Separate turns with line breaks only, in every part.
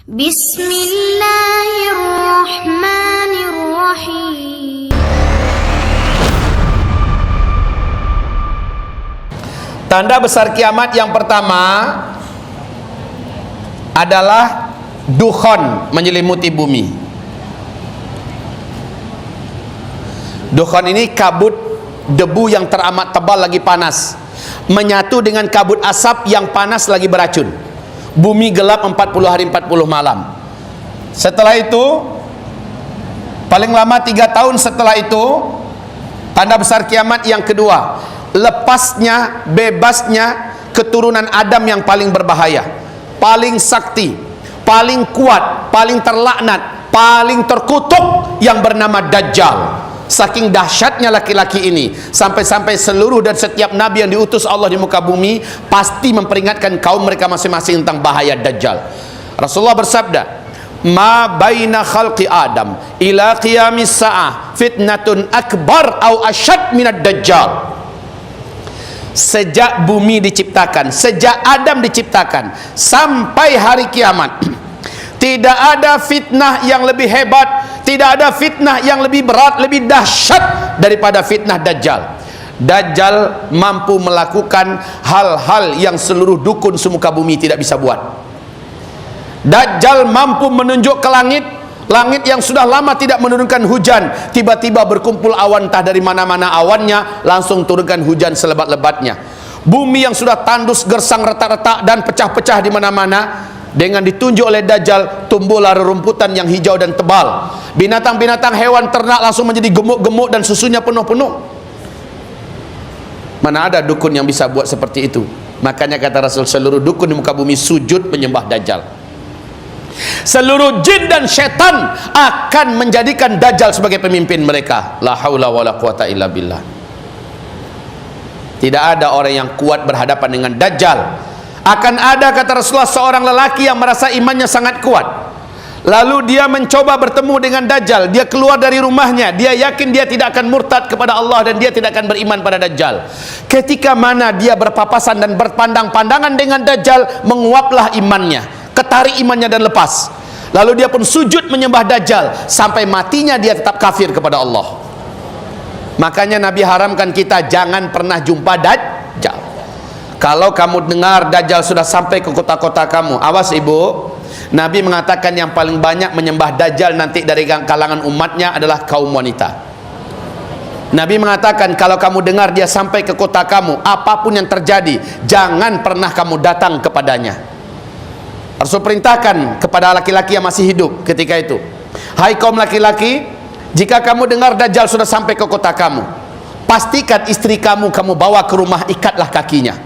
Bismillahirrahmanirrahim.
Tanda besar kiamat yang pertama adalah dukhon menyelimuti bumi. Dukhon ini kabut debu yang teramat tebal lagi panas, menyatu dengan kabut asap yang panas lagi beracun. Bumi gelap 40 hari 40 malam. Setelah itu, paling lama 3 tahun setelah itu, tanda besar kiamat yang kedua, lepasnya, bebasnya keturunan Adam yang paling berbahaya, paling sakti, paling kuat, paling terlaknat, paling terkutuk, yang bernama Dajjal. Saking dahsyatnya laki-laki ini, sampai-sampai seluruh dan setiap nabi yang diutus Allah di muka bumi pasti memperingatkan kaum mereka masing-masing tentang bahaya Dajjal. Rasulullah bersabda, ma baina khalqi Adam ila qiyamis sa'ah fitnatun akbar au asyad minad Dajjal. Sejak bumi diciptakan, sejak Adam diciptakan sampai hari kiamat, tidak ada fitnah yang lebih hebat, tidak ada fitnah yang lebih berat, lebih dahsyat daripada fitnah Dajjal. Dajjal mampu melakukan hal-hal yang seluruh dukun semuka bumi tidak bisa buat. Dajjal mampu menunjuk ke langit, langit yang sudah lama tidak menurunkan hujan, tiba-tiba berkumpul awan, entah dari mana-mana awannya, langsung turunkan hujan selebat-lebatnya. Bumi yang sudah tandus, gersang, retak-retak dan pecah-pecah di mana-mana, dengan ditunjuk oleh Dajjal tumbuhlah rerumputan yang hijau dan tebal. Binatang-binatang, hewan, ternak langsung menjadi gemuk-gemuk dan susunya penuh-penuh. Mana ada dukun yang bisa buat seperti itu? Makanya kata Rasul, seluruh dukun di muka bumi sujud menyembah Dajjal. Seluruh jin dan syaitan akan menjadikan Dajjal sebagai pemimpin mereka. La haula wala quwata illa billah. Tidak ada orang yang kuat berhadapan dengan Dajjal. Akan ada, kata Rasulullah, seorang lelaki yang merasa imannya sangat kuat, lalu dia mencoba bertemu dengan Dajjal. Dia keluar dari rumahnya, dia yakin dia tidak akan murtad kepada Allah dan dia tidak akan beriman pada Dajjal. Ketika mana dia berpapasan dan berpandang-pandangan dengan Dajjal, menguaplah imannya, ketarik imannya dan lepas. Lalu dia pun sujud menyembah Dajjal sampai matinya dia tetap kafir kepada Allah. Makanya Nabi haramkan kita jangan pernah jumpa Dajjal. Kalau kamu dengar Dajjal sudah sampai ke kota-kota kamu, awas ibu. Nabi mengatakan yang paling banyak menyembah Dajjal nanti dari kalangan umatnya adalah kaum wanita. Nabi mengatakan kalau kamu dengar dia sampai ke kota kamu, apapun yang terjadi, jangan pernah kamu datang kepadanya. Rasul perintahkan kepada laki-laki yang masih hidup ketika itu, hai kaum laki-laki, jika kamu dengar Dajjal sudah sampai ke kota kamu, pastikan istri kamu bawa ke rumah, ikatlah kakinya,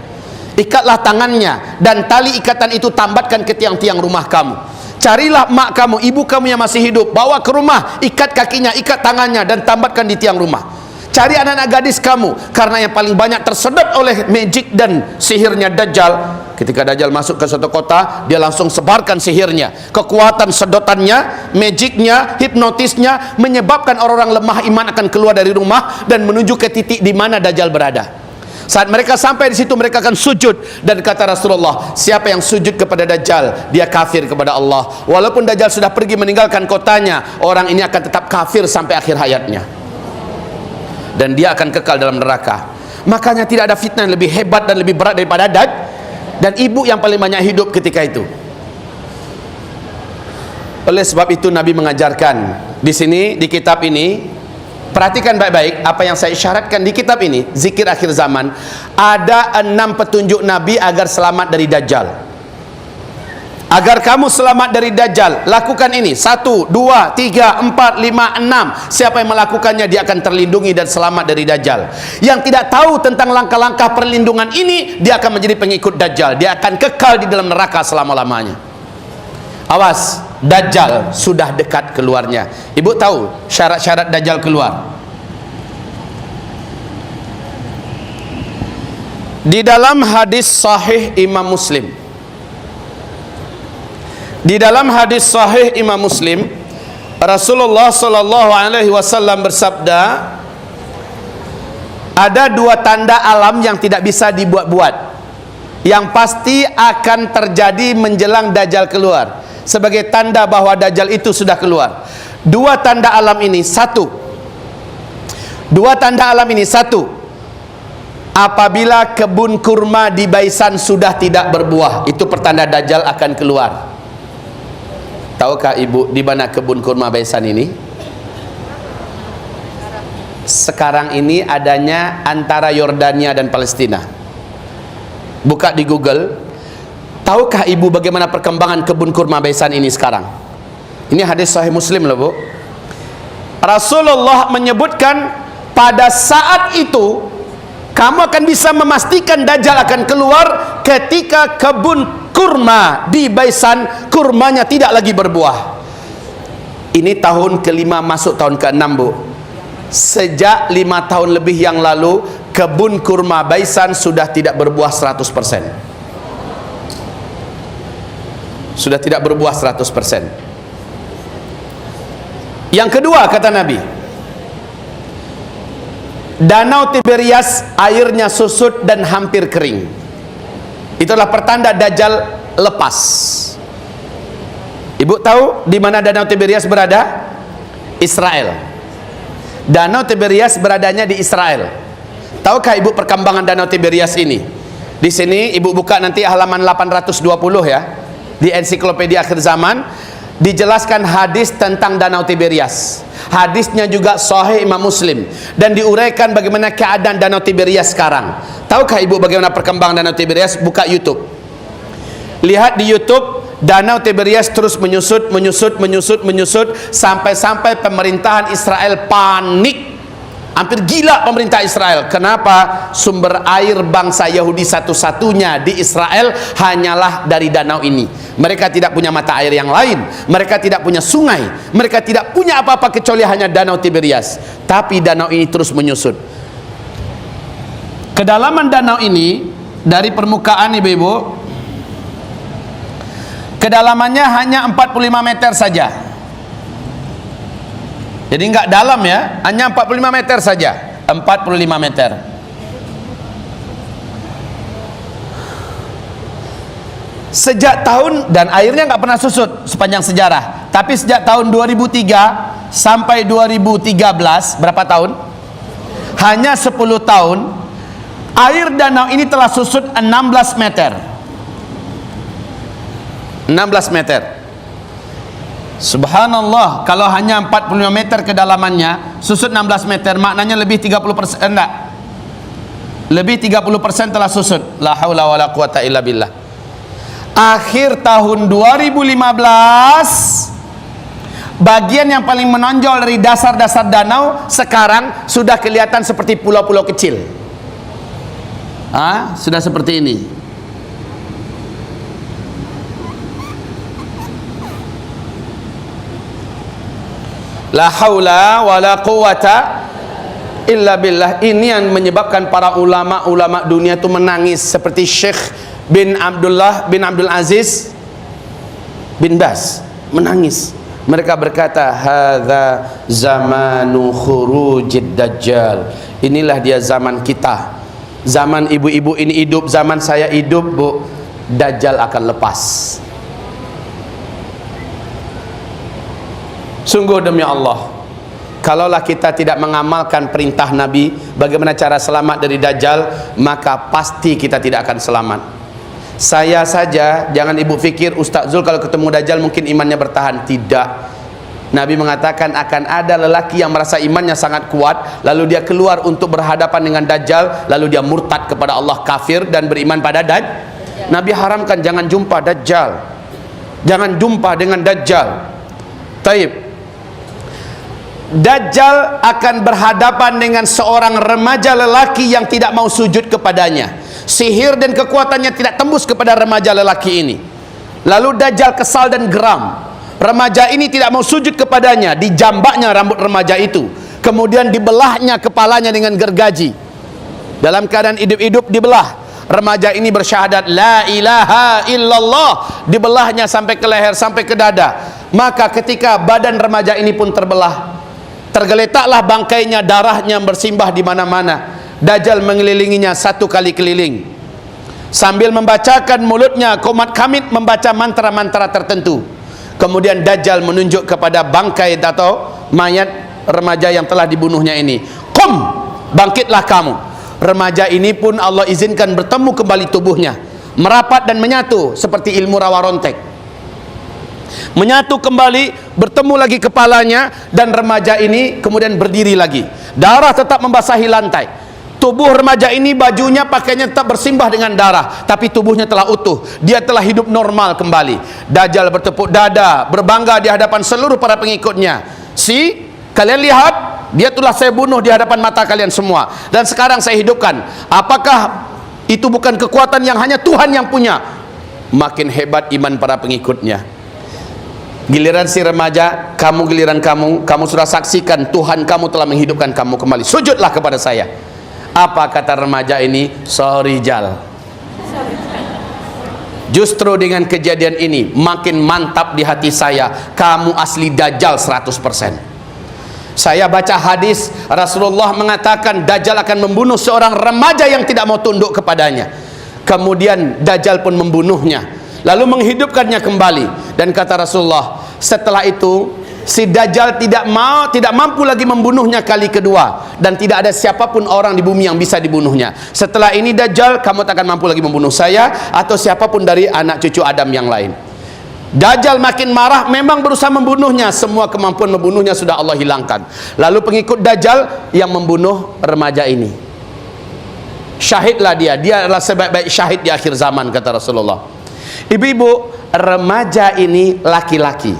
ikatlah tangannya, dan tali ikatan itu tambatkan ke tiang-tiang rumah kamu. Carilah mak kamu, ibu kamu yang masih hidup, bawa ke rumah, ikat kakinya, ikat tangannya, dan tambatkan di tiang rumah. Cari anak-anak gadis kamu, karena yang paling banyak tersedot oleh magic dan sihirnya Dajjal. Ketika Dajjal masuk ke suatu kota, dia langsung sebarkan sihirnya, kekuatan sedotannya, magicnya, hipnotisnya, menyebabkan orang-orang lemah iman akan keluar dari rumah dan menuju ke titik di mana Dajjal berada. Saat mereka sampai di situ, mereka akan sujud, dan kata Rasulullah, siapa yang sujud kepada Dajjal, dia kafir kepada Allah. Walaupun Dajjal sudah pergi meninggalkan kotanya, orang ini akan tetap kafir sampai akhir hayatnya, dan dia akan kekal dalam neraka. Makanya tidak ada fitnah yang lebih hebat dan lebih berat daripada Dajjal. Dan ibu yang paling banyak hidup ketika itu. Oleh sebab itu Nabi mengajarkan di sini, di kitab ini, perhatikan baik-baik apa yang saya isyaratkan di kitab ini, zikir akhir zaman. Ada 6 petunjuk Nabi agar selamat dari Dajjal. Agar kamu selamat dari Dajjal, lakukan ini. 1, 2, 3, 4, 5, 6. Siapa yang melakukannya, dia akan terlindungi dan selamat dari Dajjal. Yang tidak tahu tentang langkah-langkah perlindungan ini, dia akan menjadi pengikut Dajjal. Dia akan kekal di dalam neraka selama-lamanya. Awas, Dajjal sudah dekat keluarnya. Ibu tahu syarat-syarat Dajjal keluar? Di dalam hadis sahih Imam Muslim, di dalam hadis sahih Imam Muslim, Rasulullah sallallahu alaihi wasallam bersabda, ada 2 tanda alam yang tidak bisa dibuat-buat, yang pasti akan terjadi menjelang Dajjal keluar. sebagai tanda bahwa Dajjal itu sudah keluar. Dua tanda alam ini, satu, apabila kebun kurma di Baisan sudah tidak berbuah, itu pertanda Dajjal akan keluar. Tahukah ibu di mana kebun kurma Baisan ini? Sekarang ini adanya antara Yordania dan Palestina. Buka di Google. Tahukah ibu bagaimana perkembangan kebun kurma Baisan ini sekarang? Ini hadis sahih Muslim loh, Bu. Rasulullah menyebutkan pada saat itu kamu akan bisa memastikan Dajjal akan keluar ketika kebun kurma di Baisan kurmanya tidak lagi berbuah. Ini tahun ke-5 masuk tahun ke-6, Bu. Sejak 5 tahun lebih yang lalu kebun kurma Baisan sudah tidak berbuah 100%. Sudah tidak berbuah 100%. Yang kedua kata Nabi, Danau Tiberias airnya susut dan hampir kering. Itulah pertanda Dajjal lepas. Ibu tahu di mana Danau Tiberias berada? Israel. Danau Tiberias beradanya di Israel. Tahukah ibu perkembangan Danau Tiberias ini? Di sini ibu buka nanti halaman 820 ya, di ensiklopedia akhir zaman dijelaskan hadis tentang Danau Tiberias. Hadisnya juga sahih Imam Muslim dan diuraikan bagaimana keadaan Danau Tiberias sekarang. Tahukah ibu bagaimana perkembangan Danau Tiberias? Buka YouTube. Lihat di YouTube, Danau Tiberias terus menyusut sampai pemerintahan Israel panik. Hampir gila pemerintah Israel. Kenapa? Sumber air bangsa Yahudi satu-satunya di Israel hanyalah dari danau ini. Mereka tidak punya mata air yang lain, mereka tidak punya sungai, mereka tidak punya apa-apa kecuali hanya Danau Tiberias. Tapi danau ini terus menyusut. Kedalaman danau ini dari permukaan ibu-ibu, kedalamannya hanya 45 meter saja. Jadi enggak dalam ya, hanya 45 meter saja. 45 meter. Sejak tahun, dan airnya enggak pernah susut sepanjang sejarah. Tapi sejak tahun 2003 sampai 2013, berapa tahun? Hanya 10 tahun, air danau ini telah susut 16 meter. 16 meter. Subhanallah, kalau hanya 45 meter kedalamannya, susut 16 meter, maknanya lebih 30%, enggak, lebih 30% telah susut. La haula wala quwata illa billah. Akhir tahun 2015, bagian yang paling menonjol dari dasar-dasar danau sekarang sudah kelihatan seperti pulau-pulau kecil. Sudah seperti ini. La haula wala quwata illa billah. Ini yang menyebabkan para ulama-ulama dunia itu menangis, seperti Syekh bin Abdullah bin Abdul Aziz bin Baz menangis. Mereka berkata, hadza zamanu khurujid dajjal. Inilah dia zaman kita. Zaman ibu-ibu ini hidup, zaman saya hidup, Bu. Dajjal akan lepas. Sungguh demi Allah, kalaulah kita tidak mengamalkan perintah Nabi bagaimana cara selamat dari Dajjal, maka pasti kita tidak akan selamat. Saya saja, jangan ibu fikir Ustaz Zul kalau ketemu Dajjal mungkin imannya bertahan. Tidak. Nabi mengatakan akan ada lelaki yang merasa imannya sangat kuat, lalu dia keluar untuk berhadapan dengan Dajjal, lalu dia murtad kepada Allah, kafir dan beriman pada Dajjal. Nabi haramkan jangan jumpa Dajjal, jangan jumpa dengan Dajjal. Taib. Dajjal akan berhadapan dengan seorang remaja lelaki yang tidak mau sujud kepadanya. Sihir dan kekuatannya tidak tembus kepada remaja lelaki ini. Lalu Dajjal kesal dan geram. Remaja ini tidak mau sujud kepadanya, dijambaknya rambut remaja itu, kemudian dibelahnya kepalanya dengan gergaji. Dalam keadaan hidup-hidup dibelah. Remaja ini bersyahadat la ilaha illallah, dibelahnya sampai ke leher, sampai ke dada. Maka ketika badan remaja ini pun terbelah, tergeletaklah bangkainya, darahnya bersimbah di mana-mana. Dajjal mengelilinginya 1 kali keliling, sambil membacakan mulutnya komat kamit membaca mantra-mantra tertentu. Kemudian Dajjal menunjuk kepada bangkai atau mayat remaja yang telah dibunuhnya ini. Qum, bangkitlah kamu. Remaja ini pun Allah izinkan bertemu kembali tubuhnya, merapat dan menyatu seperti ilmu rawa rontek. Menyatu kembali, bertemu lagi kepalanya, dan remaja ini kemudian berdiri lagi. Darah tetap membasahi lantai. Tubuh remaja ini, bajunya, pakaiannya tetap bersimbah dengan darah, tapi tubuhnya telah utuh. Dia telah hidup normal kembali. Dajjal bertepuk dada, berbangga di hadapan seluruh para pengikutnya. Kalian lihat, dia telah saya bunuh di hadapan mata kalian semua, dan sekarang saya hidupkan. Apakah itu bukan kekuatan yang hanya Tuhan yang punya? Makin hebat iman para pengikutnya. Giliran si remaja, giliran kamu sudah saksikan Tuhan kamu telah menghidupkan kamu kembali. Sujudlah kepada saya. Apa kata remaja ini? Sorry Jal. Justru dengan kejadian ini makin mantap di hati saya, kamu asli Dajjal 100%. Saya baca hadis Rasulullah mengatakan Dajjal akan membunuh seorang remaja yang tidak mau tunduk kepadanya. Kemudian Dajjal pun membunuhnya, lalu menghidupkannya kembali. Dan kata Rasulullah, setelah itu si Dajjal tidak mampu lagi membunuhnya kali kedua, dan tidak ada siapapun orang di bumi yang bisa dibunuhnya. Setelah ini Dajjal, kamu tak akan mampu lagi membunuh saya atau siapapun dari anak cucu Adam yang lain. Dajjal makin marah, memang berusaha membunuhnya. Semua kemampuan membunuhnya sudah Allah hilangkan. Lalu pengikut Dajjal yang membunuh remaja ini. Syahidlah dia adalah sebaik-baik syahid di akhir zaman, kata Rasulullah. Ibu-ibu, remaja ini laki-laki.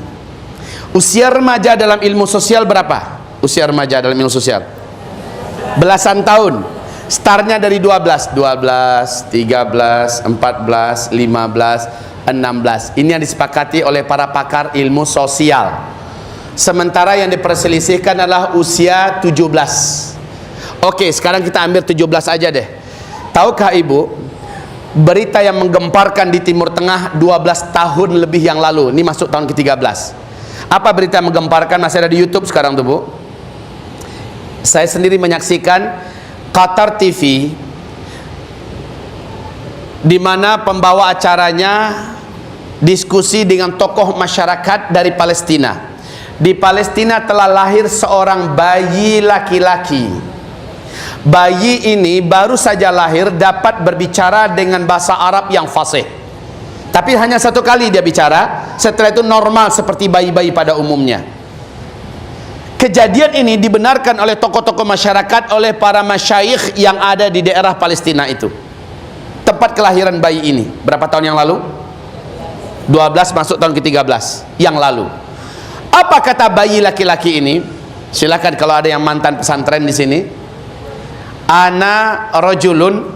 Usia remaja dalam ilmu sosial berapa? Usia remaja dalam ilmu sosial belasan tahun. Startnya dari 12, 13, 14, 15, 16. Ini yang disepakati oleh para pakar ilmu sosial. Sementara yang diperselisihkan adalah usia 17. Oke, sekarang kita ambil 17 aja deh. Tahukah ibu, berita yang menggemparkan di Timur Tengah 12 tahun lebih yang lalu, ini masuk tahun ke-13. Apa berita yang menggemparkan? Masih ada di YouTube sekarang tuh Bu. Saya sendiri menyaksikan Qatar TV, di mana pembawa acaranya diskusi dengan tokoh masyarakat dari Palestina. Di Palestina telah lahir seorang bayi laki-laki. Bayi ini baru saja lahir dapat berbicara dengan bahasa Arab yang fasih. Tapi hanya satu kali dia bicara, setelah itu normal seperti bayi-bayi pada umumnya. Kejadian ini dibenarkan oleh tokoh-tokoh masyarakat, oleh para masyayikh yang ada di daerah Palestina itu. Tempat kelahiran bayi ini, berapa tahun yang lalu? 12 masuk tahun ke-13 yang lalu. Apa kata bayi laki-laki ini? Silakan kalau ada yang mantan pesantren di sini. Ana rajulun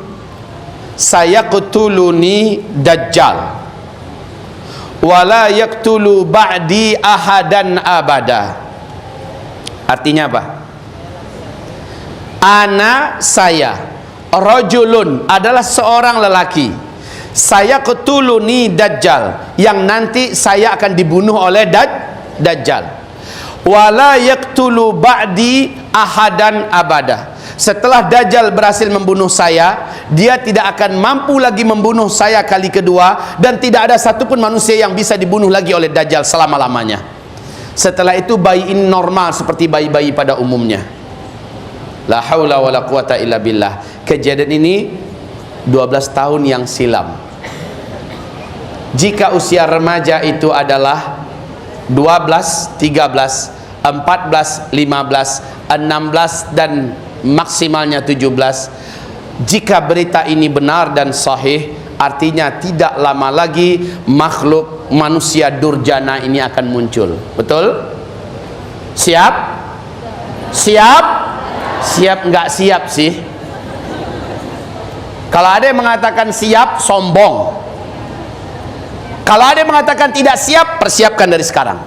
sayaqtuluni Dajjal wala yaqtulu ba'di ahadan abada. Artinya apa? Saya rajulun adalah seorang lelaki, saya qutuluni Dajjal, yang nanti saya akan dibunuh oleh Dajjal. Wala yaqtulu ba'di ahadan abada. Setelah Dajjal berhasil membunuh saya, dia tidak akan mampu lagi membunuh saya kali kedua, dan tidak ada satupun manusia yang bisa dibunuh lagi oleh Dajjal selama-lamanya. Setelah itu bayi ini normal seperti bayi-bayi pada umumnya. La haula wala quwata illa billah. Kejadian ini 12 tahun yang silam. Jika usia remaja itu adalah 12, 13, 14, 15, 16 dan maksimalnya 17, jika berita ini benar dan sahih, artinya tidak lama lagi makhluk manusia durjana ini akan muncul. Betul? Siap? Siap? Siap nggak siap sih? Kalau ada yang mengatakan siap, sombong. Kalau ada yang mengatakan tidak siap, persiapkan dari sekarang.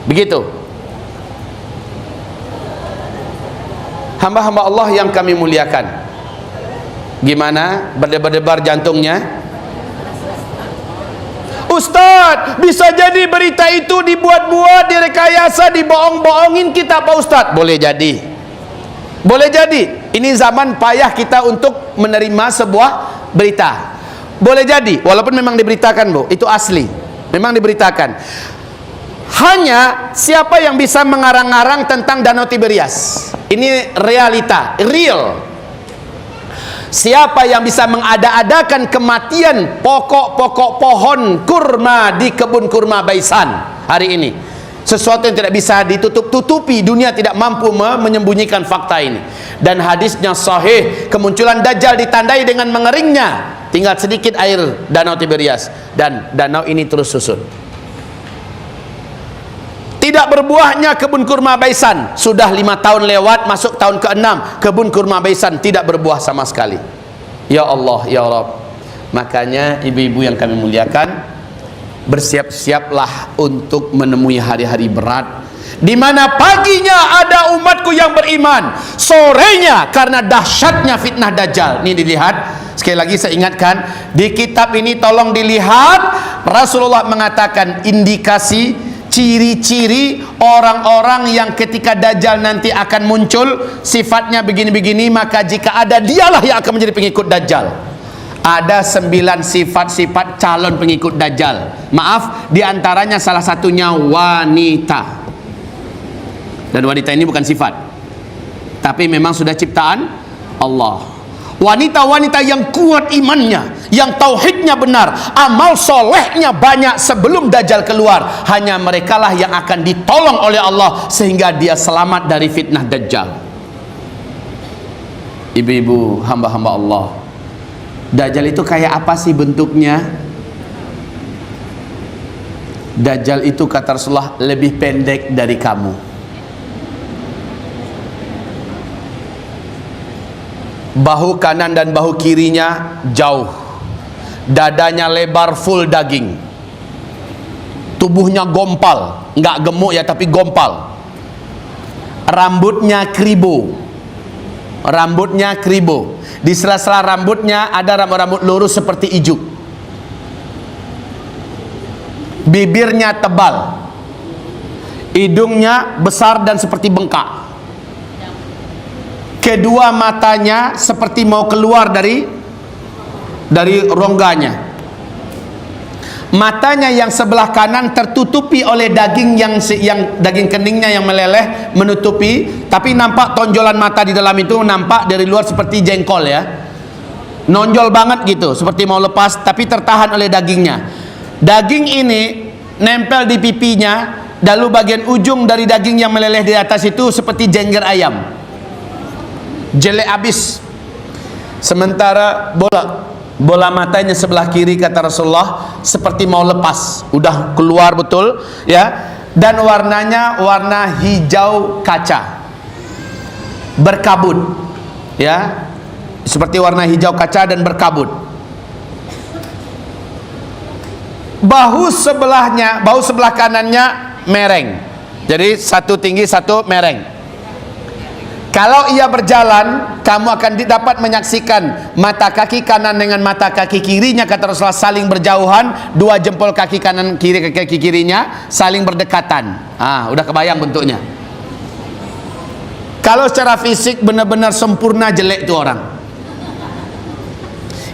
Begitu. Hamba-hamba Allah yang kami muliakan, gimana berdebar-debar jantungnya? Ustadz, bisa jadi berita itu dibuat-buat, direkayasa, dibohong-bohongin kita Pak Ustadz. Boleh jadi. Boleh jadi. Ini zaman payah kita untuk menerima sebuah berita. Boleh jadi, walaupun memang diberitakan Bu, itu asli, memang diberitakan. Hanya siapa yang bisa mengarang-arang tentang Danau Tiberias? Ini realita, real. Siapa yang bisa mengada-adakan kematian pokok-pokok pohon kurma di kebun kurma Baisan hari ini? Sesuatu yang tidak bisa ditutup-tutupi, dunia tidak mampu menyembunyikan fakta ini. Dan hadisnya sahih, kemunculan Dajjal ditandai dengan mengeringnya tinggal sedikit air Danau Tiberias, dan danau ini terus susut. Tidak berbuahnya kebun kurma Baisan, sudah 5 tahun lewat, masuk tahun ke-6, kebun kurma Baisan tidak berbuah sama sekali. Ya Allah, ya Rabb. Makanya ibu-ibu yang kami muliakan, bersiap-siaplah untuk menemui hari-hari berat, di mana paginya ada umatku yang beriman, sorenya karena dahsyatnya fitnah Dajjal. Ini dilihat, sekali lagi saya ingatkan, di kitab ini tolong dilihat, Rasulullah mengatakan indikasi, ciri-ciri orang-orang yang ketika Dajjal nanti akan muncul sifatnya begini-begini, maka jika ada, dialah yang akan menjadi pengikut Dajjal. Ada 9 sifat-sifat calon pengikut Dajjal. Maaf, diantaranya salah satunya wanita. Dan wanita ini bukan sifat, tapi memang sudah ciptaan Allah. Wanita-wanita yang kuat imannya, yang tauhidnya benar, amal solehnya banyak sebelum Dajjal keluar. Hanya merekalah yang akan ditolong oleh Allah sehingga dia selamat dari fitnah Dajjal. Ibu-ibu, hamba-hamba Allah, Dajjal itu kayak apa sih bentuknya? Dajjal itu kata Rasulullah lebih pendek dari kamu. Bahu kanan dan bahu kirinya jauh, dadanya lebar, full daging, tubuhnya gompal, nggak gemuk ya tapi gompal, rambutnya kribo, di sela-sela rambutnya ada rambut-rambut lurus seperti ijuk, bibirnya tebal, hidungnya besar dan seperti bengkak, kedua matanya seperti mau keluar dari rongganya. Matanya yang sebelah kanan tertutupi oleh daging yang daging keningnya yang meleleh menutupi, tapi nampak tonjolan mata di dalam itu, nampak dari luar seperti jengkol ya. Nonjol banget gitu, seperti mau lepas tapi tertahan oleh dagingnya. Daging ini nempel di pipinya, lalu bagian ujung dari daging yang meleleh di atas itu seperti jengger ayam. Jelek habis. Sementara bola matanya sebelah kiri kata Rasulullah seperti mau lepas, udah keluar betul ya, dan warnanya warna hijau kaca, berkabut ya, seperti warna hijau kaca dan berkabut. Bahu sebelah kanannya mereng, jadi satu tinggi satu mereng. Kalau ia berjalan, kamu akan dapat menyaksikan mata kaki kanan dengan mata kaki kirinya kata Rasulullah saling berjauhan, 2 jempol kaki kanan kiri ke kaki kirinya saling berdekatan. Udah kebayang bentuknya. Kalau secara fisik benar-benar sempurna, jelek tuh orang.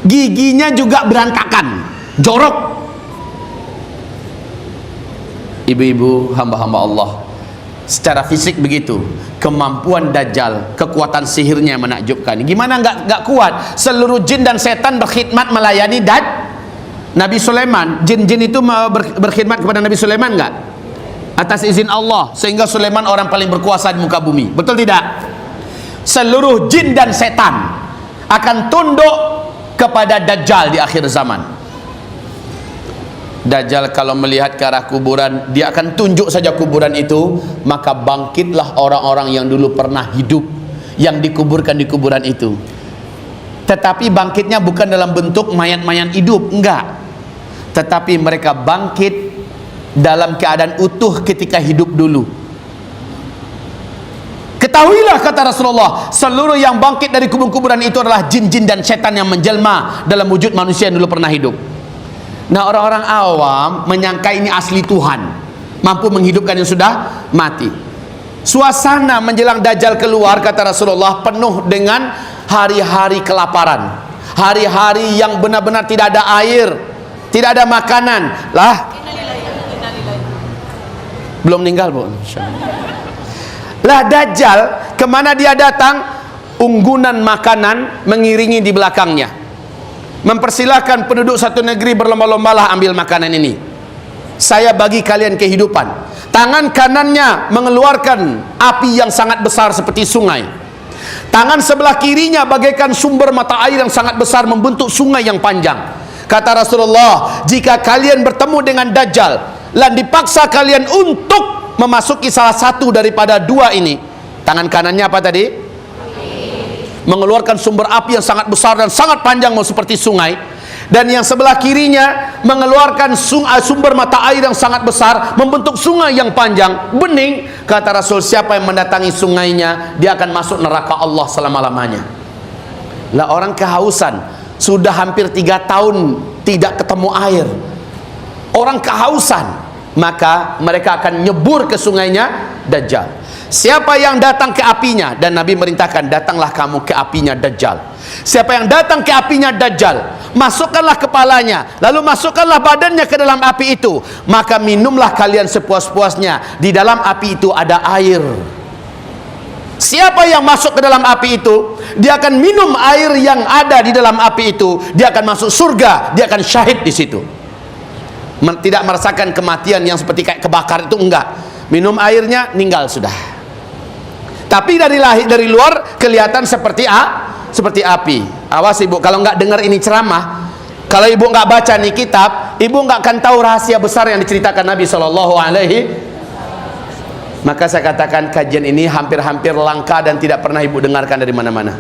Giginya juga berantakan, jorok. Ibu-ibu, hamba-hamba Allah, secara fisik begitu. Kemampuan Dajjal, kekuatan sihirnya menakjubkan. Gimana nggak kuat? Seluruh jin dan setan berkhidmat melayani Nabi Sulaiman. Jin-jin itu berkhidmat kepada Nabi Sulaiman nggak? Atas izin Allah, sehingga Sulaiman orang paling berkuasa di muka bumi. Betul tidak? Seluruh jin dan setan akan tunduk kepada Dajjal di akhir zaman. Dajjal kalau melihat ke arah kuburan, dia akan tunjuk saja kuburan itu, maka bangkitlah orang-orang yang dulu pernah hidup, yang dikuburkan di kuburan itu. Tetapi bangkitnya bukan dalam bentuk mayat-mayat hidup, enggak. Tetapi mereka bangkit dalam keadaan utuh ketika hidup dulu. Ketahuilah kata Rasulullah, seluruh yang bangkit dari kuburan itu adalah jin-jin dan setan yang menjelma dalam wujud manusia yang dulu pernah hidup. Nah, orang-orang awam menyangka ini asli Tuhan, mampu menghidupkan yang sudah mati. Suasana menjelang Dajjal keluar kata Rasulullah penuh dengan hari-hari kelaparan, hari-hari yang benar-benar tidak ada air, tidak ada makanan lah. Belum meninggal, Bu. Lah Dajjal, kemana dia datang? Unggunan makanan mengiringi di belakangnya, mempersilahkan penduduk satu negeri berlomba-lombalah ambil makanan ini, saya bagi kalian kehidupan. Tangan kanannya mengeluarkan api yang sangat besar seperti sungai, tangan sebelah kirinya bagaikan sumber mata air yang sangat besar membentuk sungai yang panjang. Kata Rasulullah, jika kalian bertemu dengan Dajjal dan dipaksa kalian untuk memasuki salah satu daripada dua ini, tangan kanannya apa tadi? Mengeluarkan sumber api yang sangat besar dan sangat panjang seperti sungai, dan yang sebelah kirinya mengeluarkan sumber mata air yang sangat besar membentuk sungai yang panjang, bening. Kata Rasul, siapa yang mendatangi sungainya, dia akan masuk neraka Allah selama-lamanya. Lah orang kehausan, sudah hampir 3 tahun tidak ketemu air, orang kehausan, maka mereka akan nyebur ke sungainya Dajjal. Siapa yang datang ke apinya, dan Nabi merintahkan, datanglah kamu ke apinya Dajjal. Siapa yang datang ke apinya Dajjal, masukkanlah kepalanya, lalu masukkanlah badannya ke dalam api itu, maka minumlah kalian sepuas-puasnya. Di dalam api itu ada air. Siapa yang masuk ke dalam api itu, dia akan minum air yang ada di dalam api itu, dia akan masuk surga, dia akan syahid di situ. Tidak merasakan kematian yang seperti kayak kebakar itu, enggak. Minum airnya, meninggal sudah. Tapi dari luar kelihatan seperti api. Awas ibu, kalau nggak dengar ini ceramah, kalau ibu nggak baca nih kitab, ibu nggak akan tahu rahasia besar yang diceritakan Nabi Shallallahu Alaihi. Maka saya katakan kajian ini hampir-hampir langka dan tidak pernah ibu dengarkan dari mana-mana.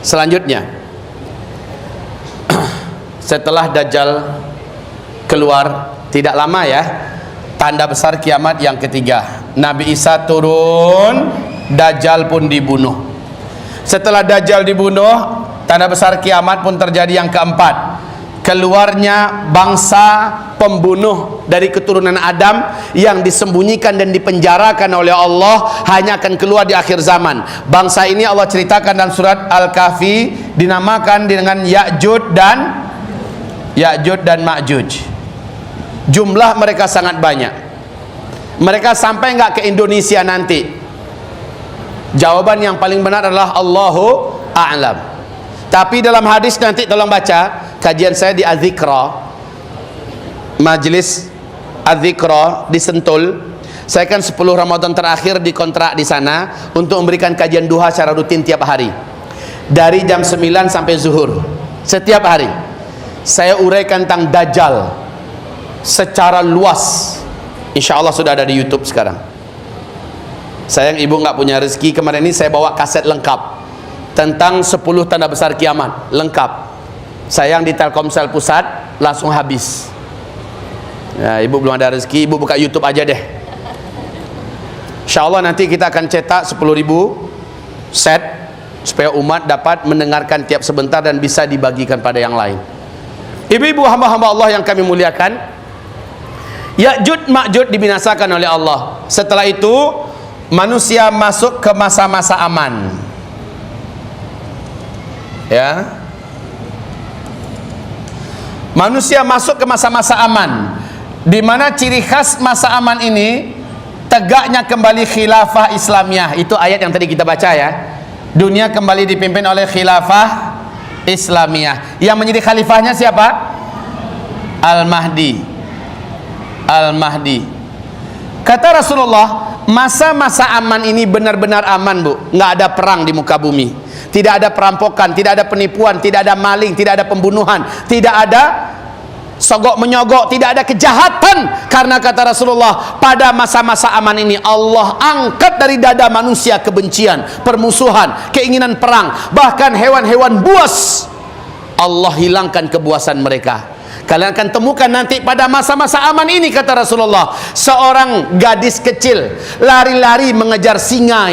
Selanjutnya, setelah Dajjal keluar, tidak lama ya, tanda besar kiamat yang ketiga, Nabi Isa turun, Dajjal pun dibunuh. Setelah Dajjal dibunuh, tanda besar kiamat pun terjadi yang keempat, keluarnya bangsa pembunuh dari keturunan Adam yang disembunyikan dan dipenjarakan oleh Allah, hanya akan keluar di akhir zaman. Bangsa ini Allah ceritakan dalam surat Al-Kahfi, dinamakan dengan Ya'jud dan Ma'juj. Jumlah mereka sangat banyak. Mereka sampai nggak ke Indonesia nanti? Jawaban yang paling benar adalah Allahu a'lam. Tapi dalam hadis nanti tolong baca kajian saya di Az-Zikra, Majelis Az-Zikra di Sentul. Saya kan 10 Ramadan terakhir dikontrak di sana untuk memberikan kajian duha secara rutin tiap hari, dari jam 9 sampai zuhur setiap hari. Saya uraikan tentang Dajjal secara luas. Insya Allah sudah ada di YouTube sekarang. Sayang ibu nggak punya rezeki, kemarin ini saya bawa kaset lengkap tentang 10 tanda besar kiamat, lengkap. Sayang di Telkomsel Pusat langsung habis. Ya, ibu belum ada rezeki, ibu buka YouTube aja deh. Insya Allah nanti kita akan cetak 10.000 set supaya umat dapat mendengarkan tiap sebentar dan bisa dibagikan pada yang lain. Ibu-ibu hamba-hamba Allah yang kami muliakan, Ya'jud Ma'jud dibinasakan oleh Allah. Setelah itu manusia masuk ke masa-masa aman. Ya. Manusia masuk ke masa-masa aman, di mana ciri khas masa aman ini tegaknya kembali khilafah Islamiyah. Itu ayat yang tadi kita baca ya. Dunia kembali dipimpin oleh khilafah Islamiyah. Yang menjadi khalifahnya siapa? Al-Mahdi. Al-Mahdi. Kata Rasulullah, masa-masa aman ini benar-benar aman, Bu. Nggak ada perang di muka bumi, tidak ada perampokan, tidak ada penipuan, tidak ada maling, tidak ada pembunuhan, tidak ada sogok menyogok, tidak ada kejahatan. Karena kata Rasulullah, pada masa-masa aman ini Allah angkat dari dada manusia kebencian, permusuhan, keinginan perang. Bahkan hewan-hewan buas Allah hilangkan kebuasan mereka. Kalian akan temukan nanti pada masa-masa aman ini, kata Rasulullah, seorang gadis kecil lari-lari mengejar singa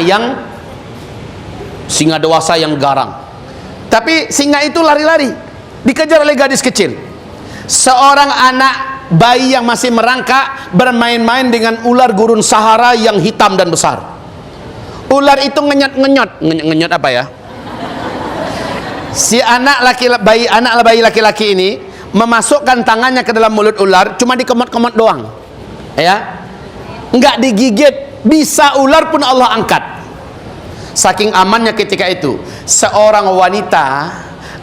dewasa yang garang. Tapi singa itu lari-lari, dikejar oleh gadis kecil. Seorang anak bayi yang masih merangkak bermain-main dengan ular gurun Sahara yang hitam dan besar. Ular itu ngenyot apa ya? Si anak bayi laki-laki ini memasukkan tangannya ke dalam mulut ular, cuma dikomot-komot doang. ya, enggak digigit, bisa ular pun Allah angkat. Saking amannya ketika itu, seorang wanita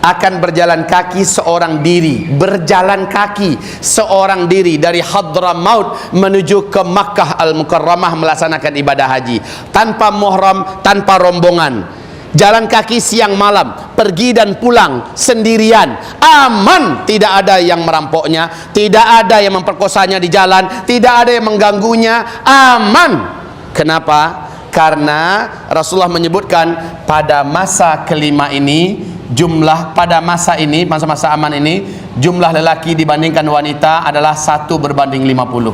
akan berjalan kaki seorang diri, berjalan kaki seorang diri dari Hadramaut menuju ke Makkah Al-Mukarramah melaksanakan ibadah haji tanpa muhram, tanpa rombongan, jalan kaki siang malam, pergi dan pulang sendirian, aman, tidak ada yang merampoknya, tidak ada yang memperkosanya di jalan, tidak ada yang mengganggunya, aman. Kenapa? Karena Rasulullah menyebutkan pada masa kelima ini, pada masa ini, masa-masa aman ini, jumlah lelaki dibandingkan wanita adalah 1:50.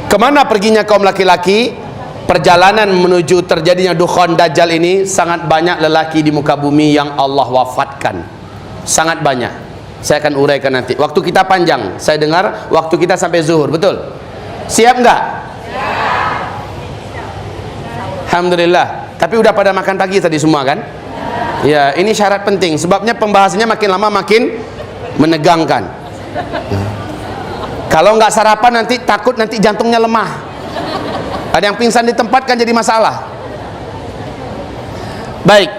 Kemana perginya kaum laki-laki? Perjalanan menuju terjadinya dukhon dajjal ini, sangat banyak lelaki di muka bumi yang Allah wafatkan, sangat banyak. Saya akan uraikan nanti. Waktu kita panjang, saya dengar waktu kita sampai zuhur, betul? Siap enggak? Alhamdulillah. Tapi udah pada makan pagi tadi semua kan? Ya, ini syarat penting. Sebabnya pembahasannya makin lama makin menegangkan. Kalau nggak sarapan nanti takut nanti jantungnya lemah. Ada yang pingsan di tempat kan jadi masalah. Baik,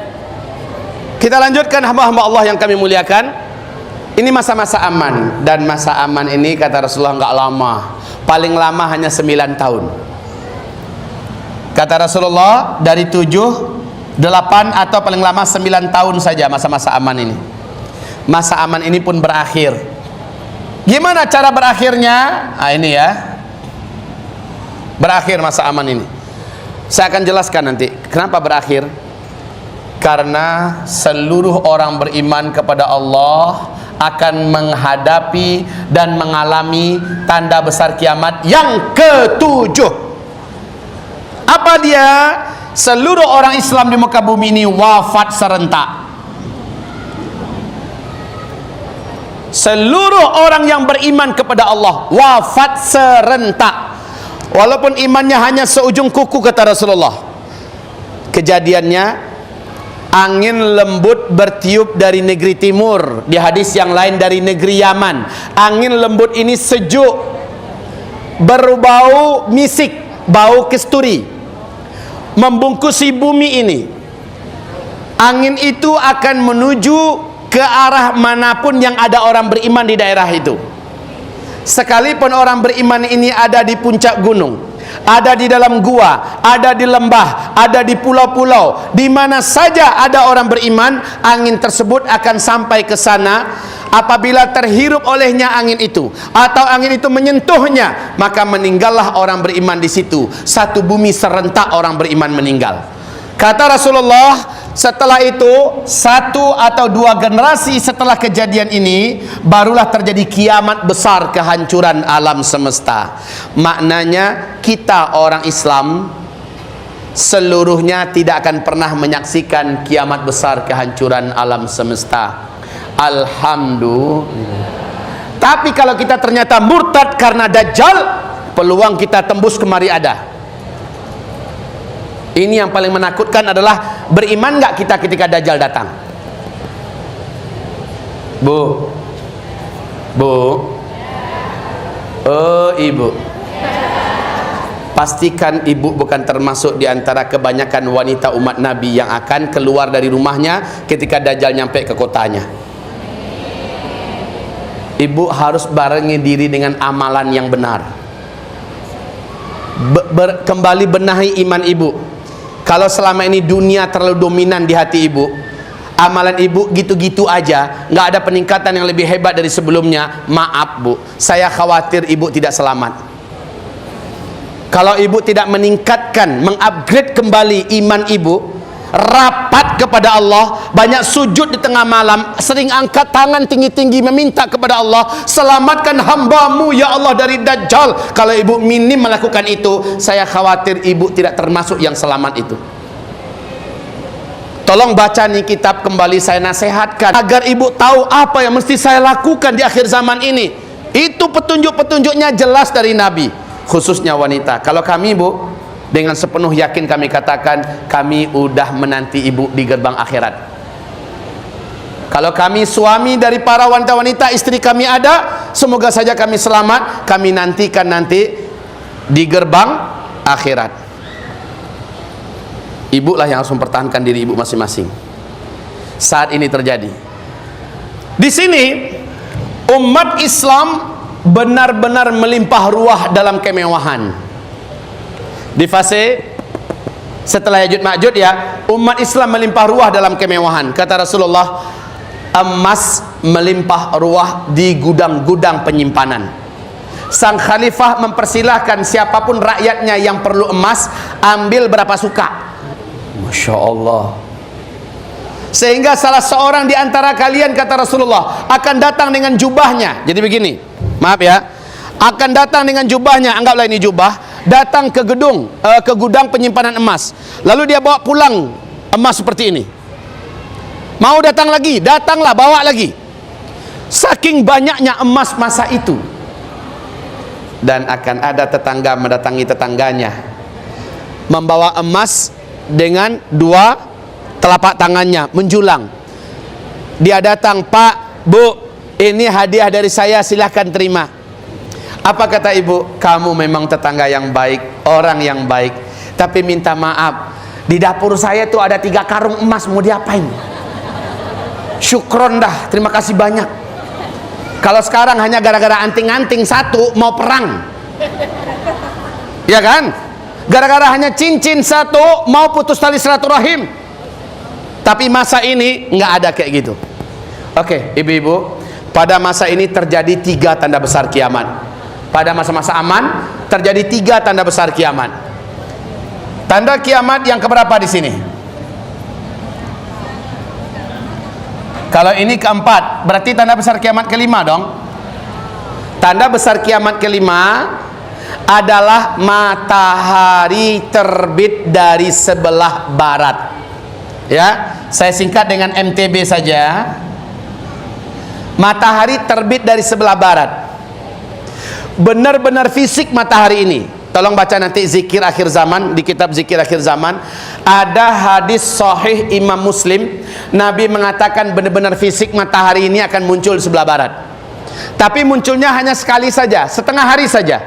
kita lanjutkan hamba-hamba Allah yang kami muliakan. Ini masa-masa aman, dan masa aman ini kata Rasulullah nggak lama, paling lama hanya 9 tahun. Kata Rasulullah dari 7, 8 atau paling lama 9 tahun saja masa-masa aman ini. Masa aman ini pun berakhir. Gimana cara berakhirnya? Nah ini ya, berakhir masa aman ini. Saya akan jelaskan nanti kenapa berakhir. Karena seluruh orang beriman kepada Allah akan menghadapi dan mengalami tanda besar kiamat yang ke-7. Apa dia? Seluruh orang Islam di muka bumi ini wafat serentak. Seluruh orang yang beriman kepada Allah wafat serentak. Walaupun imannya hanya seujung kuku kata Rasulullah. Kejadiannya, angin lembut bertiup dari negeri timur, di hadis yang lain dari negeri Yaman. Angin lembut ini sejuk, berbau misik, bau kasturi, membungkusi bumi ini. Angin itu akan menuju ke arah manapun yang ada orang beriman di daerah itu. Sekalipun orang beriman ini ada di puncak gunung, ada di dalam gua, ada di lembah, ada di pulau-pulau, di mana saja ada orang beriman, angin tersebut akan sampai ke sana. Apabila terhirup olehnya angin itu, atau angin itu menyentuhnya, maka meninggallah orang beriman di situ. Satu bumi serentak orang beriman meninggal. Kata Rasulullah, setelah itu 1 atau 2 generasi setelah kejadian ini, barulah terjadi kiamat besar, kehancuran alam semesta. Maknanya kita orang Islam seluruhnya tidak akan pernah menyaksikan kiamat besar, kehancuran alam semesta. Alhamdulillah. Tapi kalau kita ternyata murtad karena dajjal, peluang kita tembus kemari ada. Ini yang paling menakutkan adalah beriman nggak kita ketika dajjal datang? Bu, oh ibu, pastikan ibu bukan termasuk di antara kebanyakan wanita umat Nabi yang akan keluar dari rumahnya ketika dajjal nyampe ke kotanya. Ibu harus barengi diri dengan amalan yang benar. Kembali benahi iman ibu. Kalau selama ini dunia terlalu dominan di hati ibu, amalan ibu gitu-gitu aja, nggak ada peningkatan yang lebih hebat dari sebelumnya, maaf bu, saya khawatir ibu tidak selamat. Kalau ibu tidak meningkatkan, mengupgrade kembali iman ibu, rapat kepada Allah, banyak sujud di tengah malam, sering angkat tangan tinggi-tinggi meminta kepada Allah, selamatkan hambamu ya Allah dari dajjal. Kalau ibu minim melakukan itu, saya khawatir ibu tidak termasuk yang selamat itu. Tolong baca nih kitab kembali, saya nasihatkan agar ibu tahu apa yang mesti saya lakukan di akhir zaman ini. Itu petunjuk-petunjuknya jelas dari Nabi, khususnya wanita. Kalau kami bu, dengan sepenuh yakin kami katakan, kami udah menanti ibu di gerbang akhirat. Kalau kami suami dari para wanita-wanita, istri kami ada, semoga saja kami selamat. Kami nantikan nanti di gerbang akhirat. Ibu lah yang harus mempertahankan diri ibu masing-masing. Saat ini terjadi. Di sini umat Islam benar-benar melimpah ruah dalam kemewahan. Di fase setelah Ya'juj Ma'juj ya, umat Islam melimpah ruah dalam kemewahan. Kata Rasulullah, emas melimpah ruah di gudang-gudang penyimpanan. Sang khalifah mempersilahkan siapapun rakyatnya yang perlu emas, ambil berapa suka. Masya Allah. Sehingga salah seorang di antara kalian, kata Rasulullah, akan datang dengan jubahnya. Jadi begini, maaf ya, akan datang dengan jubahnya, anggaplah ini jubah, datang ke gedung, ke gudang penyimpanan emas. Lalu dia bawa pulang emas seperti ini. Mau datang lagi, datanglah, bawa lagi. Saking banyaknya emas masa itu. Dan akan ada tetangga mendatangi tetangganya, membawa emas dengan dua telapak tangannya menjulang. Dia datang, Pak, Bu, ini hadiah dari saya, silahkan terima. Apa kata ibu? Kamu memang tetangga yang baik, orang yang baik. Tapi minta maaf, di dapur saya tuh ada 3 karung emas, mau diapain? Syukron dah, terima kasih banyak. Kalau sekarang hanya gara-gara anting-anting satu mau perang, ya kan? Gara-gara hanya cincin satu mau putus tali silaturahim. Tapi masa ini nggak ada kayak gitu. Oke, ibu-ibu, pada masa ini terjadi 3 tanda besar kiamat. Pada masa-masa aman terjadi 3 tanda besar kiamat. Tanda kiamat yang keberapa di sini? Kalau ini keempat, berarti tanda besar kiamat kelima dong. Tanda besar kiamat kelima adalah matahari terbit dari sebelah barat. Ya, saya singkat dengan MTB saja. Matahari terbit dari sebelah barat. Benar-benar fisik matahari ini. Tolong baca nanti zikir akhir zaman, di kitab zikir akhir zaman ada hadis sahih Imam Muslim. Nabi mengatakan benar-benar fisik matahari ini akan muncul di sebelah barat. Tapi munculnya hanya sekali saja, setengah hari saja.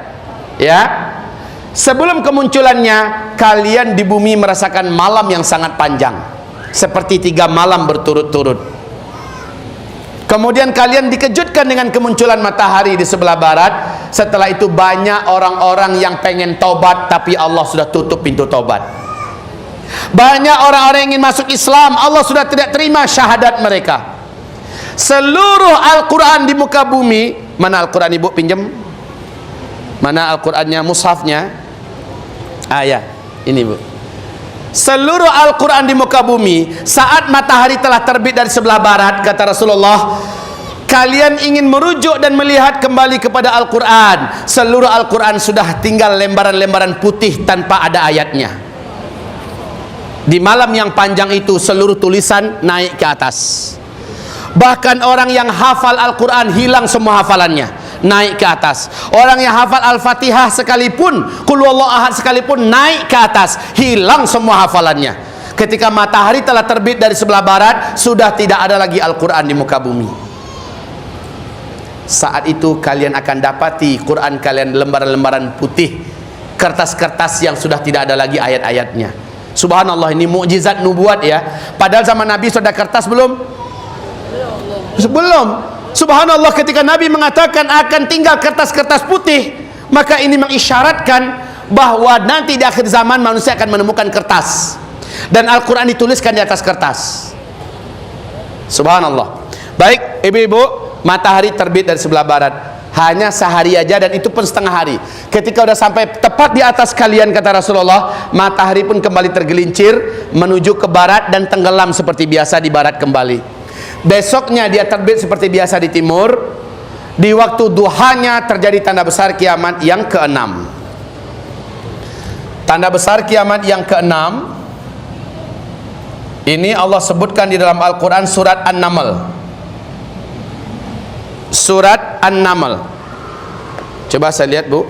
Ya. Sebelum kemunculannya, kalian di bumi merasakan malam yang sangat panjang, seperti 3 malam berturut-turut. Kemudian kalian dikejutkan dengan kemunculan matahari di sebelah barat. Setelah itu banyak orang-orang yang pengen tobat, tapi Allah sudah tutup pintu tobat. Banyak orang-orang yang ingin masuk Islam, Allah sudah tidak terima syahadat mereka. Seluruh Al-Quran di muka bumi, mana Al-Quran ibu pinjam? Mana Al-Qurannya, mushafnya? Ya, ini bu. Seluruh Al-Quran di muka bumi, saat matahari telah terbit dari sebelah barat, kata Rasulullah, kalian ingin merujuk dan melihat kembali kepada Al-Quran. Seluruh Al-Quran sudah tinggal lembaran-lembaran putih tanpa ada ayatnya. Di malam yang panjang itu, seluruh tulisan naik ke atas. Bahkan orang yang hafal Al-Quran hilang semua hafalannya, naik ke atas. Orang yang hafal Al-Fatihah sekalipun, Qul Huwallahu Ahad sekalipun, naik ke atas, hilang semua hafalannya. Ketika matahari telah terbit dari sebelah barat, sudah tidak ada lagi Al-Quran di muka bumi. Saat itu kalian akan dapati Quran kalian lembaran-lembaran putih, kertas-kertas yang sudah tidak ada lagi ayat-ayatnya. Subhanallah, ini mukjizat nubuat ya. Padahal zaman Nabi sudah kertas belum? Belum. Subhanallah, ketika Nabi mengatakan akan tinggal kertas-kertas putih, maka ini mengisyaratkan bahwa nanti di akhir zaman manusia akan menemukan kertas, dan Al-Quran dituliskan di atas kertas. Subhanallah. Baik ibu-ibu, matahari terbit dari sebelah barat, hanya sehari aja, dan itu pun setengah hari. Ketika sudah sampai tepat di atas kalian, kata Rasulullah, matahari pun kembali tergelincir menuju ke barat dan tenggelam seperti biasa di barat kembali. Besoknya dia terbit seperti biasa di timur. Di waktu duhanya terjadi tanda besar kiamat yang ke-6. Tanda besar kiamat yang ke-6 ini Allah sebutkan di dalam Al-Quran, surat An-Naml. Surat An-Naml. Coba saya lihat bu.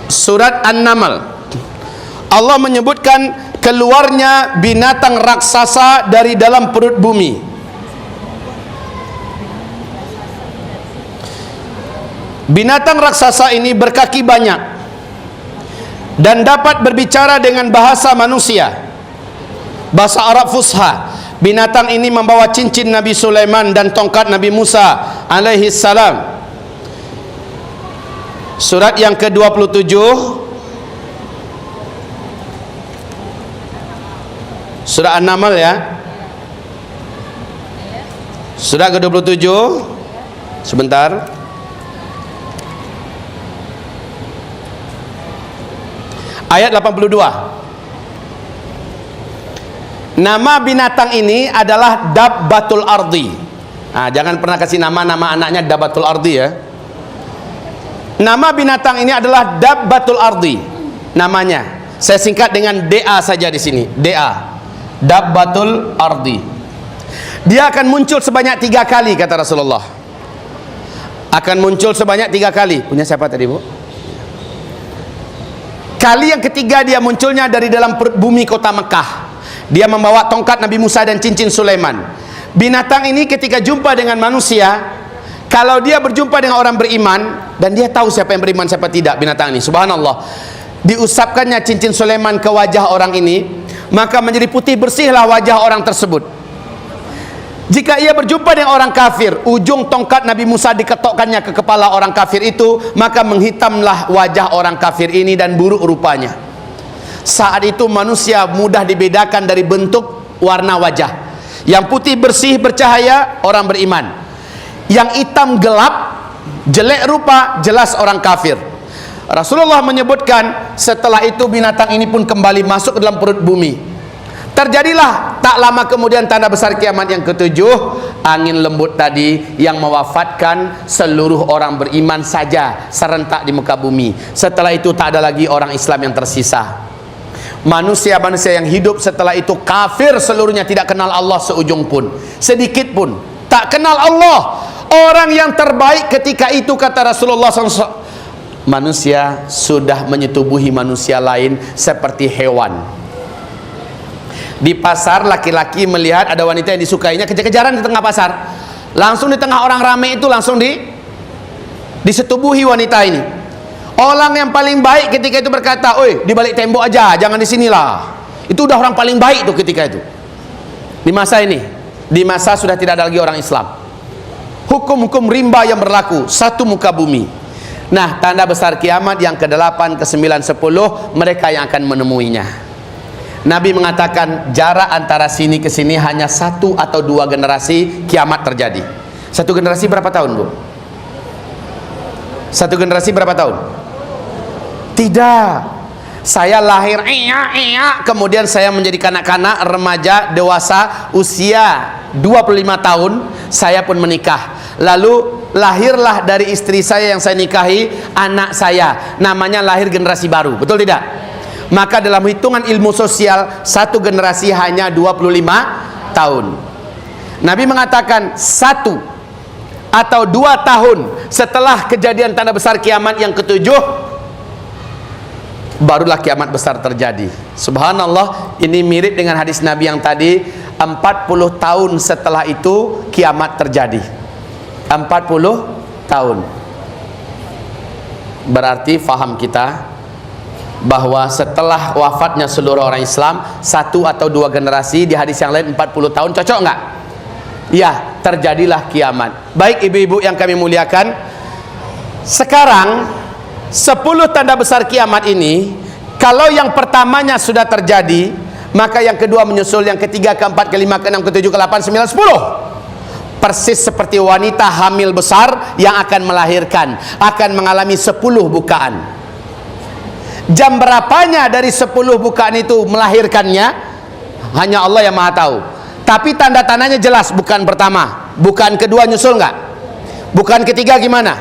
Surat An-Naml. Allah menyebutkan keluarnya binatang raksasa dari dalam perut bumi. Binatang raksasa ini berkaki banyak dan dapat berbicara dengan bahasa manusia, bahasa Arab Fusha. Binatang ini membawa cincin Nabi Sulaiman dan tongkat Nabi Musa alaihi salam. Surat yang ke-27, surah An-Naml ya. Surah ke-27, sebentar. Ayat 82. Nama binatang ini adalah Dabbatul Ardi. Nah, jangan pernah kasih nama anaknya Dabbatul Ardi ya. Nama binatang ini adalah Dabbatul Ardi. Namanya saya singkat dengan DA saja di sini. DA, Dabbatul Ardi. Dia akan muncul sebanyak 3 kali kata Rasulullah. Akan muncul sebanyak 3 kali. Punya siapa tadi, Bu? Kali yang ketiga dia munculnya dari dalam perut bumi kota Mekah. Dia membawa tongkat Nabi Musa dan cincin Sulaiman. Binatang ini ketika jumpa dengan manusia, kalau dia berjumpa dengan orang beriman, dan dia tahu siapa yang beriman siapa tidak, binatang ini, subhanallah, diusapkannya cincin Sulaiman ke wajah orang ini, maka menjadi putih bersihlah wajah orang tersebut. Jika ia berjumpa dengan orang kafir, ujung tongkat Nabi Musa diketokkannya ke kepala orang kafir itu, maka menghitamlah wajah orang kafir ini dan buruk rupanya. Saat itu manusia mudah dibedakan dari bentuk warna wajah. Yang putih bersih bercahaya orang beriman, yang hitam gelap jelek rupa jelas orang kafir. Rasulullah menyebutkan setelah itu binatang ini pun kembali masuk ke dalam perut bumi. Terjadilah tak lama kemudian tanda besar kiamat yang ke-7, angin lembut tadi yang mewafatkan seluruh orang beriman saja serentak di muka bumi. Setelah itu tak ada lagi orang Islam yang tersisa. Manusia-manusia yang hidup setelah itu kafir seluruhnya, tidak kenal Allah seujung pun, sedikit pun tak kenal Allah. Orang yang terbaik ketika itu kata Rasulullah SAW, manusia sudah menyetubuhi manusia lain seperti hewan. Di pasar laki-laki melihat ada wanita yang disukainya, kejar-kejaran di tengah pasar, langsung di tengah orang ramai itu langsung disetubuhi wanita ini. Orang yang paling baik ketika itu berkata, "Oi, di balik tembok aja, jangan di sinilah." Itu udah orang paling baik tuh ketika itu. Di masa ini, di masa sudah tidak ada lagi orang Islam. Hukum-hukum rimba yang berlaku satu muka bumi. Nah, tanda besar kiamat yang ke-8, ke-9, 10, mereka yang akan menemuinya. Nabi mengatakan jarak antara sini ke sini hanya 1 atau 2 generasi kiamat terjadi. 1 generasi berapa tahun, Bu? 1 generasi berapa tahun? Tidak. Saya lahir kemudian saya menjadi kanak-kanak, remaja, dewasa, usia 25 tahun saya pun menikah. Lalu lahirlah dari istri saya yang saya nikahi anak saya, namanya lahir generasi baru, betul tidak? Maka dalam hitungan ilmu sosial 1 generasi hanya 25 tahun. Nabi mengatakan 1 atau 2 tahun setelah kejadian tanda besar kiamat yang ke-7, barulah kiamat besar terjadi. Subhanallah, ini mirip dengan hadis Nabi yang tadi, 40 tahun setelah itu kiamat terjadi. 40 tahun. Berarti faham kita bahwa setelah wafatnya seluruh orang Islam, 1 atau 2 generasi, di hadis yang lain 40 tahun, cocok nggak? Ya, terjadilah kiamat. Baik ibu-ibu yang kami muliakan, sekarang 10 tanda besar kiamat ini, kalau yang pertamanya sudah terjadi, maka yang kedua menyusul, yang ketiga, keempat, kelima, keenam, ketujuh, ke-8, 9, 10. Persis seperti wanita hamil besar yang akan melahirkan, akan mengalami 10 bukaan. Jam berapanya dari 10 bukaan itu melahirkannya, hanya Allah yang maha tahu. Tapi tanda-tandanya jelas, bukan pertama, bukan kedua nyusul nggak, bukan ketiga gimana,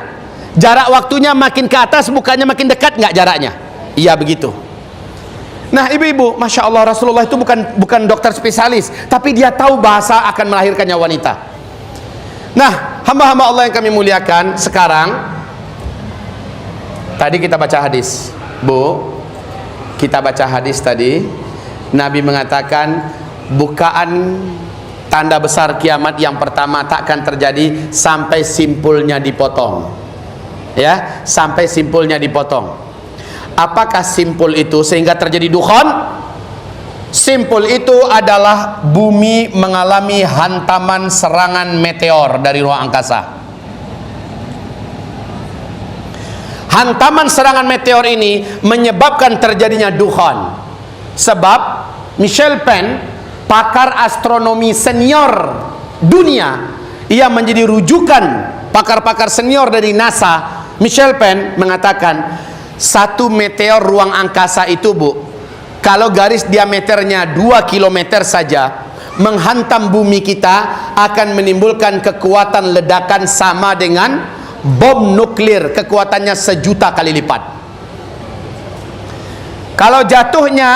jarak waktunya makin ke atas, bukannya makin dekat nggak jaraknya? Iya begitu. Nah ibu-ibu, Masya Allah, Rasulullah itu bukan dokter spesialis, tapi dia tahu bahasa akan melahirkannya wanita. Nah hamba-hamba Allah yang kami muliakan, sekarang tadi kita baca hadis, Bu, kita baca hadis tadi Nabi mengatakan bukaan tanda besar kiamat yang pertama tak akan terjadi sampai simpulnya dipotong. Ya, sampai simpulnya dipotong. Apakah simpul itu sehingga terjadi dukhan? Simpul itu adalah bumi mengalami hantaman serangan meteor dari ruang angkasa. Hantaman serangan meteor ini menyebabkan terjadinya dukhan. Sebab Michel Penn, pakar astronomi senior dunia, ia menjadi rujukan pakar-pakar senior dari NASA. Michel Penn mengatakan satu meteor ruang angkasa itu, Bu, kalau garis diameternya 2 km saja menghantam bumi kita akan menimbulkan kekuatan ledakan sama dengan bom nuklir, kekuatannya 1.000.000 kali lipat. Kalau jatuhnya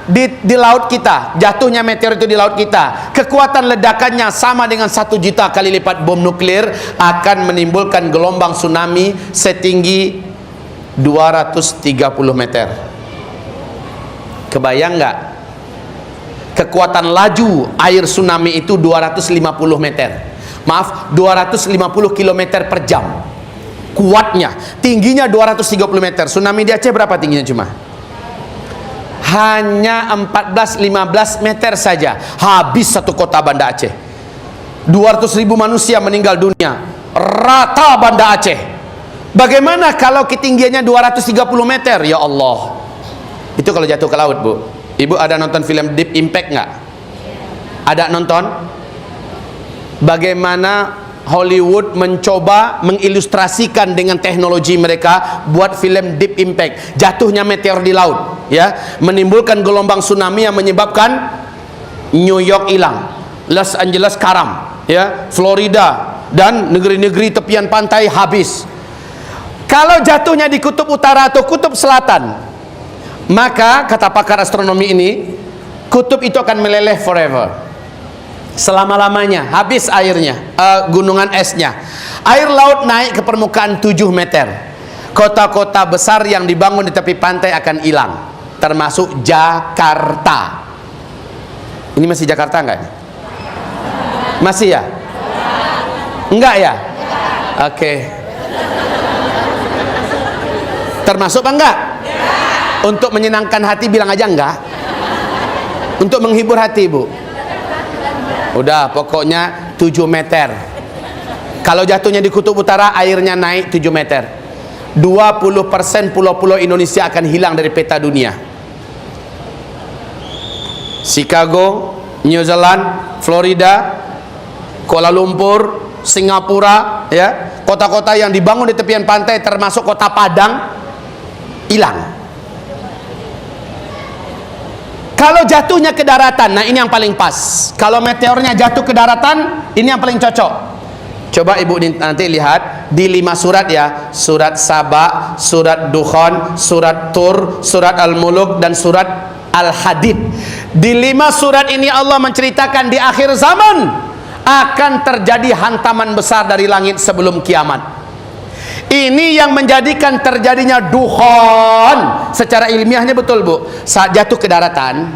di laut kita, jatuhnya meteor itu di laut kita, kekuatan ledakannya sama dengan 1.000.000 kali lipat bom nuklir, akan menimbulkan gelombang tsunami setinggi 230 meter. Kebayang nggak? Kekuatan laju air tsunami itu 250 meter. Maaf, 250 km per jam. Kuatnya, tingginya 230 meter. Tsunami di Aceh berapa tingginya cuma? Hanya 14-15 meter saja. Habis satu kota Banda Aceh. 200.000 manusia meninggal dunia. Rata Banda Aceh. Bagaimana kalau ketinggiannya 230 meter? Ya Allah. Itu kalau jatuh ke laut, Bu. Ibu ada nonton film Deep Impact nggak? Ada nonton? Bagaimana Hollywood mencoba mengilustrasikan dengan teknologi mereka buat film Deep Impact, jatuhnya meteor di laut, ya, menimbulkan gelombang tsunami yang menyebabkan New York hilang, Los Angeles karam, ya, Florida dan negeri-negeri tepian pantai habis. Kalau jatuhnya di kutub utara atau kutub selatan, maka kata pakar astronomi ini, kutub itu akan meleleh forever, selama-lamanya, habis airnya, gunungan esnya. Air laut naik ke permukaan 7 meter. Kota-kota besar yang dibangun di tepi pantai akan hilang, termasuk Jakarta. Ini masih Jakarta enggak? Masih ya? Enggak ya? Oke. Termasuk apa enggak? Untuk menyenangkan hati bilang aja enggak. Untuk menghibur hati, Bu. Udah, pokoknya 7 meter. Kalau jatuhnya di kutub utara, airnya naik 7 meter. 20% pulau-pulau Indonesia akan hilang dari peta dunia. Chicago, New Zealand, Florida, Kuala Lumpur, Singapura, ya, kota-kota yang dibangun di tepian pantai termasuk kota Padang hilang. Kalau jatuhnya ke daratan, nah ini yang paling pas. Kalau meteornya jatuh ke daratan, ini yang paling cocok. Coba ibu nanti lihat di 5 surat ya, surat Saba, surat Dukhan, surat Tur, surat Al-Muluk dan surat Al-Hadid. Di 5 surat ini Allah menceritakan di akhir zaman akan terjadi hantaman besar dari langit sebelum kiamat. Ini yang menjadikan terjadinya dukhan. Secara ilmiahnya betul, Bu. Saat jatuh ke daratan,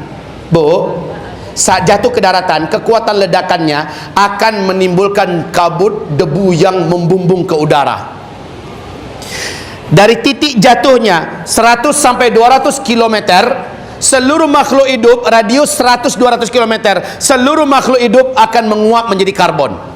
Bu, saat jatuh ke daratan, kekuatan ledakannya akan menimbulkan kabut debu yang membumbung ke udara. Dari titik jatuhnya 100 sampai 200 km, seluruh makhluk hidup, radius 100-200 km, seluruh makhluk hidup akan menguap menjadi karbon.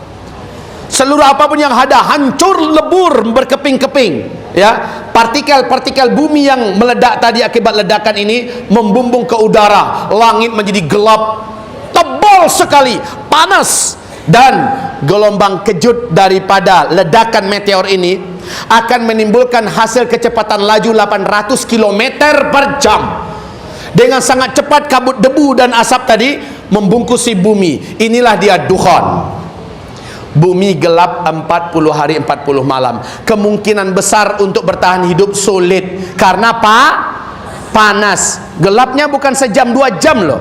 Seluruh apapun yang ada hancur lebur berkeping-keping, ya. Partikel-partikel bumi yang meledak tadi akibat ledakan ini membumbung ke udara. Langit menjadi gelap, tebal sekali, panas, dan gelombang kejut daripada ledakan meteor ini akan menimbulkan hasil kecepatan laju 800 km per jam. Dengan sangat cepat kabut debu dan asap tadi membungkusi bumi. Inilah dia dukhan. Bumi gelap 40 hari 40 malam. Kemungkinan besar untuk bertahan hidup sulit. Karena apa? Panas. Gelapnya bukan sejam 2 jam loh,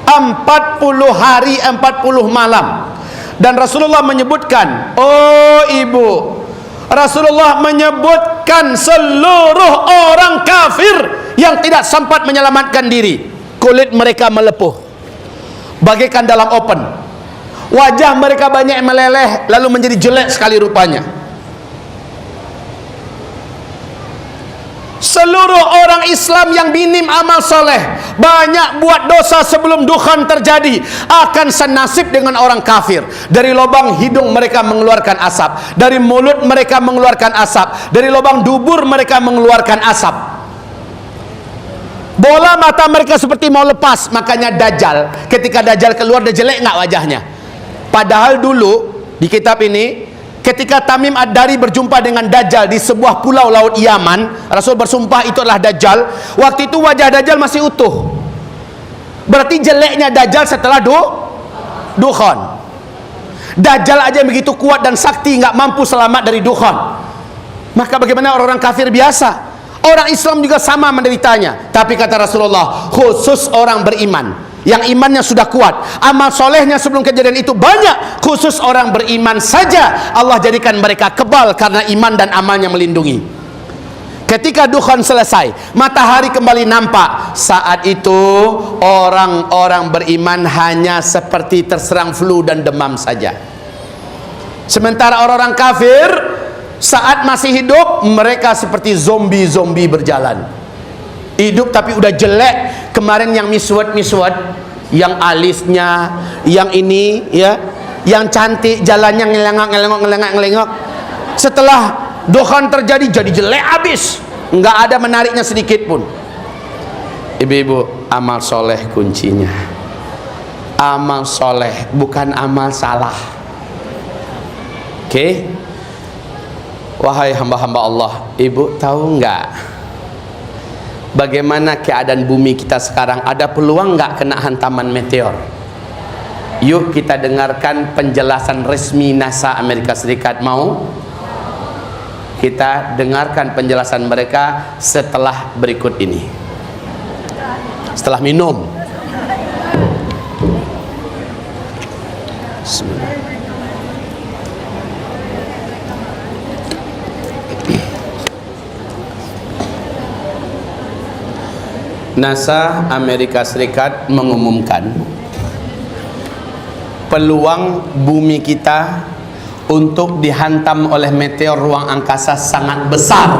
40 hari 40 malam. Dan Rasulullah menyebutkan, oh ibu, Rasulullah menyebutkan seluruh orang kafir yang tidak sempat menyelamatkan diri, kulit mereka melepuh bagaikan dalam oven, wajah mereka banyak yang meleleh lalu menjadi jelek sekali rupanya. Seluruh orang Islam yang minim amal soleh, banyak buat dosa sebelum dukhan terjadi, akan senasib dengan orang kafir. Dari lubang hidung mereka mengeluarkan asap, dari mulut mereka mengeluarkan asap, dari lubang dubur mereka mengeluarkan asap. Bola mata mereka seperti mau lepas. Makanya Dajjal, ketika Dajjal keluar, dia jelek nggak wajahnya? Padahal dulu di kitab ini, ketika Tamim Ad-Dari berjumpa dengan Dajjal di sebuah pulau laut Yaman, Rasul bersumpah itu adalah Dajjal. Waktu itu wajah Dajjal masih utuh. Berarti jeleknya Dajjal setelah dukhan. Dajjal aja begitu kuat dan sakti, nggak mampu selamat dari dukhan. Maka bagaimana orang-orang kafir biasa? Orang Islam juga sama menderitanya. Tapi kata Rasulullah, khusus orang beriman yang imannya sudah kuat, amal solehnya sebelum kejadian itu banyak, khusus orang beriman saja Allah jadikan mereka kebal karena iman dan amalnya melindungi. Ketika dukhan selesai, matahari kembali nampak, saat itu orang-orang beriman hanya seperti terserang flu dan demam saja. Sementara orang-orang kafir saat masih hidup, mereka seperti zombie-zombie berjalan. Hidup tapi udah jelek. Kemarin yang miswat-miswat, yang alisnya, yang ini ya, yang cantik, jalannya ngelengok. Setelah dukhan terjadi, jadi jelek habis, nggak ada menariknya sedikit pun. Ibu-ibu, amal soleh kuncinya. Amal soleh, bukan amal salah. Oke? Wahai hamba-hamba Allah, ibu tahu nggak bagaimana keadaan bumi kita sekarang? Ada peluang nggak kena hantaman meteor? Yuk kita dengarkan penjelasan resmi NASA Amerika Serikat. Mau? Kita dengarkan penjelasan mereka setelah berikut ini. Setelah minum. Bismillah. NASA Amerika Serikat mengumumkan peluang bumi kita untuk dihantam oleh meteor ruang angkasa sangat besar.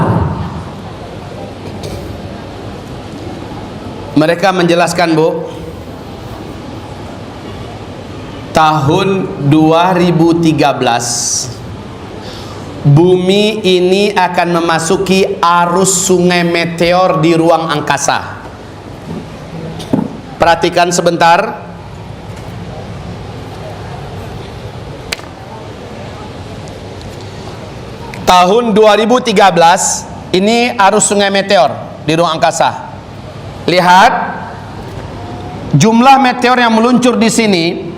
Mereka menjelaskan, Bu, tahun 2013 bumi ini akan memasuki arus sungai meteor di ruang angkasa. Perhatikan sebentar. Tahun 2013 ini arus sungai meteor di ruang angkasa. Lihat jumlah meteor yang meluncur di sini.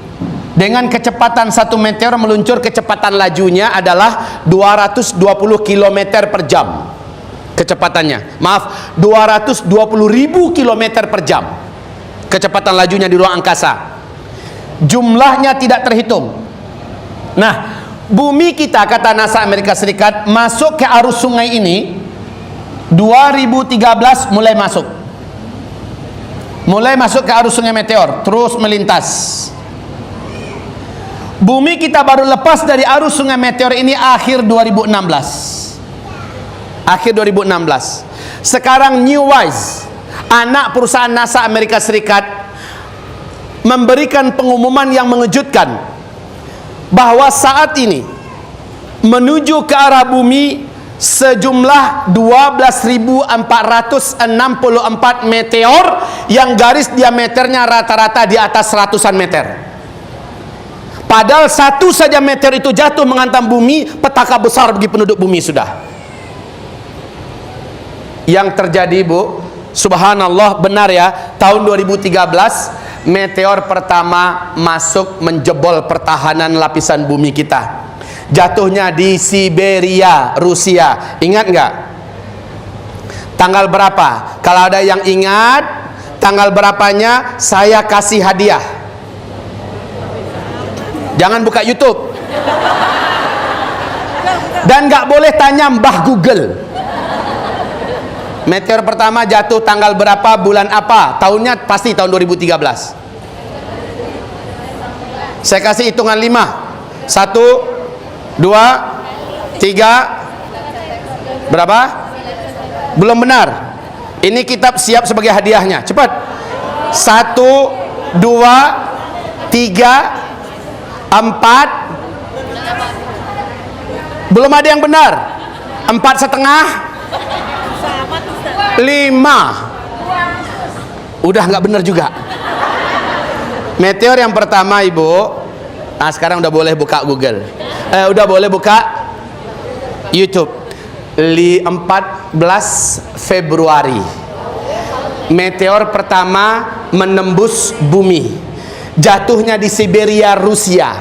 Dengan kecepatan satu meteor meluncur, kecepatan lajunya adalah 220 km per jam. Kecepatannya, maaf, 220.000 km per jam. Kecepatan lajunya di ruang angkasa. Jumlahnya tidak terhitung. Nah, bumi kita, kata NASA Amerika Serikat, masuk ke arus sungai ini 2013 mulai masuk. Mulai masuk ke arus sungai meteor, terus melintas. Bumi kita baru lepas dari arus sungai meteor ini akhir 2016. Akhir 2016. Sekarang New Wise, anak perusahaan NASA Amerika Serikat, memberikan pengumuman yang mengejutkan bahwa saat ini menuju ke arah bumi sejumlah 12.464 meteor yang garis diameternya rata-rata di atas ratusan meter. Padahal satu saja meteor itu jatuh menghantam bumi, petaka besar bagi penduduk bumi sudah. Yang terjadi, Bu, subhanallah, benar ya, tahun 2013 meteor pertama masuk menjebol pertahanan lapisan bumi kita. Jatuhnya di Siberia, Rusia. Ingat nggak? Tanggal berapa? Kalau ada yang ingat tanggal berapanya, saya kasih hadiah. Jangan buka YouTube. Dan nggak boleh tanya Mbah Google. Meteor pertama jatuh tanggal berapa, bulan apa? Tahunnya pasti tahun 2013. Saya kasih hitungan 5. 1, 2, 3. Berapa? Belum benar. Ini kitab siap sebagai hadiahnya. Cepat. 1, 2, 3, 4. Belum ada yang benar. 4,5. 5. Udah nggak benar juga. Meteor yang pertama, Ibu. Nah, sekarang udah boleh buka Google. Udah boleh buka YouTube. 14 Februari. Meteor pertama menembus bumi. Jatuhnya di Siberia, Rusia.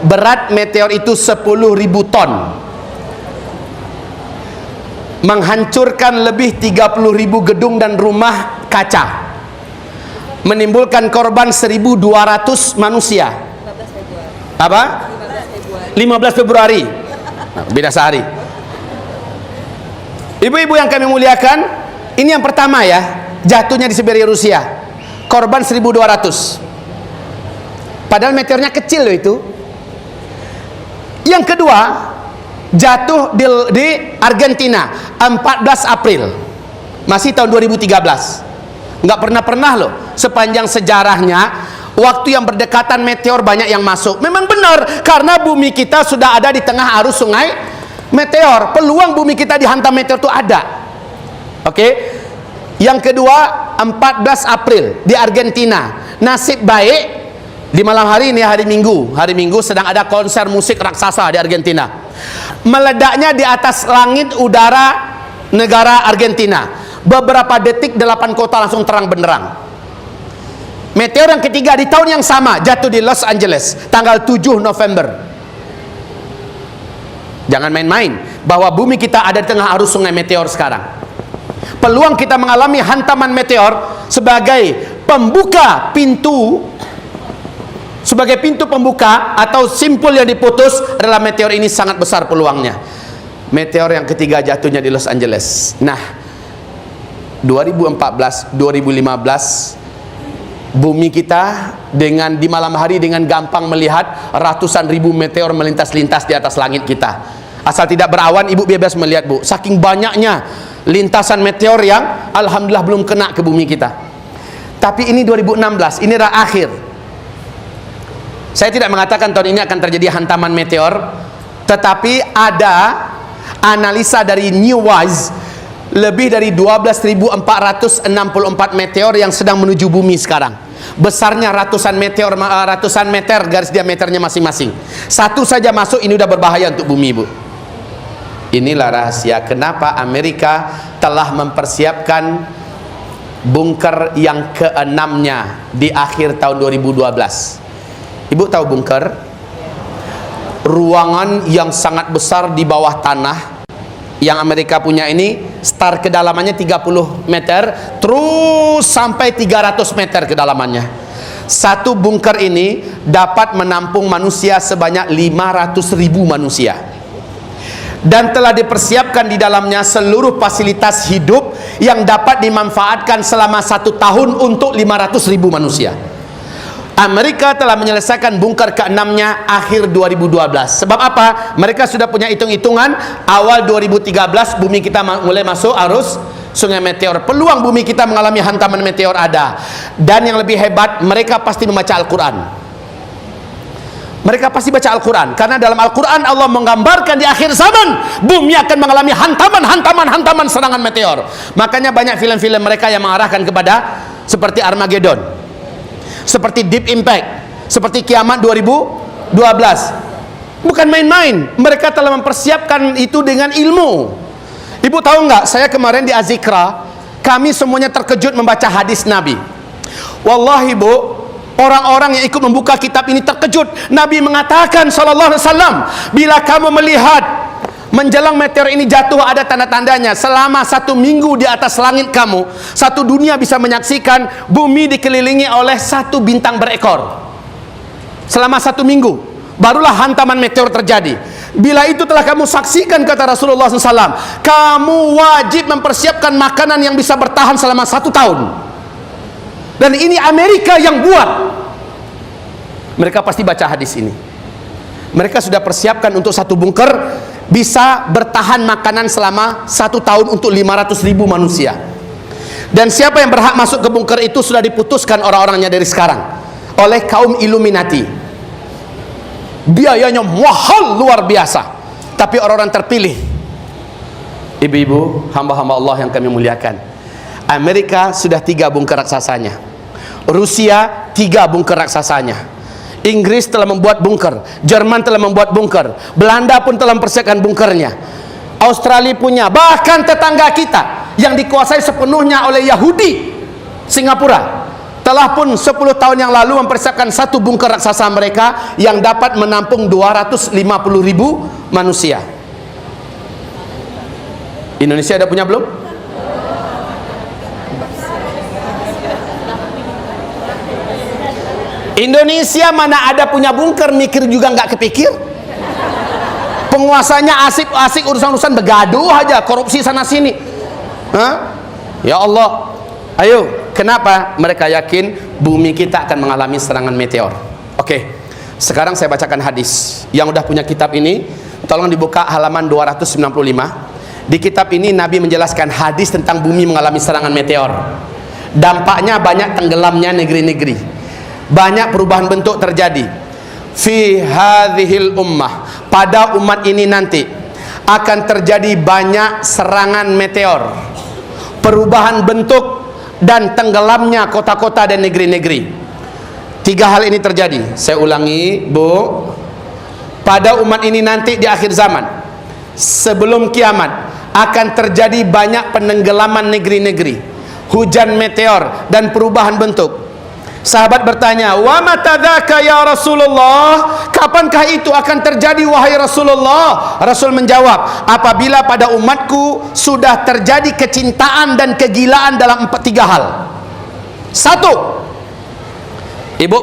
Berat meteor itu 10.000 ton. Menghancurkan lebih 30.000 gedung dan rumah kaca. Menimbulkan korban 1.200 manusia. Apa? 15 Februari. Nah, beda sehari. Ibu-ibu yang kami muliakan, ini yang pertama ya, jatuhnya di Siberia, Rusia. Korban 1.200. Padahal meteornya kecil loh itu. Yang kedua, jatuh di Argentina 14 April. Masih tahun 2013. Nggak pernah loh sepanjang sejarahnya waktu yang berdekatan meteor banyak yang masuk. Memang benar, karena bumi kita sudah ada di tengah arus sungai meteor. Peluang bumi kita dihantam meteor itu ada. Oke. Yang kedua, 14 April di Argentina. Nasib baik di malam hari ini, hari Minggu sedang ada konser musik raksasa di Argentina. Meledaknya di atas langit udara negara Argentina. Beberapa detik 8 kota langsung terang benderang. Meteor yang ketiga di tahun yang sama jatuh di Los Angeles tanggal 7 November. Jangan main-main bahwa bumi kita ada di tengah arus sungai meteor sekarang. Peluang kita mengalami hantaman meteor sebagai pembuka pintu, sebagai pintu pembuka atau simpul yang diputus adalah meteor ini sangat besar peluangnya. Meteor yang ketiga jatuhnya di Los Angeles. Nah, 2014, 2015 bumi kita dengan di malam hari dengan gampang melihat ratusan ribu meteor melintas-lintas di atas langit kita. Asal tidak berawan, ibu bebas melihat, Bu. Saking banyaknya lintasan meteor yang alhamdulillah belum kena ke bumi kita. Tapi ini 2016, ini adalah akhir. Saya tidak mengatakan tahun ini akan terjadi hantaman meteor, tetapi ada analisa dari New Wise, lebih dari 12.464 meteor yang sedang menuju bumi sekarang. Besarnya ratusan meter garis diameternya masing-masing. Satu saja masuk ini udah berbahaya untuk bumi, Bu. Inilah rahasia kenapa Amerika telah mempersiapkan bunker yang keenamnya di akhir tahun 2012. Ibu tahu bunker? Ruangan yang sangat besar di bawah tanah. Yang Amerika punya ini start kedalamannya 30 meter terus sampai 300 meter kedalamannya. Satu bunker ini dapat menampung manusia sebanyak 500.000 manusia. Dan telah dipersiapkan di dalamnya seluruh fasilitas hidup yang dapat dimanfaatkan selama 1 tahun untuk 500.000 manusia. Amerika telah menyelesaikan bunker ke-6-nya akhir 2012. Sebab apa? Mereka sudah punya hitung-hitungan awal 2013 bumi kita mulai masuk arus sungai meteor. Peluang bumi kita mengalami hantaman meteor ada. Dan yang lebih hebat, mereka pasti membaca Al-Quran. Mereka pasti baca Al-Quran, karena dalam Al-Quran Allah menggambarkan di akhir zaman bumi akan mengalami hantaman serangan meteor. Makanya banyak film-film mereka yang mengarahkan kepada seperti Armageddon, seperti Deep Impact, seperti Kiamat 2012. Bukan main-main. Mereka telah mempersiapkan itu dengan ilmu. Ibu tahu nggak, saya kemarin di Azikra, kami semuanya terkejut membaca hadis Nabi. Wallahi, Bu, orang-orang yang ikut membuka kitab ini terkejut. Nabi mengatakan sallallahu alaihi wasallam, bila kamu melihat menjelang meteor ini jatuh ada tanda-tandanya. Selama 1 minggu di atas langit kamu, satu dunia bisa menyaksikan bumi dikelilingi oleh 1 bintang berekor. Selama 1 minggu. barulah hantaman meteor terjadi. Bila itu telah kamu saksikan, kata Rasulullah SAW, kamu wajib mempersiapkan makanan yang bisa bertahan selama 1 tahun. Dan ini Amerika yang buat. Mereka pasti baca hadis ini. Mereka sudah persiapkan untuk 1 bunker bisa bertahan makanan selama 1 tahun untuk 500.000 manusia. Dan siapa yang berhak masuk ke bunker itu sudah diputuskan orang-orangnya dari sekarang oleh kaum Illuminati. Biayanya mahal luar biasa, tapi orang-orang terpilih. Ibu-ibu, hamba-hamba Allah yang kami muliakan, Amerika sudah 3 bunker raksasanya, Rusia 3 bunker raksasanya, Inggris telah membuat bunker, Jerman telah membuat bunker, Belanda pun telah mempersiapkan bunkernya, Australia punya, bahkan tetangga kita yang dikuasai sepenuhnya oleh Yahudi, Singapura, telah pun 10 tahun yang lalu mempersiapkan 1 bunker raksasa mereka yang dapat menampung 250.000 manusia. Indonesia ada punya belum? Indonesia mana ada punya bunker, mikir juga nggak kepikir. Penguasanya asik-asik urusan-urusan begaduh aja, korupsi sana sini. Hah? Ya Allah. Ayo, kenapa? Mereka yakin bumi kita akan mengalami serangan meteor. Oke, sekarang saya bacakan hadis. Yang udah punya kitab ini, tolong dibuka halaman 295. Di kitab ini Nabi menjelaskan hadis tentang bumi mengalami serangan meteor. Dampaknya banyak tenggelamnya negeri-negeri, banyak perubahan bentuk terjadi. Fi hadhil ummah, pada umat ini nanti akan terjadi banyak serangan meteor, perubahan bentuk dan tenggelamnya kota-kota dan negeri-negeri. 3 hal ini terjadi. Saya ulangi, Bu. Pada umat ini nanti di akhir zaman, sebelum kiamat, akan terjadi banyak penenggelaman negeri-negeri, hujan meteor dan perubahan bentuk. Sahabat bertanya, "Wa matadzaka ya Rasulullah?" Kapankah itu akan terjadi wahai Rasulullah? Rasul menjawab, apabila pada umatku sudah terjadi kecintaan dan kegilaan dalam 3 hal. 1. Ibu,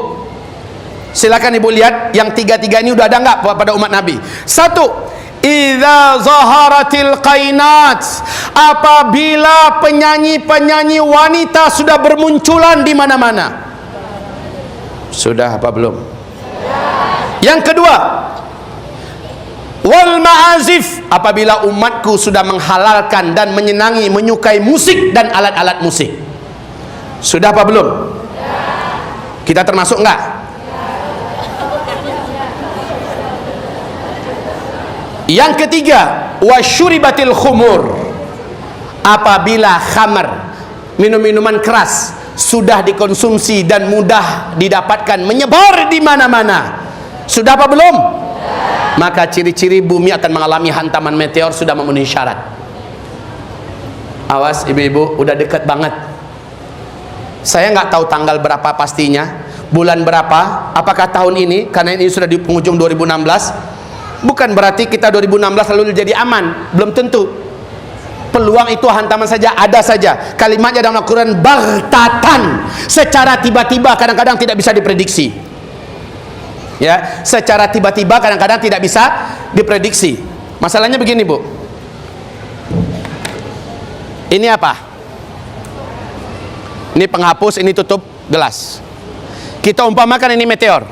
silakan Ibu lihat yang 3 ini udah ada enggak pada umat Nabi? 1. Idza zaharatil qainat, apabila penyanyi-penyanyi wanita sudah bermunculan di mana-mana. Sudah apa belum? Yang kedua, wal ma'azif, apabila umatku sudah menghalalkan dan menyenangi, menyukai musik dan alat-alat musik. Sudah apa belum? Kita termasuk enggak? Yang ketiga, wasyuribatil khumur, apabila khamar, minum-minuman keras sudah dikonsumsi dan mudah didapatkan, menyebar di mana-mana. Sudah apa belum? Maka ciri-ciri bumi akan mengalami hantaman meteor sudah memenuhi syarat. Awas ibu-ibu, udah dekat banget. Saya nggak tahu tanggal berapa pastinya, bulan berapa, apakah tahun ini, karena ini sudah di penghujung 2016. Bukan berarti kita 2016 lalu jadi aman, belum tentu. Peluang itu hantaman saja, ada saja. Kalimatnya dalam Al-Quran, baghtatan, secara tiba-tiba, kadang-kadang tidak bisa diprediksi. Ya, secara tiba-tiba, kadang-kadang tidak bisa diprediksi. Masalahnya begini, Bu. Ini apa? Ini penghapus, ini tutup gelas. Kita umpamakan ini meteor.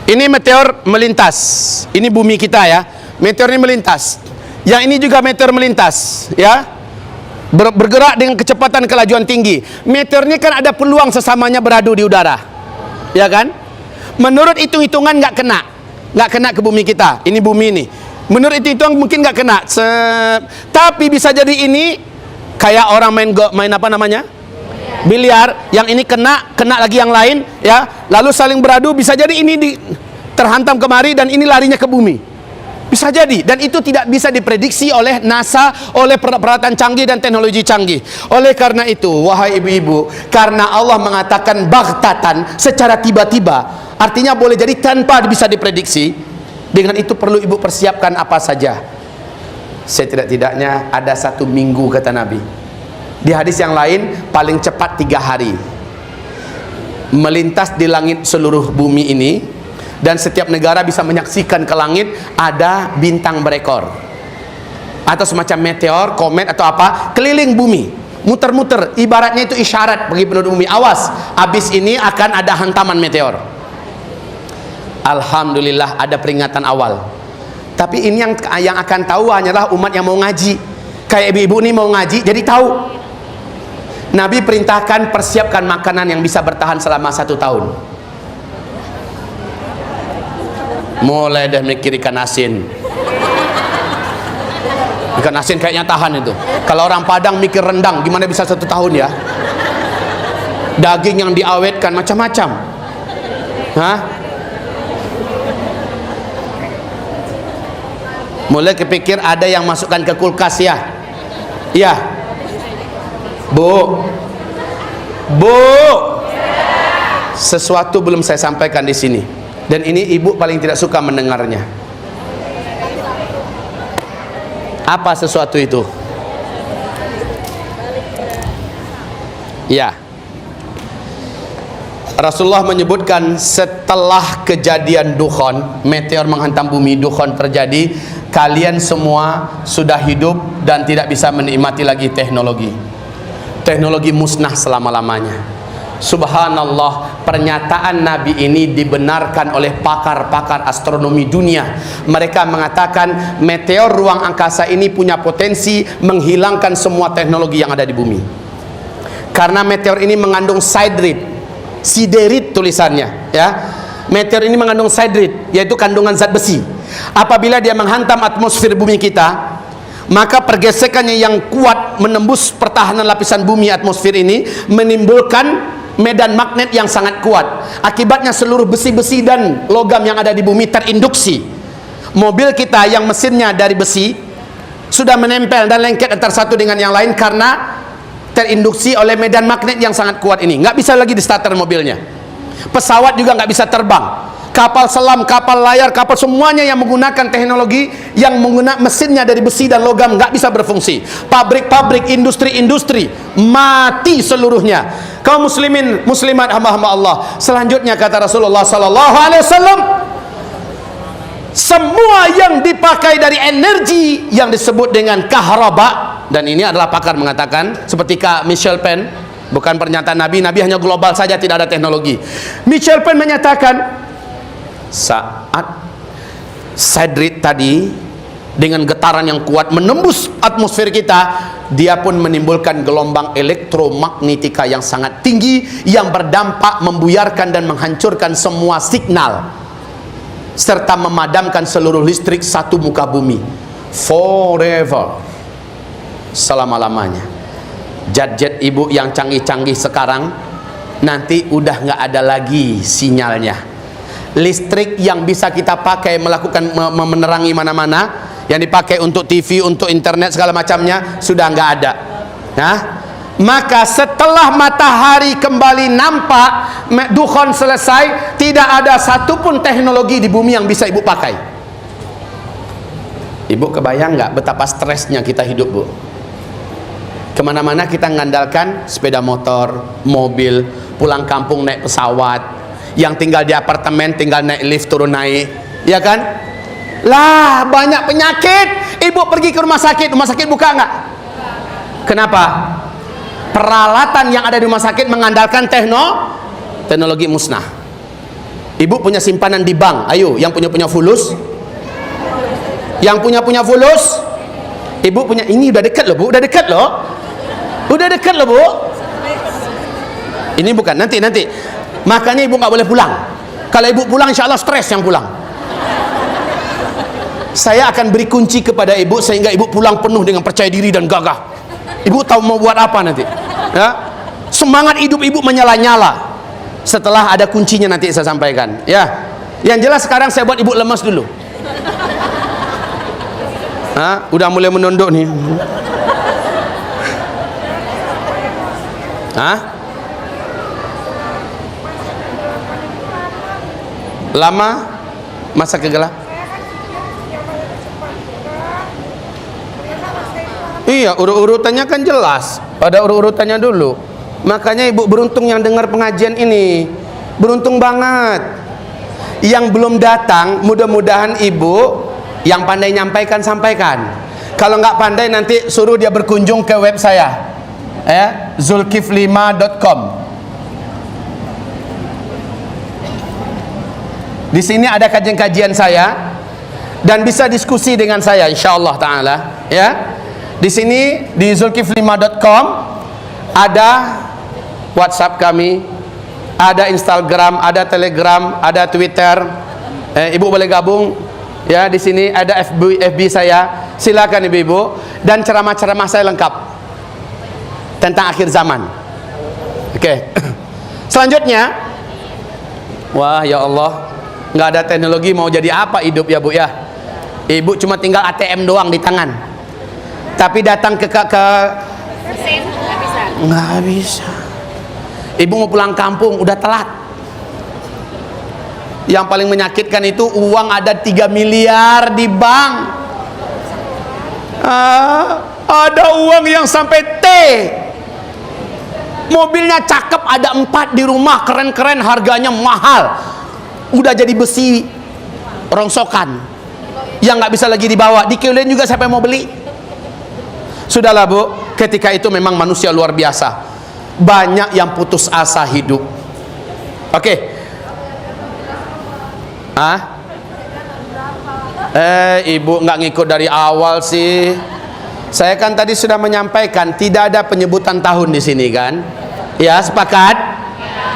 Ini meteor melintas. Ini bumi kita ya. Meteor ini melintas. Yang ini juga meteor melintas, ya, bergerak dengan kecepatan kelajuan tinggi. Meteor ini kan ada peluang sesamanya beradu di udara, ya kan? Menurut hitung-hitungan nggak kena ke bumi kita. Ini bumi ini. Menurut hitung-hitungan mungkin nggak kena. Tapi bisa jadi ini kayak orang main apa namanya? Biliar. Yang ini kena lagi yang lain, ya. Lalu saling beradu. Bisa jadi ini terhantam kemari dan ini larinya ke bumi. Bisa jadi, dan itu tidak bisa diprediksi oleh NASA, oleh peralatan canggih dan teknologi canggih. Oleh karena itu, wahai ibu-ibu, karena Allah mengatakan baghtatan, secara tiba-tiba, artinya boleh jadi tanpa bisa diprediksi. Dengan itu perlu ibu persiapkan apa saja. Setidak-tidaknya ada 1 minggu, kata Nabi. Di hadis yang lain, paling cepat 3 hari. Melintas di langit seluruh bumi ini, dan setiap negara bisa menyaksikan ke langit ada bintang berekor atau semacam meteor, komet atau apa keliling bumi, muter-muter. Ibaratnya itu isyarat bagi penduduk bumi, awas, habis ini akan ada hantaman meteor. Alhamdulillah ada peringatan awal. Tapi ini yang akan tahu hanyalah umat yang mau ngaji. Kayak ibu-ibu ini mau ngaji, jadi tahu. Nabi perintahkan persiapkan makanan yang bisa bertahan selama 1 tahun. Mulai dah mikir ikan asin. Ikan asin kayaknya tahan itu. Kalau orang Padang mikir rendang, gimana bisa 1 tahun ya? Daging yang diawetkan macam-macam. Hah? Mulai kepikir ada yang masukkan ke kulkas ya? Iya. Bu. Sesuatu belum saya sampaikan di sini. Dan ini ibu paling tidak suka mendengarnya. Apa sesuatu itu? Ya. Rasulullah menyebutkan setelah kejadian dukhon, meteor menghantam bumi, dukhon terjadi, kalian semua sudah hidup dan tidak bisa menikmati lagi teknologi. Teknologi musnah selama-lamanya. Subhanallah, pernyataan Nabi ini dibenarkan oleh pakar-pakar astronomi dunia. Mereka mengatakan meteor ruang angkasa ini punya potensi menghilangkan semua teknologi yang ada di bumi. Karena meteor ini mengandung siderit tulisannya, ya. Meteor ini mengandung siderit, yaitu kandungan zat besi. Apabila dia menghantam atmosfer bumi kita, maka pergesekannya yang kuat menembus pertahanan lapisan bumi atmosfer ini menimbulkan medan magnet yang sangat kuat. Akibatnya seluruh besi-besi dan logam yang ada di bumi terinduksi. Mobil kita yang mesinnya dari besi sudah menempel dan lengket antara satu dengan yang lain karena terinduksi oleh medan magnet yang sangat kuat ini. Nggak bisa lagi di starter mobilnya. Pesawat juga nggak bisa terbang. Kapal selam, kapal layar, kapal semuanya yang menggunakan teknologi yang menggunakan mesinnya dari besi dan logam nggak bisa berfungsi. Pabrik-pabrik, industri-industri mati seluruhnya. Kaum muslimin, muslimat, hamba-hamba Allah. Selanjutnya kata Rasulullah sallallahu alaihi wasallam, semua yang dipakai dari energi yang disebut dengan kahraba, dan ini adalah pakar mengatakan seperti Kak Michel Penn, bukan pernyataan Nabi hanya global saja, tidak ada teknologi. Michel Penn menyatakan saat siderit tadi dengan getaran yang kuat menembus atmosfer kita, dia pun menimbulkan gelombang elektromagnetika yang sangat tinggi yang berdampak membuyarkan dan menghancurkan semua signal serta memadamkan seluruh listrik satu muka bumi forever, selama-lamanya. Jet-jet ibu yang canggih-canggih sekarang nanti udah nggak ada lagi sinyalnya. Listrik yang bisa kita pakai melakukan menerangi mana-mana, yang dipakai untuk TV, untuk internet segala macamnya sudah nggak ada. Nah, maka setelah matahari kembali nampak, dukhon selesai, tidak ada satupun teknologi di bumi yang bisa ibu pakai. Ibu kebayang nggak betapa stresnya kita hidup, Bu? Kemana-mana kita mengandalkan sepeda motor, mobil, pulang kampung naik pesawat. Yang tinggal di apartemen tinggal naik lift turun naik, ya kan? Lah banyak penyakit. Ibu pergi ke rumah sakit buka nggak? Kenapa? Peralatan yang ada di rumah sakit mengandalkan teknologi musnah. Ibu punya simpanan di bank, ayo yang punya fulus, yang punya fulus, ibu punya ini udah dekat loh, Bu, udah dekat loh, Bu. Ini bukan nanti. Makanya ibu nggak boleh pulang. Kalau ibu pulang, insya Allah stres yang pulang. Saya akan beri kunci kepada ibu sehingga ibu pulang penuh dengan percaya diri dan gagah. Ibu tahu mau buat apa nanti. Ya, semangat hidup ibu menyala-nyala. Setelah ada kuncinya nanti saya sampaikan. Ya, yang jelas sekarang saya buat ibu lemas dulu. Udah mulai menunduk nih. Lama masa kegelap. Iya, urut-urutannya kan jelas. Pada urut-urutannya dulu. Makanya ibu beruntung yang dengar pengajian ini. Beruntung banget. Yang belum datang, mudah-mudahan ibu yang pandai nyampaikan, sampaikan. Kalau nggak pandai, nanti suruh dia berkunjung ke web saya, ya, zulkiflima.com. Di sini ada kajian-kajian saya dan bisa diskusi dengan saya, insyaallah taala, ya. Di sini di zulkiflima.com ada WhatsApp kami, ada Instagram, ada Telegram, ada Twitter. Ibu boleh gabung, ya. Di sini ada FB saya. Silakan ibu-ibu, dan ceramah-ceramah saya lengkap tentang akhir zaman. Oke. Selanjutnya, wah ya Allah, nggak ada teknologi, mau jadi apa hidup ya bu ya? Ibu cuma tinggal ATM doang di tangan, tapi datang ke nggak bisa. Ibu mau pulang kampung udah telat. Yang paling menyakitkan itu uang ada 3 miliar di bank. Ada uang yang sampai T. Mobilnya cakep, ada 4 di rumah, keren-keren, harganya mahal, udah jadi besi rongsokan yang nggak bisa lagi dibawa. Di Keulen juga siapa yang mau beli? Sudahlah bu, ketika itu memang manusia luar biasa, banyak yang putus asa hidup. Oke. Ibu nggak ngikut dari awal sih. Saya kan tadi sudah menyampaikan tidak ada penyebutan tahun di sini kan? Ya, sepakat?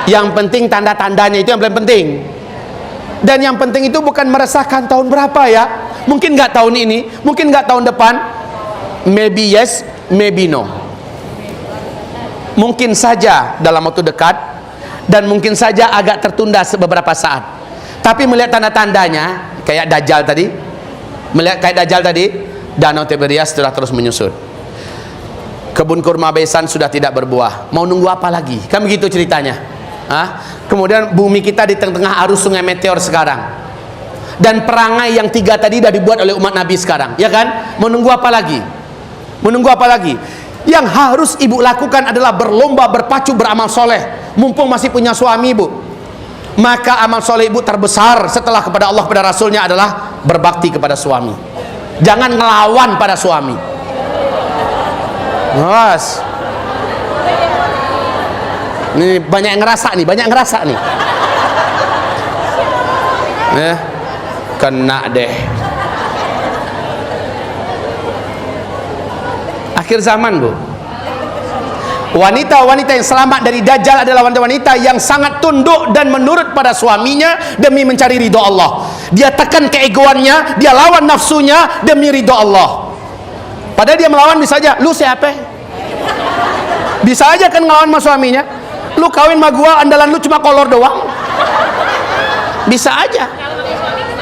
Yang penting tanda-tandanya itu yang paling penting. Dan yang penting itu bukan meresahkan tahun berapa ya. Mungkin nggak tahun ini, mungkin nggak tahun depan. Maybe yes, maybe no. Mungkin saja dalam waktu dekat, dan mungkin saja agak tertunda beberapa saat. Tapi melihat tanda-tandanya, kayak Dajjal tadi, Danau Tiberias sudah terus menyusut. Kebun kurma besan sudah tidak berbuah. Mau nunggu apa lagi? Kan begitu ceritanya. Kemudian bumi kita di tengah-tengah arus sungai meteor sekarang. Dan perangai yang 3 tadi sudah dibuat oleh umat Nabi sekarang, ya kan? Mau nunggu apa lagi? Menunggu apa lagi? Yang harus ibu lakukan adalah berlomba, berpacu, beramal soleh. Mumpung masih punya suami ibu, maka amal soleh ibu terbesar setelah kepada Allah, pada Rasulnya adalah berbakti kepada suami. Jangan ngelawan pada suami. Mas, ini banyak yang ngerasa nih, kena deh. Akhir zaman bu, wanita-wanita yang selamat dari Dajjal adalah wanita-wanita yang sangat tunduk dan menurut pada suaminya demi mencari ridho Allah. Dia tekan keegoannya, dia lawan nafsunya demi ridho Allah. Padahal dia melawan bisa aja, lu siapa? Bisa aja kan ngelawan sama suaminya. Lu kawin sama gua, andalan lu cuma kolor doang. Bisa aja.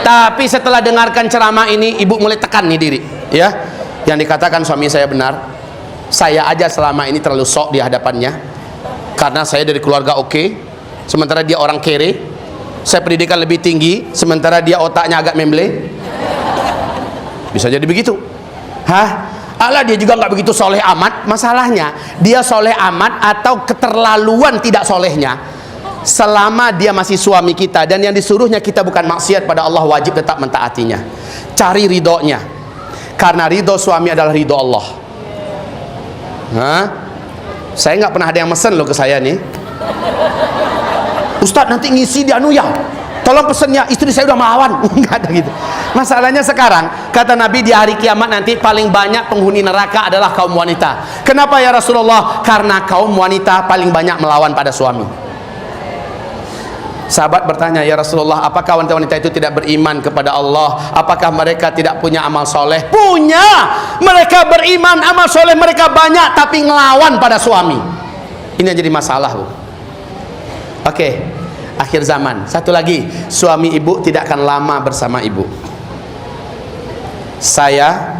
Tapi setelah dengarkan ceramah ini, ibu mulai tekan nih diri, ya. Yang dikatakan suami saya benar. Saya aja selama ini terlalu sok di hadapannya, karena saya dari keluarga oke, sementara dia orang kere. Saya pendidikan lebih tinggi, sementara dia otaknya agak memble. Bisa jadi begitu. Allah dia juga nggak begitu soleh amat. Masalahnya dia soleh amat atau keterlaluan tidak solehnya. Selama dia masih suami kita dan yang disuruhnya kita bukan maksiat pada Allah, wajib tetap mentaatinya. Cari ridhonya, karena ridho suami adalah ridho Allah. Saya nggak pernah ada yang mesen loh ke saya nih, Ustadz nanti ngisi di anu ya, tolong pesennya istri saya udah melawan. Nggak ada gitu. Masalahnya sekarang kata Nabi di hari kiamat nanti paling banyak penghuni neraka adalah kaum wanita. Kenapa ya Rasulullah? Karena kaum wanita paling banyak melawan pada suami. Sahabat bertanya, ya Rasulullah, apakah wanita-wanita itu tidak beriman kepada Allah? Apakah mereka tidak punya amal soleh? Punya. Mereka beriman, amal soleh mereka banyak, tapi ngelawan pada suami. Ini yang jadi masalah bu. Oke, akhir zaman. Satu lagi, suami ibu tidak akan lama bersama ibu. Saya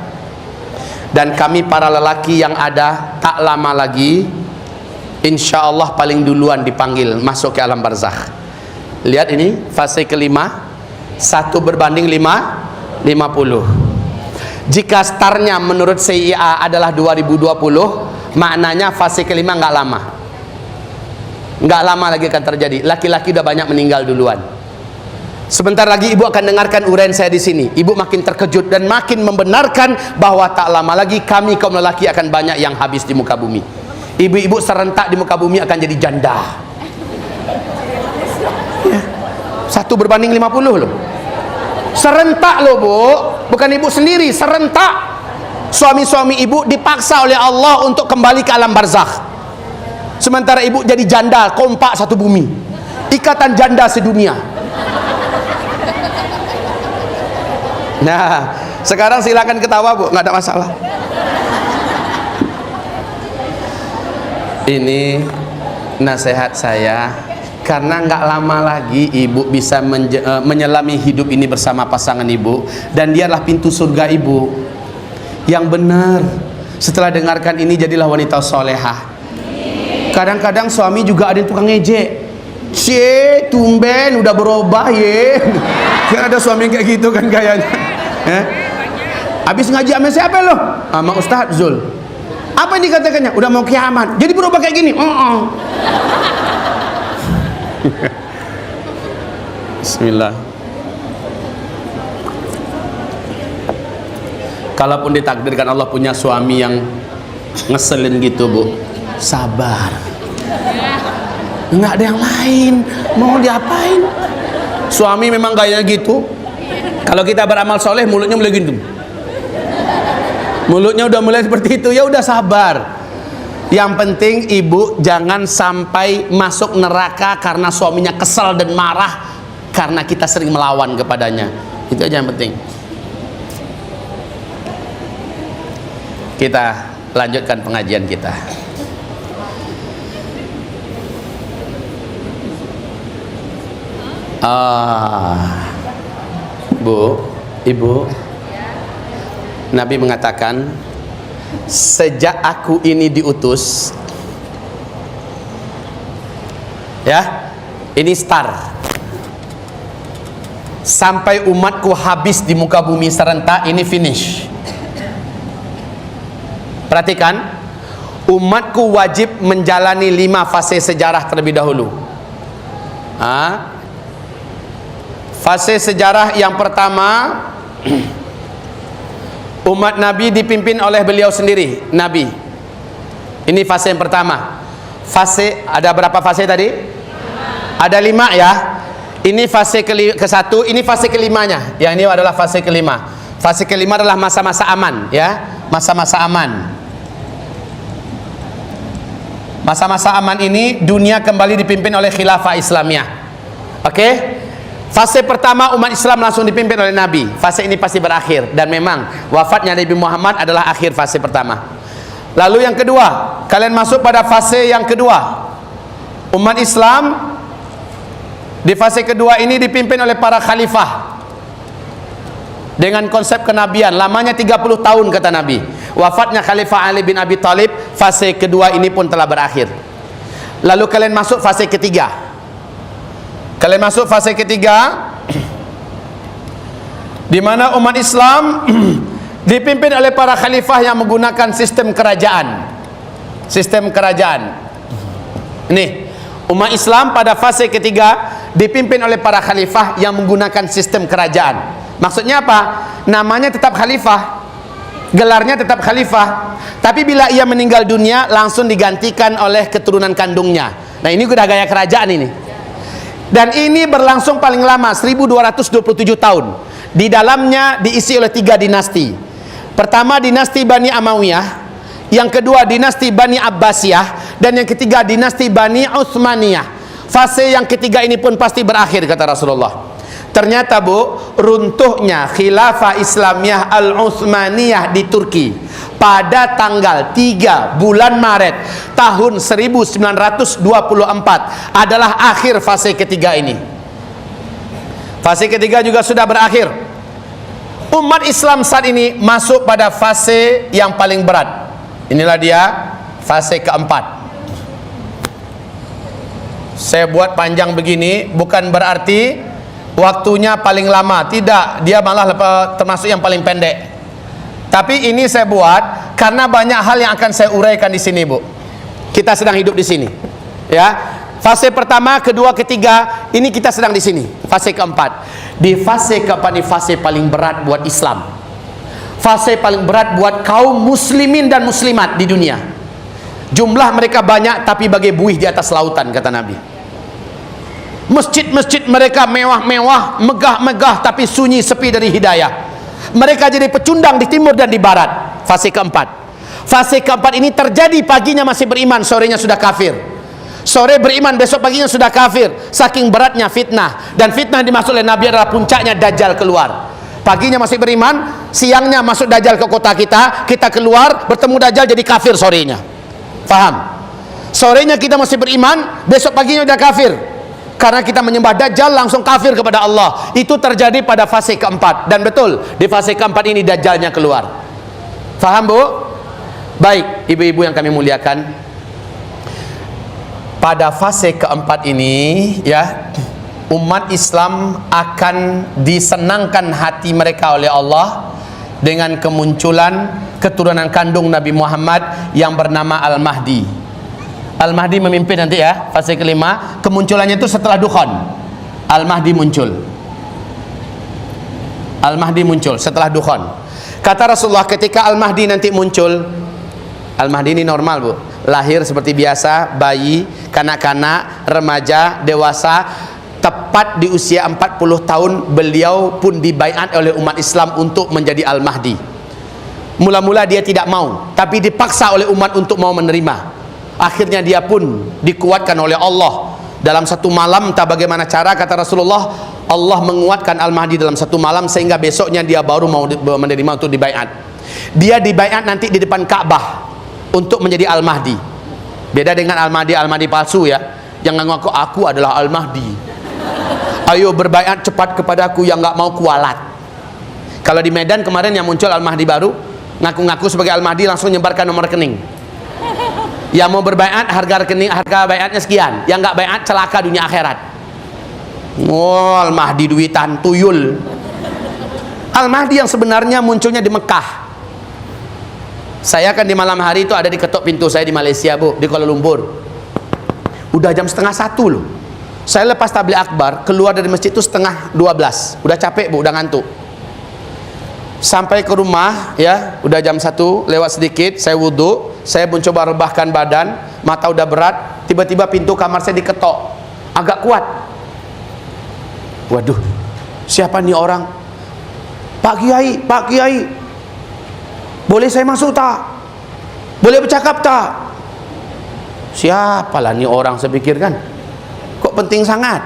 dan kami para lelaki yang ada tak lama lagi, insya Allah paling duluan dipanggil masuk ke alam barzakh. Lihat ini fase kelima, 1 berbanding 50. Jika startnya menurut CIA adalah 2020, maknanya fase kelima nggak lama. Nggak lama lagi akan terjadi. Laki-laki udah banyak meninggal duluan. Sebentar lagi ibu akan dengarkan uraian saya di sini. Ibu makin terkejut dan makin membenarkan bahwa tak lama lagi kami kaum lelaki akan banyak yang habis di muka bumi. Ibu-ibu serentak di muka bumi akan jadi janda. Ya. 1:50 loh. Serentak loh bu, bukan ibu sendiri, serentak. Suami-suami ibu dipaksa oleh Allah untuk kembali ke alam barzakh. Sementara ibu jadi janda, kompak satu bumi. Ikatan janda sedunia. Nah, sekarang silakan ketawa bu, nggak ada masalah. Ini nasihat saya, karena nggak lama lagi ibu bisa menyelami hidup ini bersama pasangan ibu, dan dialah pintu surga ibu yang benar. Setelah dengarkan ini, jadilah wanita solehah. Kadang-kadang suami juga ada yang tukang ngejek. Cie, tumben udah berubah ye. Kan ada suami kayak gitu kan kayaknya. Habis ngaji sama siapa lo? Sama Ustadz Zul. Apa yang dikatakannya? Udah mau kiamat, jadi berubah kayak gini. Bismillah. Kalaupun ditakdirkan Allah punya suami yang ngeselin gitu bu, sabar. Nggak ada yang lain, mau diapain? Suami memang gaya gitu. Kalau kita beramal soleh, mulutnya mulai gitu. Mulutnya udah mulai seperti itu, ya udah sabar. Yang penting ibu jangan sampai masuk neraka karena suaminya kesal dan marah karena kita sering melawan kepadanya. Itu aja yang penting. Kita lanjutkan pengajian kita. Bu, ibu, Nabi mengatakan, sejak aku ini diutus, ya, ini start, sampai umatku habis di muka bumi serentak, ini finish. Perhatikan, umatku wajib menjalani 5 fase sejarah terlebih dahulu. Fase sejarah yang pertama, umat Nabi dipimpin oleh beliau sendiri, Nabi. Ini fase yang pertama. Fase, ada berapa fase tadi? Ada 5 ya. Ini fase ke-1, ini fase kelimanya. Yang ini adalah fase kelima. Fase kelima adalah masa-masa aman, ya. Masa-masa aman. Masa-masa aman ini dunia kembali dipimpin oleh khilafah Islamiyah. Oke? Fase pertama umat Islam langsung dipimpin oleh Nabi. Fase ini pasti berakhir, dan memang wafatnya Nabi Muhammad adalah akhir fase pertama. Lalu yang kedua, kalian masuk pada fase yang kedua. Umat Islam di fase kedua ini dipimpin oleh para khalifah dengan konsep kenabian. Lamanya 30 tahun kata Nabi. Wafatnya Khalifah Ali bin Abi Thalib, fase kedua ini pun telah berakhir. Lalu kalian masuk fase ketiga. Kalian masuk fase ketiga, di mana umat Islam dipimpin oleh para khalifah yang menggunakan sistem kerajaan. Sistem kerajaan. Ini umat Islam pada fase ketiga dipimpin oleh para khalifah yang menggunakan sistem kerajaan. Maksudnya apa? Namanya tetap khalifah, gelarnya tetap khalifah, tapi bila ia meninggal dunia langsung digantikan oleh keturunan kandungnya. Nah, ini udah gaya kerajaan ini. Dan ini berlangsung paling lama 1227 tahun. Di dalamnya diisi oleh 3 dinasti. Pertama dinasti Bani Amawiyah, yang kedua dinasti Bani Abbasiyah, dan yang ketiga dinasti Bani Utsmaniyah. Fase yang ketiga ini pun pasti berakhir kata Rasulullah. Ternyata bu, runtuhnya khilafah Islamiyah Al-Utsmaniyah di Turki pada tanggal 3 bulan Maret tahun 1924 adalah akhir fase ketiga ini. Fase ketiga juga sudah berakhir. Umat Islam saat ini masuk pada fase yang paling berat. Inilah dia fase keempat. Saya buat panjang begini bukan berarti waktunya paling lama, tidak, dia malah termasuk yang paling pendek. Tapi ini saya buat karena banyak hal yang akan saya uraikan di sini, Bu. Kita sedang hidup di sini. Ya. Fase pertama, kedua, ketiga, ini kita sedang di sini. Fase keempat. Di fase keempat ini fase paling berat buat Islam. Fase paling berat buat kaum muslimin dan muslimat di dunia. Jumlah mereka banyak tapi bagai buih di atas lautan, kata Nabi. Masjid-masjid mereka mewah-mewah, megah-megah, tapi sunyi sepi dari hidayah. Mereka jadi pecundang di timur dan di barat. Fase keempat. Fase keempat ini terjadi, paginya masih beriman, sorenya sudah kafir. Sore beriman, besok paginya sudah kafir. Saking beratnya fitnah. Dan fitnah dimaksud oleh Nabi adalah puncaknya Dajjal keluar. Paginya masih beriman, siangnya masuk Dajjal ke kota kita, kita keluar, bertemu Dajjal, jadi kafir sorenya. Faham? Sorenya kita masih beriman, besok paginya udah kafir. Karena kita menyembah Dajjal, langsung kafir kepada Allah. Itu terjadi pada fase keempat. Dan betul, di fase keempat ini Dajjalnya keluar. Faham, Bu? Baik, ibu-ibu yang kami muliakan, pada fase keempat ini, ya, umat Islam akan disenangkan hati mereka oleh Allah dengan kemunculan keturunan kandung Nabi Muhammad yang bernama Al-Mahdi. Al-Mahdi memimpin nanti, ya, fase kelima. Kemunculannya itu setelah Dukhan. Al-Mahdi muncul. Al-Mahdi muncul setelah Dukhan. Kata Rasulullah, ketika Al-Mahdi nanti muncul, Al-Mahdi ini normal, Bu, lahir seperti biasa, bayi, kanak-kanak, remaja, dewasa. Tepat di usia 40 tahun beliau pun dibaiat oleh umat Islam untuk menjadi Al-Mahdi. Mula-mula dia tidak mau, tapi dipaksa oleh umat untuk mau menerima. Akhirnya dia pun dikuatkan oleh Allah dalam satu malam. Entah bagaimana cara, kata Rasulullah, Allah menguatkan Al-Mahdi dalam satu malam sehingga besoknya dia baru mau menerima untuk dibaiat. Dia dibaiat nanti di depan Ka'bah untuk menjadi Al-Mahdi. Beda dengan Al-Mahdi palsu, ya, yang ngaku aku adalah Al-Mahdi. Ayo berbaiat cepat kepadaku yang nggak mau kualat. Kalau di Medan kemarin yang muncul Al-Mahdi baru, ngaku-ngaku sebagai Al-Mahdi, langsung nyebarkan nomor rekening. Yang mau berbaiat, harga rekening, harga baiatnya sekian. Yang nggak baiat celaka dunia akhirat. Oh, Al-Mahdi duitan, tuyul. Al-Mahdi yang sebenarnya munculnya di Mekah. Saya kan di malam hari itu ada di ketok pintu saya di Malaysia, Bu, di Kuala Lumpur. Udah jam setengah 1 loh. Saya lepas tabligh akbar, keluar dari masjid itu setengah 12. Udah capek, Bu, udah ngantuk. Sampai ke rumah, ya, udah jam 1 lewat sedikit, saya wudhu, saya mencoba rebahkan badan, mata udah berat, tiba-tiba pintu kamar saya diketok, agak kuat. Waduh, siapa nih orang? Pak Kiai, boleh saya masuk tak? Boleh bercakap tak? Siapalah nih orang, saya pikir kan, kok penting sangat.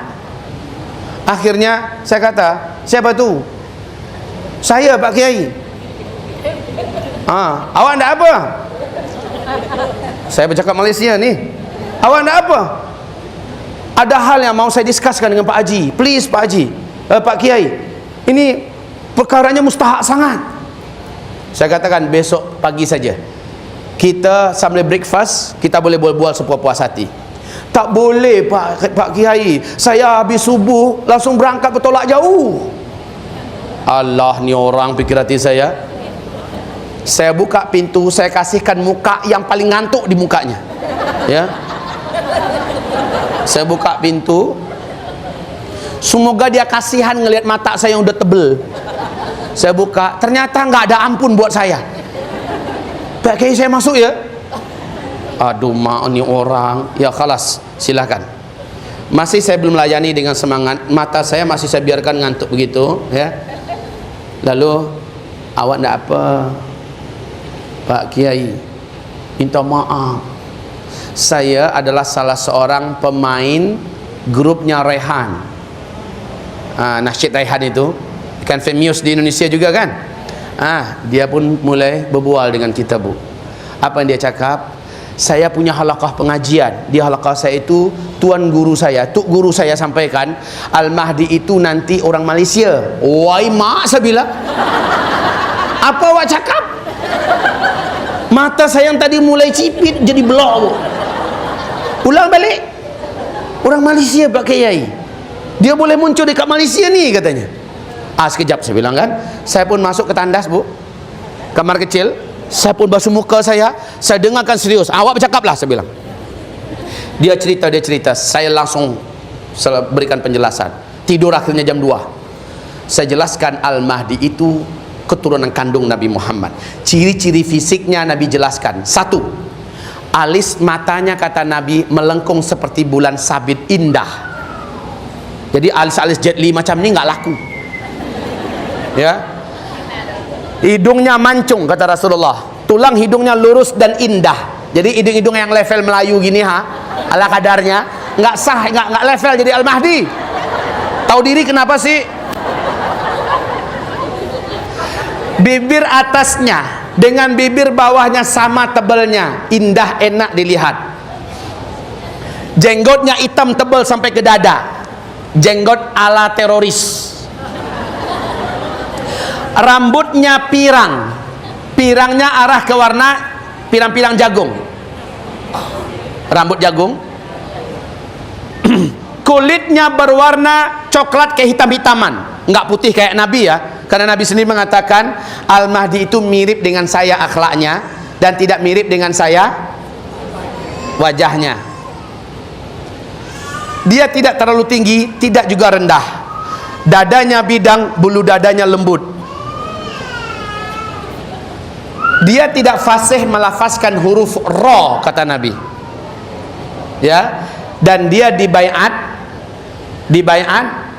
Akhirnya saya kata, siapa tu? Saya, Pak Kiai. Awak ndak apa? Saya bercakap Malaysia nih. Awak ndak apa? Ada hal yang mau saya diskuskan dengan Pak Haji. Please Pak Haji, Pak Kiai, ini perkaranya mustahak sangat. Saya katakan besok pagi saja, kita sambil breakfast, kita boleh bual-bual sepuas hati. Tak boleh Pak Kiai, saya habis subuh langsung berangkat bertolak jauh. Allah, ni orang, pikir hati saya. Saya buka pintu, saya kasihkan muka yang paling ngantuk di mukanya, ya. Saya buka pintu, semoga dia kasihan ngelihat mata saya yang udah tebel. Saya buka, ternyata nggak ada ampun buat saya. Pak Kiai, saya masuk ya. Aduh, mak, ni orang. Ya khalas, silakan. Masih saya belum layani dengan semangat, mata saya masih saya biarkan ngantuk begitu, ya. Lalu, awak ndak apa, Pak Kiai, minta maaf, saya adalah salah seorang pemain grupnya Rehan. Nasyid Rehan itu kan famous di Indonesia juga kan. Dia pun mulai berbual dengan kita, Bu. Apa yang dia cakap? Saya punya halaqah pengajian. Di halaqah saya itu, tuan guru saya, tuk guru saya sampaikan, Al-Mahdi itu nanti orang Malaysia. Wai mak, saya bilang, apa awak cakap? Mata saya yang tadi mulai cipit jadi belok, Bu. Ulang balik, orang Malaysia Pak Kiai, dia boleh muncul dekat Malaysia nih katanya. Sekejap, saya bilang kan. Saya pun masuk ke tandas, Bu, kamar kecil. Saya pun basuh muka saya dengarkan serius. Awak bercakaplah, saya bilang. Dia cerita, saya langsung berikan penjelasan. Tidur akhirnya jam 2. Saya jelaskan Al-Mahdi itu keturunan kandung Nabi Muhammad. Ciri-ciri fisiknya Nabi jelaskan. 1, alis matanya kata Nabi melengkung seperti bulan sabit, indah. Jadi alis-alis Jet Li macam ini nggak laku. Ya. Hidungnya mancung kata Rasulullah. Tulang hidungnya lurus dan indah. Jadi hidung-hidung yang level Melayu gini ala kadarnya, nggak sah, nggak level jadi Al-Mahdi. Tahu diri kenapa sih? Bibir atasnya dengan bibir bawahnya sama tebalnya, indah enak dilihat. Jenggotnya hitam tebal sampai ke dada, jenggot ala teroris. Rambutnya pirang, pirangnya arah ke warna pirang-pirang jagung, rambut jagung. Kulitnya berwarna coklat kayak hitam-hitaman, nggak putih kayak Nabi ya, karena Nabi sendiri mengatakan Al-Mahdi itu mirip dengan saya akhlaknya dan tidak mirip dengan saya wajahnya. Dia tidak terlalu tinggi, tidak juga rendah. Dadanya bidang, bulu dadanya lembut. Dia tidak fasih melafazkan huruf ra kata Nabi. Ya, dan dia dibaiat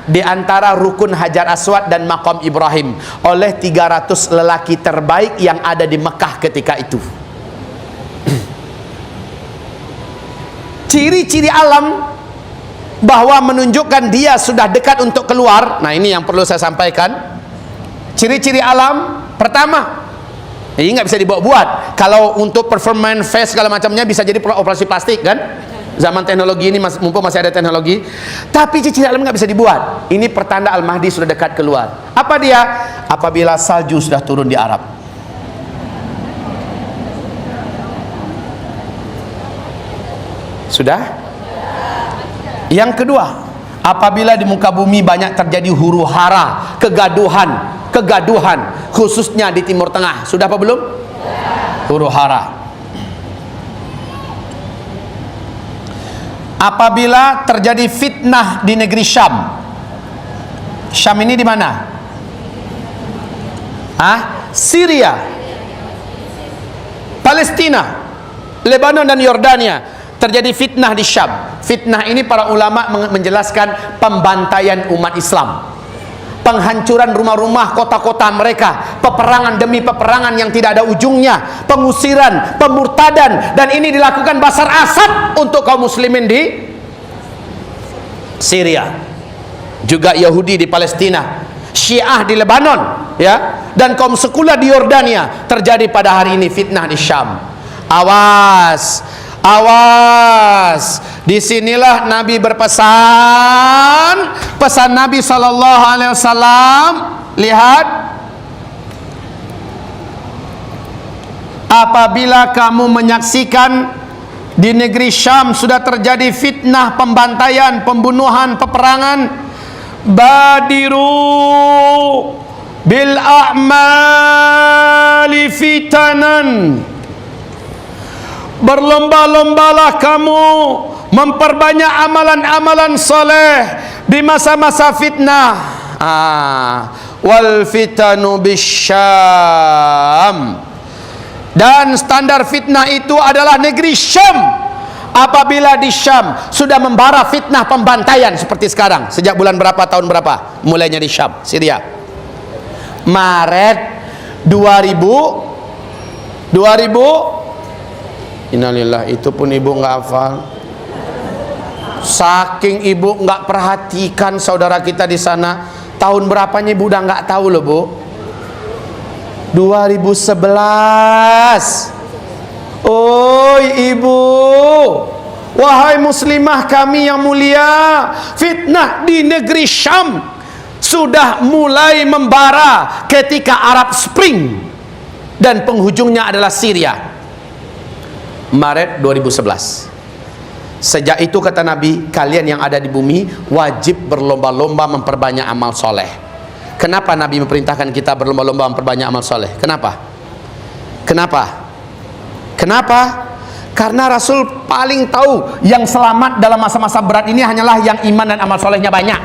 di antara rukun Hajar Aswad dan Maqam Ibrahim oleh 300 lelaki terbaik yang ada di Mekah ketika itu. Ciri-ciri alam bahwa menunjukkan dia sudah dekat untuk keluar. Nah, ini yang perlu saya sampaikan. Ciri-ciri alam pertama, ini nggak bisa dibuat-buat. Kalau untuk performance face segala macamnya bisa jadi operasi plastik kan? Zaman teknologi ini mumpung masih ada teknologi. Tapi ciri alam nggak bisa dibuat. Ini pertanda Al-Mahdi sudah dekat keluar. Apa dia? Apabila salju sudah turun di Arab. Sudah? Yang kedua, apabila di muka bumi banyak terjadi huru hara, kegaduhan, khususnya di Timur Tengah. Sudah apa belum? Huru hara. Apabila terjadi fitnah di negeri Syam. Syam ini di mana? Syria, Palestina, Lebanon dan Yordania. Terjadi fitnah di Syam. Fitnah ini para ulama menjelaskan pembantaian umat Islam, penghancuran rumah-rumah, kota-kota mereka, peperangan demi peperangan yang tidak ada ujungnya, pengusiran, pemurtadan, dan ini dilakukan Bashar Assad untuk kaum muslimin di Syria, juga Yahudi di Palestina, Syiah di Lebanon, ya, dan kaum sekular di Yordania. Terjadi pada hari ini fitnah di Syam. Awas, awas. Disinilah Nabi berpesan, pesan Nabi SAW. Lihat, apabila kamu menyaksikan di negeri Syam sudah terjadi fitnah, pembantaian, pembunuhan, peperangan, badiru bil a'mali fitanan. Berlomba-lombalah kamu memperbanyak amalan-amalan soleh di masa-masa fitnah. Wal fitanu bisyam. Dan standar fitnah itu adalah negeri Syam. Apabila di Syam sudah membara fitnah pembantaian seperti sekarang, sejak bulan berapa, tahun berapa mulainya di Syam, Syria? Maret 2000. Innalillah, itu pun ibu nggak hafal. Saking ibu nggak perhatikan saudara kita di sana. Tahun berapanya ibu udah nggak tahu loh bu. 2011. Oi ibu, wahai muslimah kami yang mulia, fitnah di negeri Syam sudah mulai membara ketika Arab Spring dan penghujungnya adalah Syria. Maret 2011. Sejak itu kata Nabi, kalian yang ada di bumi wajib berlomba-lomba memperbanyak amal soleh. Kenapa Nabi memerintahkan kita berlomba-lomba memperbanyak amal soleh? Kenapa? Karena Rasul paling tahu yang selamat dalam masa-masa berat ini hanyalah yang iman dan amal solehnya banyak.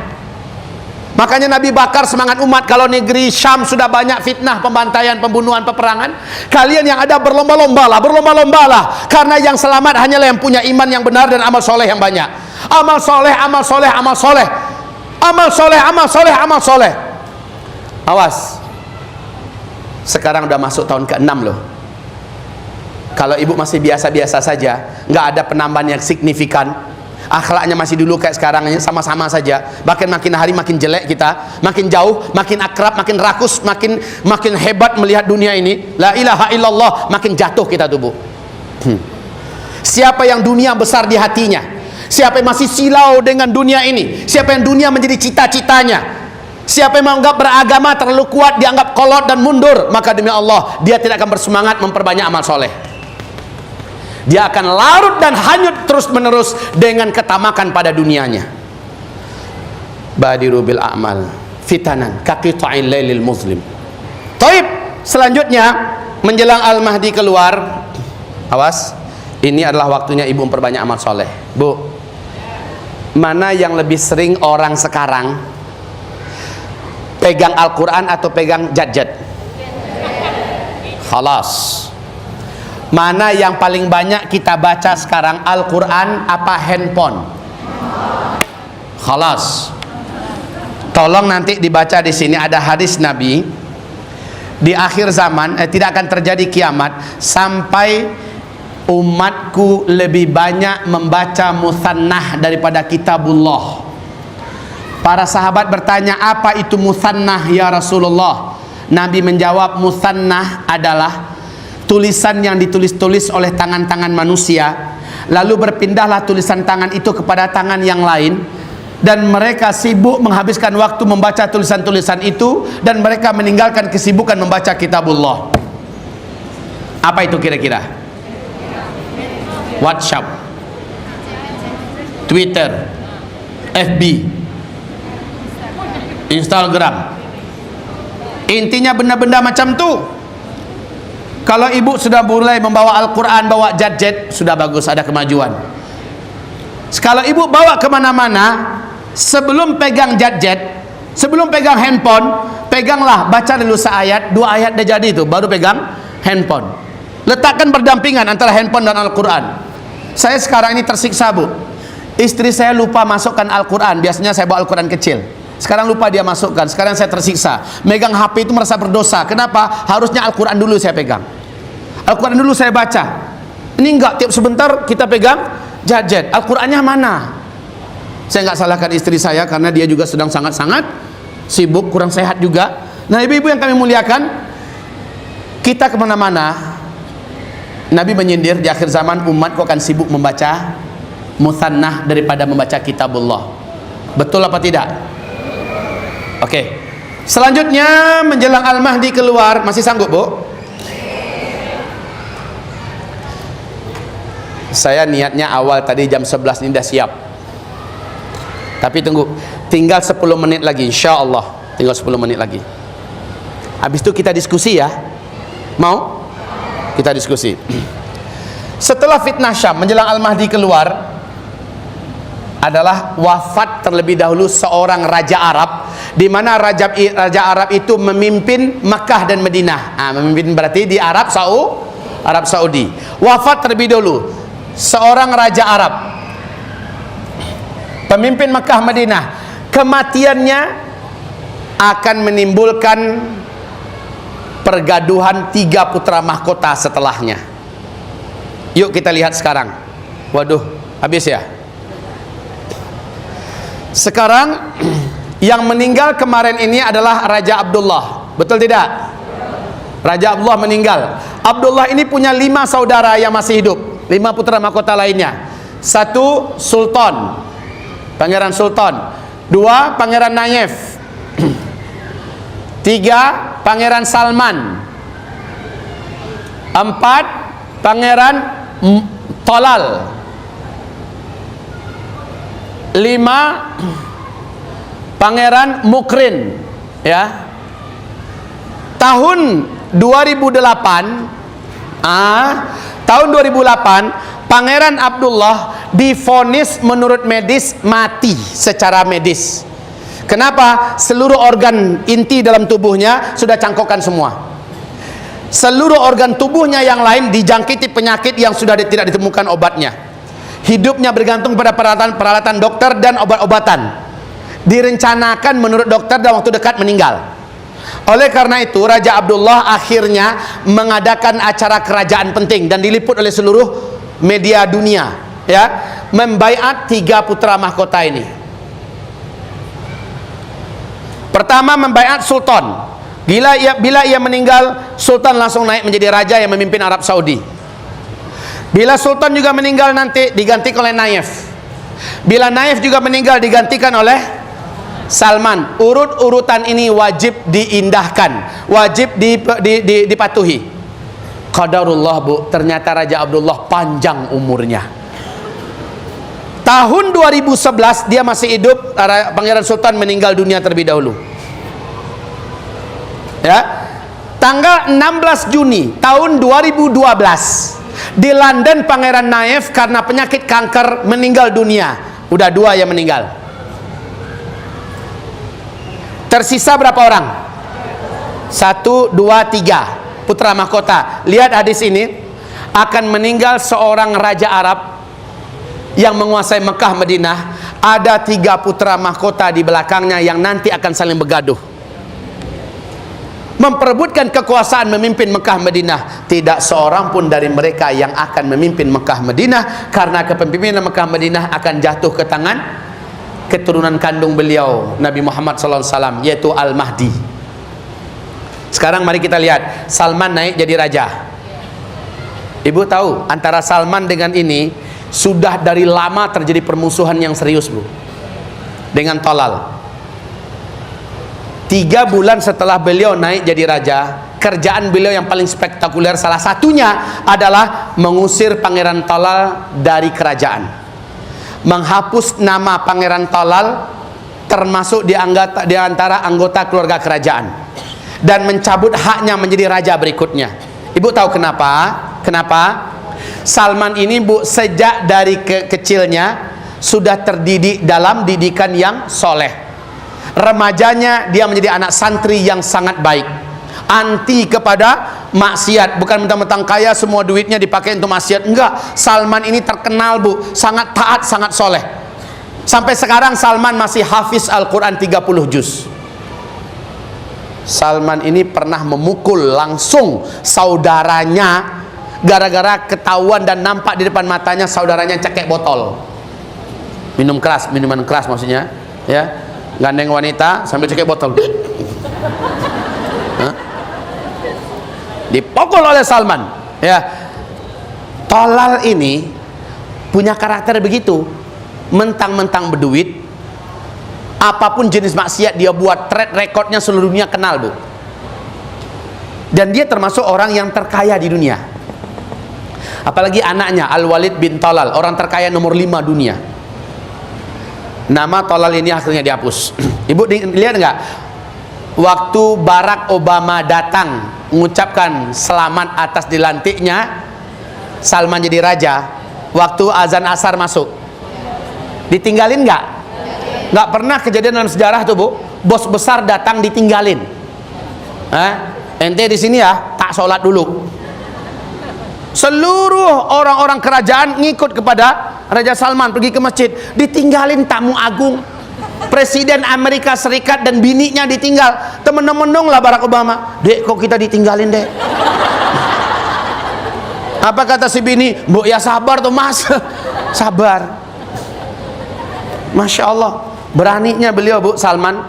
Makanya Nabi bakar semangat umat. Kalau negeri Syam sudah banyak fitnah, pembantaian, pembunuhan, peperangan, kalian yang ada berlomba-lombalah. Karena yang selamat hanyalah yang punya iman yang benar dan amal soleh yang banyak. Amal soleh, amal soleh, amal soleh, amal soleh, amal soleh, amal soleh. Awas, sekarang udah masuk tahun ke-6 loh. Kalau ibu masih biasa-biasa saja, nggak ada penambahan yang signifikan, akhlaknya masih dulu kayak sekarang, sama-sama saja, bahkan makin hari makin jelek kita, makin jauh, makin akrab, makin rakus, makin hebat melihat dunia ini, la ilaha illallah, makin jatuh kita tubuh. Siapa yang dunia besar di hatinya, siapa yang masih silau dengan dunia ini, siapa yang dunia menjadi cita-citanya, siapa yang menganggap beragama terlalu kuat, dianggap kolot dan mundur, maka demi Allah dia tidak akan bersemangat memperbanyak amal soleh. Dia akan larut dan hanyut terus menerus dengan ketamakan pada dunianya. Badiru bil a'mal fitanan kaqita'il lailil muslim. Taib, selanjutnya menjelang Al-Mahdi keluar, awas, ini adalah waktunya ibu memperbanyak amal soleh. Bu, mana yang lebih sering orang sekarang pegang Al-Quran atau pegang gadget? Khalas. Mana yang paling banyak kita baca sekarang, Al-Quran apa handphone? Khalas. Tolong nanti dibaca di sini ada hadis Nabi, di akhir zaman tidak akan terjadi kiamat sampai umatku lebih banyak membaca musannah daripada kitabullah. Para sahabat bertanya, apa itu musannah ya Rasulullah? Nabi menjawab, musannah adalah tulisan yang ditulis-tulis oleh tangan-tangan manusia, lalu berpindahlah tulisan tangan itu kepada tangan yang lain, dan mereka sibuk menghabiskan waktu membaca tulisan-tulisan itu, dan mereka meninggalkan kesibukan membaca kitabullah. Apa itu kira-kira? WhatsApp, Twitter, FB, Instagram. Intinya benda-benda macam tu. Kalau ibu sudah mulai membawa Al-Quran, bawa gadget, sudah bagus, ada kemajuan. Kalau ibu bawa kemana-mana, sebelum pegang gadget, sebelum pegang handphone, peganglah, baca dulu seayat, 2 ayat dah jadi itu, baru pegang handphone. Letakkan berdampingan antara handphone dan Al-Quran. Saya sekarang ini tersiksa, Bu. Istri saya lupa masukkan Al-Quran. Biasanya saya bawa Al-Quran kecil, sekarang lupa dia masukkan. Sekarang saya tersiksa. Megang HP itu merasa berdosa. Kenapa? Harusnya Al-Quran dulu saya pegang, Al-Quran dulu saya baca. Ini enggak, tiap sebentar kita pegang gadget. Al-Qurannya mana? Saya enggak salahkan istri saya, karena dia juga sedang sangat-sangat sibuk, kurang sehat juga. Nah, ibu-ibu yang kami muliakan, kita kemana-mana, Nabi menyindir di akhir zaman umatku akan sibuk membaca musannah daripada membaca kitabullah. Betul apa tidak? Oke. Selanjutnya menjelang Al-Mahdi keluar, masih sanggup, Bu? Saya niatnya awal tadi jam 11 ini dah siap. Tapi tunggu, tinggal 10 menit lagi, insya Allah. Tinggal 10 menit lagi. Habis itu kita diskusi ya. Mau? Kita diskusi. Setelah fitnah Syam menjelang Al-Mahdi keluar, adalah wafat terlebih dahulu seorang raja Arab, di mana raja Arab itu memimpin Makkah dan Madinah. Memimpin berarti di Arab Saudi. Wafat terlebih dahulu seorang raja Arab, pemimpin Makkah Madinah. Kematiannya akan menimbulkan pergaduhan 3 putra mahkota setelahnya. Yuk kita lihat sekarang. Waduh, habis ya. Sekarang yang meninggal kemarin ini adalah Raja Abdullah. Betul tidak? Raja Abdullah meninggal. Abdullah ini punya 5 saudara yang masih hidup, 5 putra mahkota lainnya. 1 Sultan, Pangeran Sultan. 2 Pangeran Nayef. 3 Pangeran Salman. 4 Pangeran Tolal. 5 Pangeran Mukrin. Ya. Tahun 2008, tahun 2008 Pangeran Abdullah divonis menurut medis mati secara medis. Kenapa? Seluruh organ inti dalam tubuhnya sudah cangkokkan semua. Seluruh organ tubuhnya yang lain dijangkiti penyakit yang sudah tidak ditemukan obatnya. Hidupnya bergantung pada peralatan dokter dan obat-obatan. Direncanakan menurut dokter dalam waktu dekat meninggal. Oleh karena itu Raja Abdullah akhirnya mengadakan acara kerajaan penting dan diliput oleh seluruh media dunia, ya, membaiat 3 putra mahkota ini. Pertama, membaiat sultan. Bila ia meninggal, sultan langsung naik menjadi raja yang memimpin Arab Saudi. Bila sultan juga meninggal, nanti digantikan oleh Naif. Bila Naif juga meninggal, digantikan oleh Salman. Urut-urutan ini wajib diindahkan, wajib dipatuhi. Qadarullah, Bu, ternyata Raja Abdullah panjang umurnya. Tahun 2011 dia masih hidup, Pangeran Sultan meninggal dunia terlebih dahulu. Ya, tanggal 16 Juni tahun 2012 di London, Pangeran Naif karena penyakit kanker meninggal dunia. Udah 2 yang meninggal. Tersisa berapa orang? 1, 2, 3 putra mahkota. Lihat hadis ini. Akan meninggal seorang raja Arab yang menguasai Mekah Madinah. Ada 3 putra mahkota di belakangnya yang nanti akan saling bergaduh, memperebutkan kekuasaan memimpin Mekah Madinah. Tidak seorang pun dari mereka yang akan memimpin Mekah Madinah, karena kepemimpinan Mekah Madinah akan jatuh ke tangan keturunan kandung beliau Nabi Muhammad SAW, yaitu Al-Mahdi. Sekarang mari kita lihat Salman naik jadi raja. Ibu tahu antara Salman dengan ini sudah dari lama terjadi permusuhan yang serius, Bu, dengan Tolal. 3 bulan setelah beliau naik jadi raja, kerjaan beliau yang paling spektakuler salah satunya adalah mengusir Pangeran Tolal dari kerajaan, menghapus nama Pangeran Tolal termasuk di antara anggota keluarga kerajaan, dan mencabut haknya menjadi raja berikutnya. Ibu tahu kenapa? Kenapa? Salman ini, Bu, sejak dari kecilnya sudah terdidik dalam didikan yang soleh. Remajanya dia menjadi anak santri yang sangat baik, anti kepada maksiat. Bukan mentang-mentang kaya semua duitnya dipakai untuk maksiat, enggak. Salman ini terkenal, Bu, sangat taat, sangat soleh. Sampai sekarang Salman masih hafiz Al-Quran 30 juz. Salman ini pernah memukul langsung saudaranya gara-gara ketahuan dan nampak di depan matanya saudaranya cekek botol minum keras, minuman keras maksudnya, ya, gandeng wanita sambil cekek botol. Dipukul oleh Salman, ya. Tolal ini punya karakter begitu, mentang-mentang berduit, apapun jenis maksiat dia buat, track recordnya seluruh dunia kenal, Bu. Dan dia termasuk orang yang terkaya di dunia. Apalagi anaknya Al-Walid bin Tolal, orang terkaya nomor 5 dunia. Nama Tolal ini akhirnya dihapus. Ibu lihat nggak? Waktu Barack Obama datang mengucapkan selamat atas dilantiknya Salman jadi raja, waktu azan asar masuk, ditinggalin nggak? Nggak pernah kejadian dalam sejarah tuh, Bu, bos besar datang ditinggalin. Ente di sini ya, tak sholat dulu. Seluruh orang-orang kerajaan ngikut kepada Raja Salman, pergi ke masjid, ditinggalin tamu agung. Presiden Amerika Serikat dan bininya ditinggal. Temen-temen lah Barack Obama, "Dek, kok kita ditinggalin, Dek?" Apa kata si bini? "Bu, ya sabar tuh, Mas." Sabar. Masya Allah, beraninya beliau, Bu, Salman.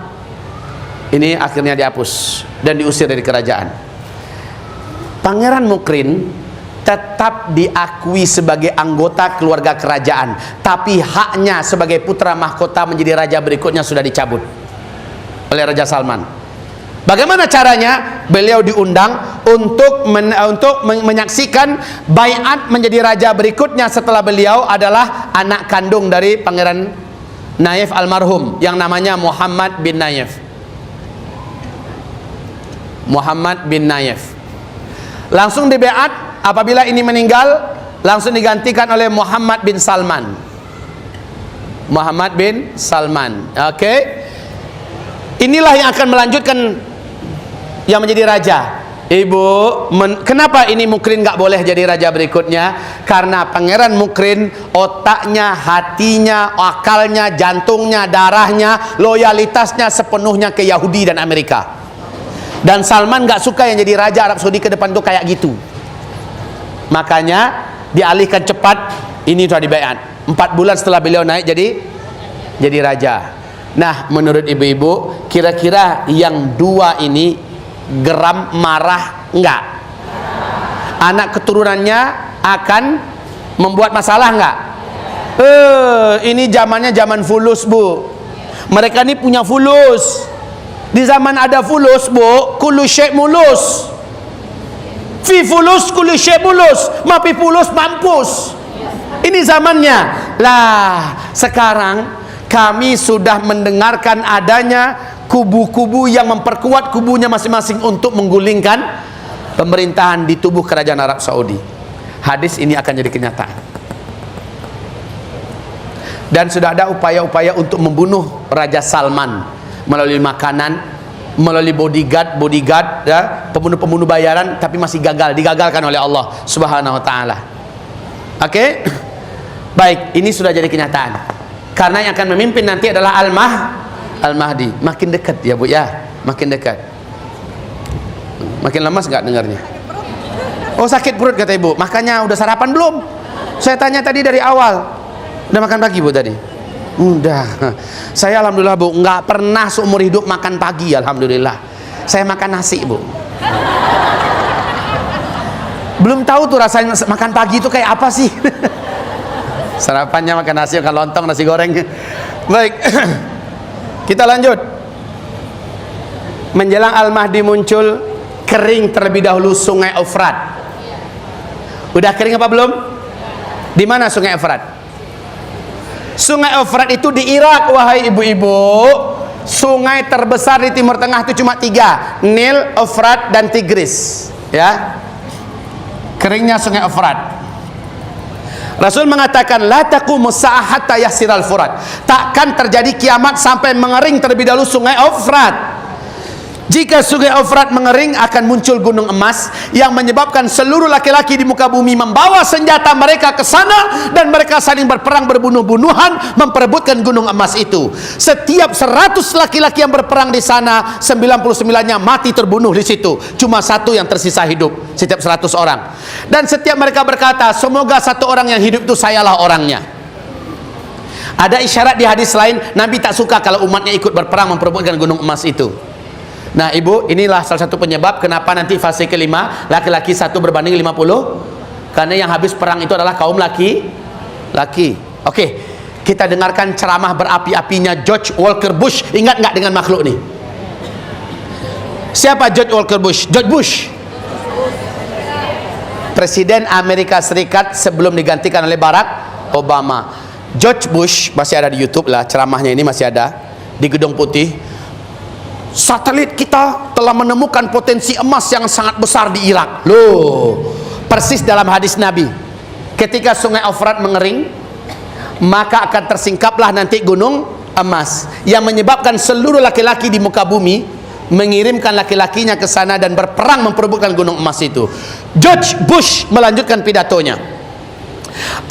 Ini akhirnya dihapus dan diusir dari kerajaan. Pangeran Mukrin tetap diakui sebagai anggota keluarga kerajaan, tapi haknya sebagai putra mahkota menjadi raja berikutnya sudah dicabut oleh Raja Salman. Bagaimana caranya? Beliau diundang untuk menyaksikan baiat menjadi raja berikutnya setelah beliau adalah anak kandung dari Pangeran Naif almarhum yang namanya Muhammad bin Naif. Muhammad bin Naif langsung dibaiat. Apabila ini meninggal, langsung digantikan oleh Muhammad bin Salman. Muhammad bin Salman. Oke. Inilah yang akan melanjutkan yang menjadi raja. Ibu, kenapa ini Mukrin nggak boleh jadi raja berikutnya? Karena Pangeran Mukrin otaknya, hatinya, akalnya, jantungnya, darahnya, loyalitasnya sepenuhnya ke Yahudi dan Amerika. Dan Salman nggak suka yang jadi raja Arab Saudi ke depan tuh kayak gitu. Makanya dialihkan cepat. Ini sudah dibaiat 4 bulan setelah beliau naik jadi raja. Nah, menurut ibu-ibu, kira-kira yang dua ini geram, marah enggak? Anak keturunannya akan membuat masalah enggak? Ini zamannya zaman fulus, Bu. Mereka ini punya fulus. Di zaman ada fulus, Bu, kullu syai' mulus. Fi fulus kullu syai' mulus. Mapi fulus mampus. Ini zamannya. Lah, sekarang kami sudah mendengarkan adanya kubu-kubu yang memperkuat kubunya masing-masing untuk menggulingkan pemerintahan di tubuh kerajaan Arab Saudi. Hadis ini akan jadi kenyataan. Dan sudah ada upaya-upaya untuk membunuh Raja Salman melalui makanan, melalui bodyguard ya, pembunuh-pembunuh bayaran, tapi masih digagalkan oleh Allah Subhanahu wa taala. Oke? Baik, ini sudah jadi kenyataan. Karena yang akan memimpin nanti adalah Al-Mahdi. Makin dekat ya, Bu ya, makin dekat. Makin lemas nggak dengarnya? Oh, sakit perut kata Ibu. Makanya udah sarapan belum? Saya tanya tadi dari awal. Udah makan pagi, Bu, tadi? Udah. Saya alhamdulillah, Bu, nggak pernah seumur hidup makan pagi, alhamdulillah. Saya makan nasi, Bu. Belum tahu tuh rasanya makan pagi itu kayak apa sih. Sarapannya makan nasi, makan lontong, nasi goreng. Baik. Kita lanjut. Menjelang Al-Mahdi muncul, kering terlebih dahulu sungai Efrat. Udah kering apa belum? Di mana sungai Efrat? Sungai Efrat itu di Irak, wahai ibu-ibu. Sungai terbesar di Timur Tengah itu cuma 3, Nil, Efrat, dan Tigris. Ya, keringnya sungai Efrat. Rasul mengatakan, la taqumu sa'ah hatta yasiral furat. Takkan terjadi kiamat sampai mengering terlebih dahulu sungai Efrat. Jika sungai Efrat mengering, akan muncul gunung emas yang menyebabkan seluruh laki-laki di muka bumi membawa senjata mereka ke sana, dan mereka saling berperang berbunuh-bunuhan memperebutkan gunung emas itu. Setiap 100 laki-laki yang berperang di sana, 99-nya mati terbunuh di situ. Cuma 1 yang tersisa hidup setiap 100 orang. Dan setiap mereka berkata, semoga 1 orang yang hidup itu sayalah orangnya. Ada isyarat di hadis lain, Nabi tak suka kalau umatnya ikut berperang memperebutkan gunung emas itu. Nah, Ibu, inilah salah satu penyebab kenapa nanti fase kelima laki-laki 1 berbanding 50. Karena yang habis perang itu adalah kaum laki-laki. Oke, kita dengarkan ceramah berapi-apinya George Walker Bush. Ingat nggak dengan makhluk nih? Siapa George Walker Bush? George Bush, Presiden Amerika Serikat sebelum digantikan oleh Barack Obama. George Bush, masih ada di YouTube lah ceramahnya, ini masih ada di Gedung Putih. Satelit kita telah menemukan potensi emas yang sangat besar di Irak. Loh, persis dalam hadis Nabi. Ketika sungai Efrat mengering, maka akan tersingkaplah nanti gunung emas yang menyebabkan seluruh laki-laki di muka bumi mengirimkan laki-lakinya ke sana dan berperang memperebutkan gunung emas itu. George Bush melanjutkan pidatonya.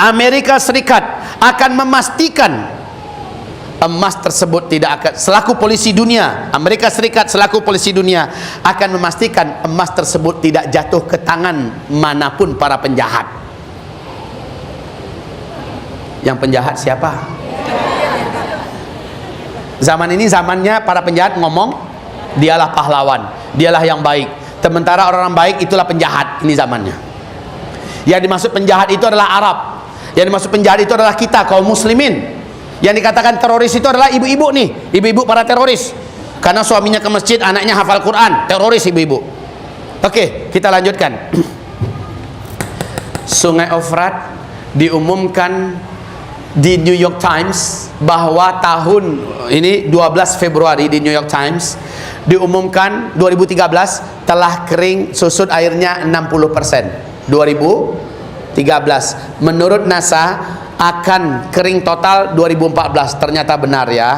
Amerika Serikat akan memastikan emas tersebut tidak akan, selaku polisi dunia, Amerika Serikat selaku polisi dunia akan memastikan emas tersebut tidak jatuh ke tangan manapun para penjahat. Yang penjahat siapa? Zaman ini zamannya para penjahat ngomong dialah pahlawan, dialah yang baik. Sementara orang-orang baik itulah penjahat. Ini zamannya. Yang dimaksud penjahat itu adalah Arab. Yang dimaksud penjahat itu adalah kita kaum muslimin. Yang dikatakan teroris itu adalah ibu-ibu nih, ibu-ibu para teroris. Karena suaminya ke masjid, anaknya hafal Quran, teroris ibu-ibu. Oke, kita lanjutkan. Sungai Efrat diumumkan di New York Times bahwa tahun ini 12 Februari di New York Times diumumkan 2013 telah kering susut airnya 60%. 2013 13. Menurut NASA akan kering total 2014. Ternyata benar ya.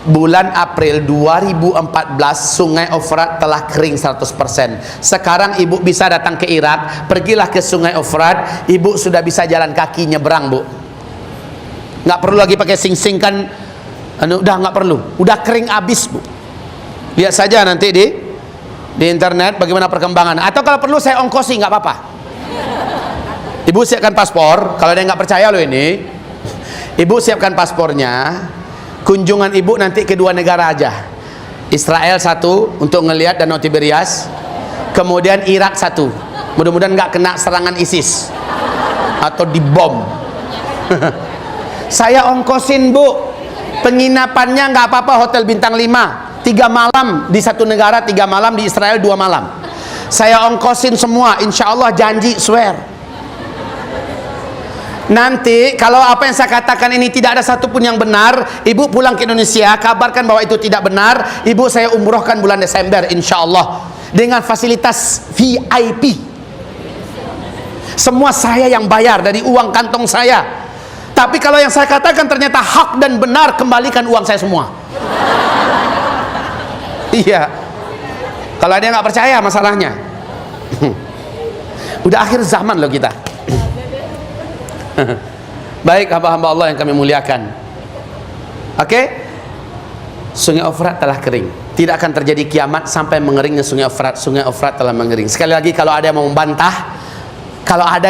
Bulan April 2014 Sungai Efrat telah kering 100%. Sekarang ibu bisa datang ke Irak, pergilah ke Sungai Efrat, ibu sudah bisa jalan kaki nyebrang, Bu. Nggak perlu lagi pakai sing-sing kan, udah nggak perlu, udah kering abis, Bu. Lihat saja nanti di internet bagaimana perkembangan. Atau kalau perlu saya ongkosi, nggak apa-apa. Ibu siapkan paspor. Kalau ada yang nggak percaya loh ini, ibu siapkan paspornya. Kunjungan ibu nanti ke 2 negara aja. Israel 1 untuk ngelihat Danau Tiberias, kemudian Irak 1. Mudah-mudahan nggak kena serangan ISIS atau dibom. Saya ongkosin, Bu. Penginapannya nggak apa-apa, hotel bintang 5, 3 malam di 1 negara, 3 malam di Israel, 2 malam. Saya ongkosin semua, insya Allah, janji, swear. Nanti kalau apa yang saya katakan ini tidak ada satupun yang benar, ibu pulang ke Indonesia, kabarkan bahwa itu tidak benar. Ibu saya umrohkan bulan Desember, insya Allah, dengan fasilitas VIP. Semua saya yang bayar dari uang kantong saya. Tapi kalau yang saya katakan ternyata hak dan benar, kembalikan uang saya semua. Iya. Kalau ada yang nggak percaya masalahnya. Udah akhir zaman loh kita. Baik hamba-hamba Allah yang kami muliakan. Oke? Sungai Efrat telah kering. Tidak akan terjadi kiamat sampai mengeringnya Sungai Efrat. Sungai Efrat telah mengering. Sekali lagi, kalau ada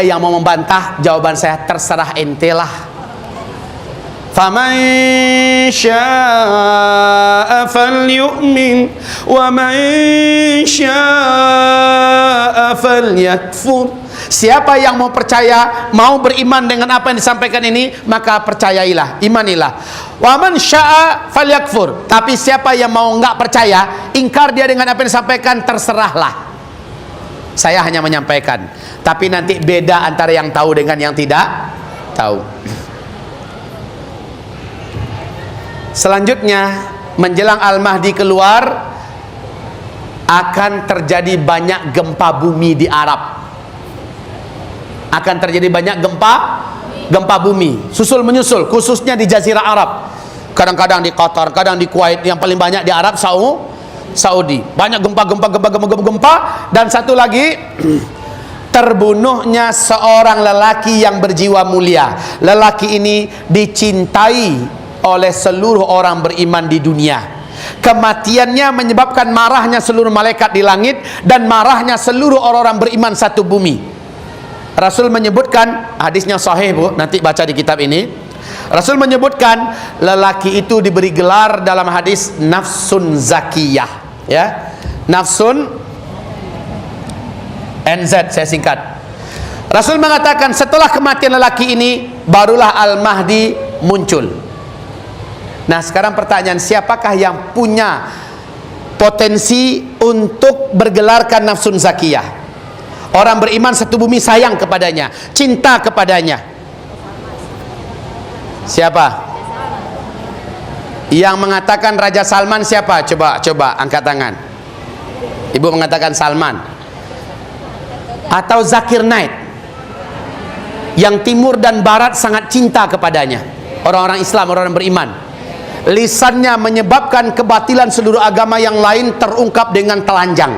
yang mau membantah, jawaban saya, terserah ente lah. Faman syaa'a falyu'min wa man syaa'a falyakfur. Siapa yang mau percaya, mau beriman dengan apa yang disampaikan ini, maka percayailah, imanilah. Wa man syaa'a falyakfur. Tapi siapa yang mau enggak percaya, ingkar dia dengan apa yang disampaikan, terserahlah. Saya hanya menyampaikan. Tapi nanti beda antara yang tahu dengan yang tidak tahu. Selanjutnya, menjelang Al-Mahdi keluar, akan terjadi banyak gempa bumi di Arab. Akan terjadi banyak gempa bumi, susul menyusul, khususnya di Jazirah Arab. Kadang-kadang di Qatar, kadang di Kuwait, yang paling banyak di Arab Saudi. Banyak gempa. Dan satu lagi, terbunuhnya seorang lelaki yang berjiwa mulia. Lelaki ini dicintai oleh seluruh orang beriman di dunia. Kematiannya menyebabkan marahnya seluruh malaikat di langit dan marahnya seluruh orang-orang beriman satu bumi. Rasul menyebutkan, hadisnya sahih, Bu, nanti baca di kitab ini. Rasul menyebutkan lelaki itu diberi gelar dalam hadis nafsun zakiyah, ya. Nafsun NZ saya singkat. Rasul mengatakan setelah kematian lelaki ini barulah Al-Mahdi muncul. Nah, sekarang pertanyaan, siapakah yang punya potensi untuk bergelarkan nafsun zakiyah? Orang beriman satu bumi sayang kepadanya, cinta kepadanya. Siapa? Yang mengatakan Raja Salman siapa? Coba angkat tangan. Ibu mengatakan Salman. Atau Zakir Naik, yang timur dan barat sangat cinta kepadanya. Orang-orang Islam, orang-orang beriman. Lisannya menyebabkan kebatilan seluruh agama yang lain terungkap dengan telanjang.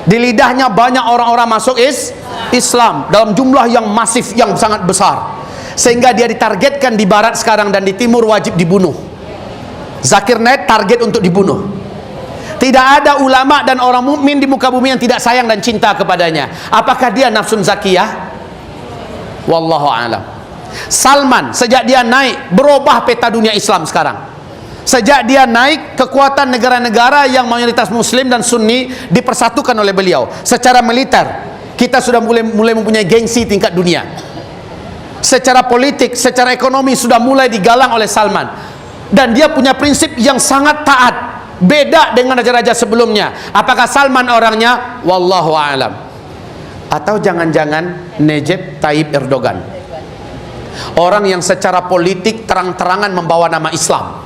Di lidahnya banyak orang-orang masuk Islam dalam jumlah yang masif, yang sangat besar, sehingga dia ditargetkan di barat sekarang dan di timur wajib dibunuh. Zakir Naik target untuk dibunuh. Tidak ada ulama dan orang mukmin di muka bumi yang tidak sayang dan cinta kepadanya. Apakah dia nafsun zakiyah? Wallahu a'lam. Salman, sejak dia naik, berubah peta dunia Islam sekarang. Sejak dia naik, kekuatan negara-negara yang mayoritas muslim dan sunni dipersatukan oleh beliau. Secara militer, kita sudah mulai mempunyai gengsi tingkat dunia. Secara politik, secara ekonomi sudah mulai digalang oleh Salman. Dan dia punya prinsip yang sangat taat, beda dengan raja-raja sebelumnya. Apakah Salman orangnya? Wallahu a'lam. Atau jangan-jangan Recep Tayyip Erdogan, orang yang secara politik terang-terangan membawa nama Islam,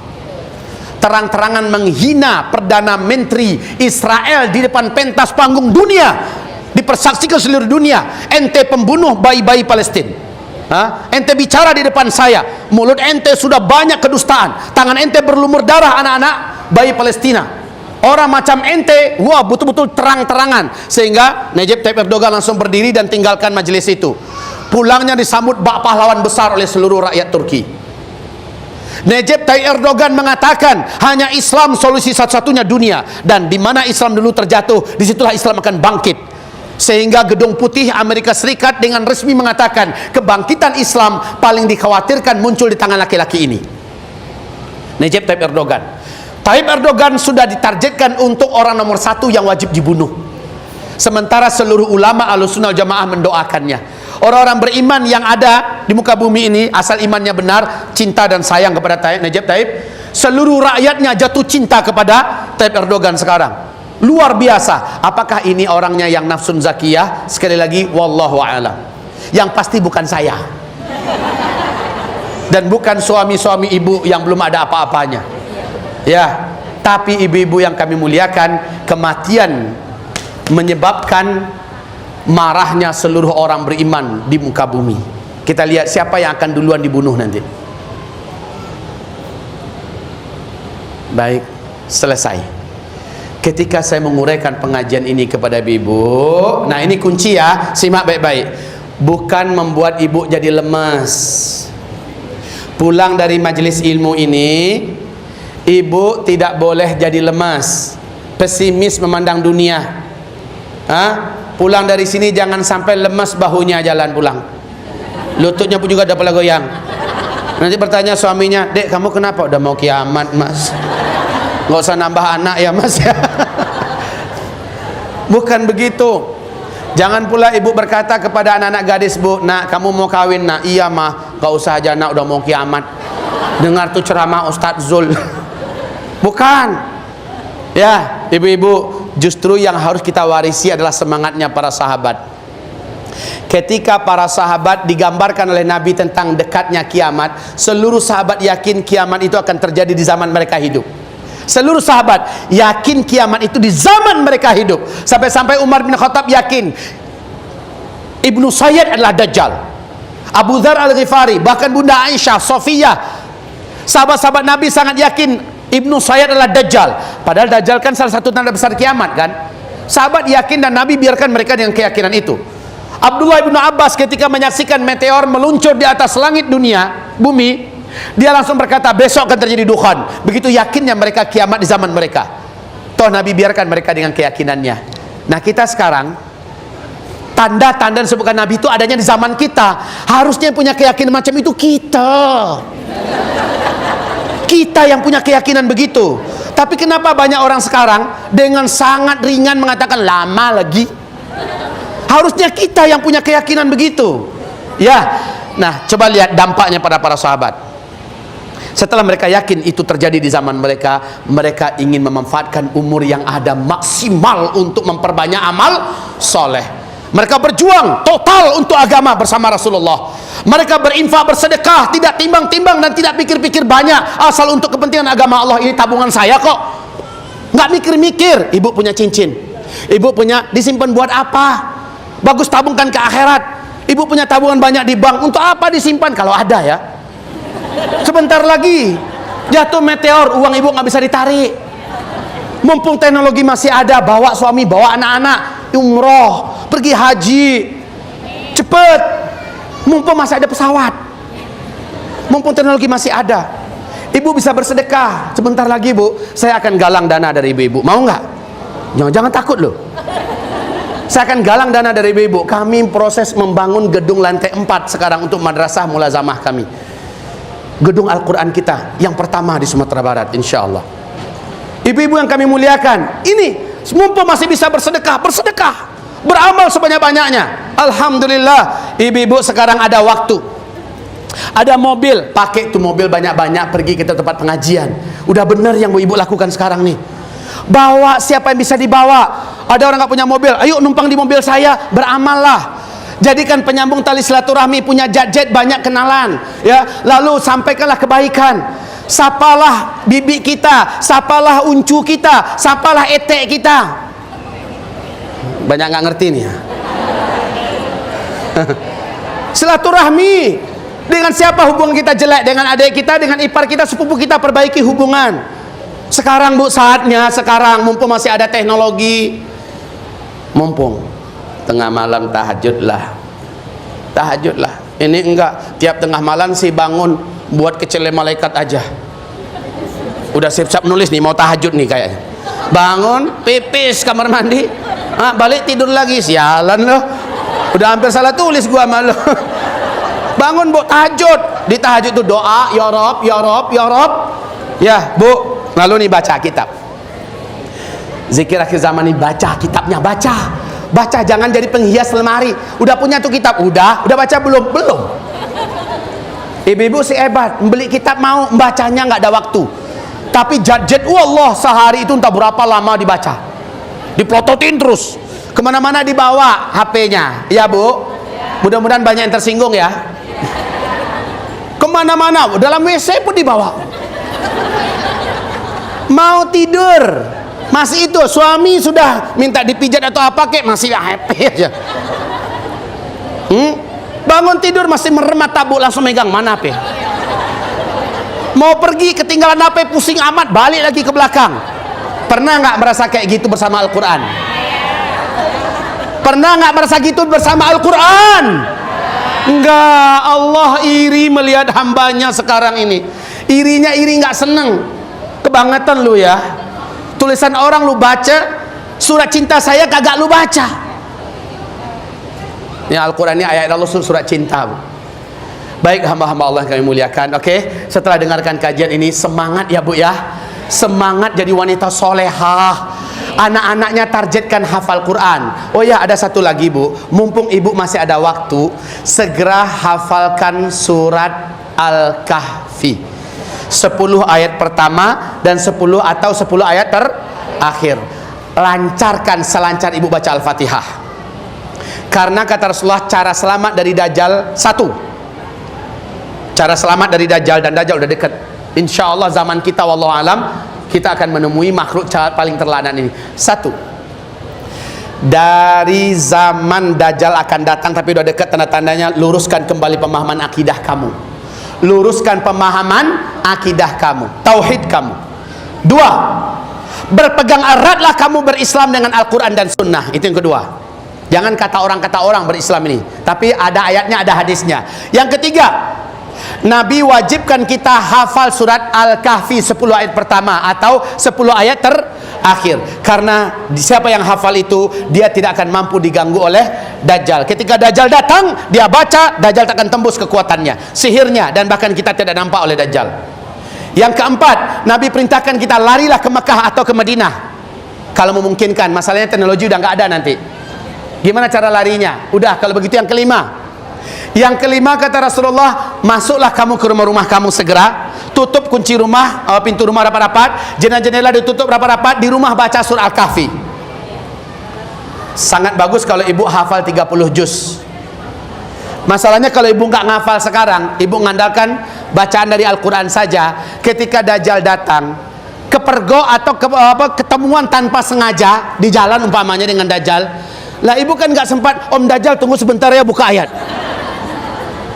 terang-terangan menghina Perdana Menteri Israel di depan pentas panggung dunia, dipersaksikan seluruh dunia, ente pembunuh bayi-bayi Palestina. Ente bicara di depan saya, mulut ente sudah banyak kedustaan, tangan ente berlumur darah anak-anak bayi Palestina. Orang macam ente, wah betul-betul terang-terangan, sehingga Recep Tayyip Erdogan langsung berdiri dan tinggalkan majelis itu. Pulangnya disambut bak pahlawan besar oleh seluruh rakyat Turki. Recep Tayyip Erdogan mengatakan hanya Islam solusi satu-satunya dunia, dan di mana Islam dulu terjatuh, disitulah Islam akan bangkit. Sehingga Gedung Putih Amerika Serikat dengan resmi mengatakan kebangkitan Islam paling dikhawatirkan muncul di tangan laki-laki ini, Recep Tayyip Erdogan. Tayyip Erdogan sudah ditargetkan untuk orang nomor satu yang wajib dibunuh, sementara seluruh ulama Ahlussunnah Jamaah mendoakannya. Orang-orang beriman yang ada di muka bumi ini, asal imannya benar, cinta dan sayang kepada Recep Tayyip, seluruh rakyatnya jatuh cinta kepada Tayyip Erdogan sekarang. Luar biasa. Apakah ini orangnya yang nafsun zakiyah? Sekali lagi, wallahu a'lam. Yang pasti bukan saya, dan bukan suami-suami ibu yang belum ada apa-apanya, ya. Tapi ibu-ibu yang kami muliakan, kematian menyebabkan marahnya seluruh orang beriman di muka bumi. Kita lihat siapa yang akan duluan dibunuh nanti. Baik, selesai. Ketika saya menguraikan pengajian ini kepada ibu, nah ini kunci ya, simak baik-baik. Bukan membuat ibu jadi lemas. Pulang dari majelis ilmu ini, ibu tidak boleh jadi lemas, pesimis memandang dunia. Pulang dari sini jangan sampai lemas bahunya jalan pulang, lututnya pun juga dapat goyang. Nanti bertanya suaminya, dek kamu kenapa? Udah mau kiamat mas. Nggak usah nambah anak ya mas ya. Bukan begitu. Jangan pula ibu berkata kepada anak-anak gadis, bu, nak kamu mau kawin? Nak, iya mah, gak usah aja nak, udah mau kiamat. Dengar tuh ceramah Ustadz Zul. Bukan. Ya ibu-ibu, justru yang harus kita warisi adalah semangatnya para sahabat. Ketika para sahabat digambarkan oleh Nabi tentang dekatnya kiamat, seluruh sahabat yakin kiamat itu akan terjadi di zaman mereka hidup. Seluruh sahabat yakin kiamat itu di zaman mereka hidup. Sampai-sampai Umar bin Khattab yakin Ibnu Sayyid adalah Dajjal, Abu Dzar Al-Ghifari, bahkan Bunda Aisyah, Sofiyah, sahabat-sahabat Nabi sangat yakin Ibnu Sayyid adalah Dajjal. Padahal Dajjal kan salah satu tanda besar kiamat kan. Sahabat yakin dan Nabi biarkan mereka dengan keyakinan itu. Abdullah bin Abbas ketika menyaksikan meteor meluncur di atas langit dunia, bumi, dia langsung berkata besok akan terjadi dukhan. Begitu yakinnya mereka kiamat di zaman mereka. Toh Nabi biarkan mereka dengan keyakinannya. Nah kita sekarang, tanda-tanda yang disebutkan Nabi itu adanya di zaman kita. Harusnya yang punya keyakinan macam itu kita. Kita yang punya keyakinan begitu. Tapi kenapa banyak orang sekarang dengan sangat ringan mengatakan lama lagi? Harusnya kita yang punya keyakinan begitu. Ya. Nah coba lihat dampaknya pada para sahabat. Setelah mereka yakin itu terjadi di zaman mereka, mereka ingin memanfaatkan umur yang ada maksimal untuk memperbanyak amal soleh. Mereka berjuang total untuk agama bersama Rasulullah. Mereka berinfak, bersedekah, tidak timbang-timbang dan tidak pikir-pikir banyak, asal untuk kepentingan agama Allah. Ini tabungan saya kok, nggak mikir-mikir. Ibu punya cincin, ibu punya disimpan buat apa? Bagus tabungkan ke akhirat. Ibu punya tabungan banyak di bank, untuk apa disimpan kalau ada ya? Sebentar lagi jatuh meteor, uang ibu nggak bisa ditarik. Mumpung teknologi masih ada, bawa suami, bawa anak-anak umroh, pergi haji, cepet. Mumpung masih ada pesawat, mumpung teknologi masih ada, ibu bisa bersedekah. Sebentar lagi bu, saya akan galang dana dari ibu-ibu. Mau nggak? Jangan takut loh. Saya akan galang dana dari ibu-ibu. Kami proses membangun gedung lantai 4 sekarang untuk madrasah mulazamah kami. Gedung Al-Quran kita yang pertama di Sumatera Barat, insya Allah. Ibu-ibu yang kami muliakan, ini mumpung masih bisa bersedekah, bersedekah, beramal sebanyak-banyaknya. Alhamdulillah, ibu-ibu sekarang ada waktu, ada mobil, pakai tuh mobil banyak-banyak pergi ke tempat pengajian. Udah bener yang ibu lakukan sekarang nih. Bawa siapa yang bisa dibawa. Ada orang nggak punya mobil, ayo numpang di mobil saya, beramallah. Jadikan penyambung tali silaturahmi, punya jet-jet banyak kenalan, ya. Lalu sampaikanlah kebaikan. Sapalah bibi kita, sapalah uncu kita, sapalah etek kita. Banyak nggak ngerti nih ya. Silaturahmi. Dengan siapa hubungan kita jelek? Dengan adik kita, dengan ipar kita, sepupu kita, perbaiki hubungan. Sekarang bu, saatnya sekarang, mumpung masih ada teknologi, mumpung tengah malam tahajudlah. Ini enggak, tiap tengah malam sih bangun buat kecil malaikat aja. Udah siap-siap nulis nih, mau tahajud nih kayaknya. Bangun, pipis, kamar mandi, balik tidur lagi. Sialan loh, udah hampir salah tulis gua malu. Bangun bu, tahajud. Di tahajud itu doa, ya Rob, ya Rob, ya Rob. Ya bu, lalu nih baca kitab. Zikir akhir zaman nih, baca kitabnya, baca, jangan jadi penghias lemari. Udah punya tuh kitab, udah baca belum? Belum. Ibu-ibu si hebat, beli kitab mau, bacanya nggak ada waktu. Tapi Allah sehari itu entah berapa lama dibaca, diplototin terus, kemana-mana dibawa HP-nya, ya bu. Mudah-mudahan banyak yang tersinggung ya. Kemana-mana, dalam WC pun dibawa. Mau tidur, masih itu, suami sudah minta dipijat atau apa kek, masih happy aja. Bangun tidur masih merem mata bu, langsung megang mana HP. Mau pergi ketinggalan HP, pusing amat, balik lagi ke belakang. Pernah nggak merasa kayak gitu bersama Al-Quran? Pernah nggak merasa gitu bersama Al-Quran? Enggak. Allah iri melihat hambanya sekarang ini. Irinya iri, nggak seneng. Kebangetan lu ya. Tulisan orang lu baca, surat cinta saya kagak lu baca. Ya, Al-Quran ini ayat Allah surat cinta bu. Baik hamba-hamba Allah yang kami muliakan. Oke, setelah dengarkan kajian ini, semangat ya bu ya. Semangat jadi wanita solehah. Anak-anaknya targetkan hafal Quran. Oh ya, ada satu lagi bu, mumpung ibu masih ada waktu, segera hafalkan surat Al-Kahfi, 10 ayat pertama dan 10 atau 10 ayat terakhir. Lancarkan selancar ibu baca Al-Fatihah. Karena kata Rasulullah, cara selamat dari Dajjal satu. Cara selamat dari Dajjal, dan Dajjal udah dekat. Insya Allah zaman kita, wallahu alam, kita akan menemui makhluk paling terladan ini. Satu, dari zaman Dajjal akan datang, tapi udah dekat, tanda-tandanya luruskan kembali pemahaman akidah kamu. Luruskan pemahaman akidah kamu, tauhid kamu. Dua, berpegang eratlah kamu berislam dengan Al-Quran dan Sunnah. Itu yang kedua. Jangan kata orang berislam ini, tapi ada ayatnya, ada hadisnya. Yang ketiga, Nabi wajibkan kita hafal surat Al-Kahfi 10 ayat pertama atau 10 ayat terakhir. Karena siapa yang hafal itu, dia tidak akan mampu diganggu oleh Dajjal. Ketika Dajjal datang, dia baca, Dajjal tak akan tembus kekuatannya, sihirnya, dan bahkan kita tidak nampak oleh Dajjal. Yang keempat, Nabi perintahkan kita larilah ke Mekah atau ke Madinah kalau memungkinkan. Masalahnya teknologi udah nggak ada nanti. Gimana cara larinya? Udah, kalau begitu yang kelima. Yang kelima kata Rasulullah, masuklah kamu ke rumah-rumah kamu segera, tutup kunci rumah, pintu rumah rapat-rapat, jendela ditutup rapat-rapat, di rumah baca surah Al-Kahfi. Sangat bagus kalau ibu hafal 30 juz. Masalahnya kalau ibu nggak ngafal sekarang, ibu mengandalkan bacaan dari Al-Quran saja. Ketika Dajjal datang, kepergok atau ketemuan tanpa sengaja di jalan umpamanya dengan Dajjal, lah ibu kan nggak sempat, Om Dajjal tunggu sebentar ya buka ayat.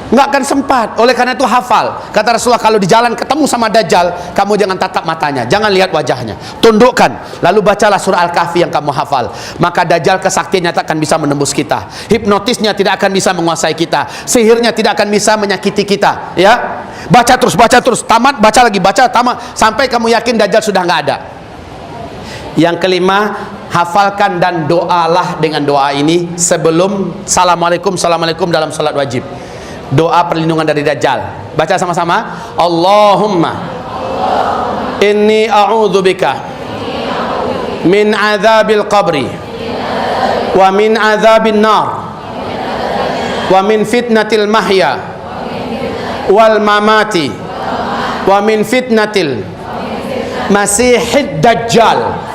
Nggak akan sempat. Oleh karena itu hafal. Kata Rasulullah, kalau di jalan ketemu sama Dajjal, kamu jangan tatap matanya, jangan lihat wajahnya, tundukkan, lalu bacalah surah Al-Kahfi yang kamu hafal. Maka Dajjal kesaktiannya tak akan bisa menembus kita, hipnotisnya tidak akan bisa menguasai kita, sihirnya tidak akan bisa menyakiti kita. Ya, baca terus, tamat, baca lagi, baca, tamat, sampai kamu yakin Dajjal sudah nggak ada. Yang kelima, hafalkan dan doalah dengan doa ini sebelum Assalamualaikum dalam salat wajib. Doa perlindungan dari Dajjal. Baca sama-sama. Allahumma inni a'udzubika min adzabil qabri wa min adzabil nar wa min fitnatil mahya wal mamati wa min fitnatil masihid dajjal.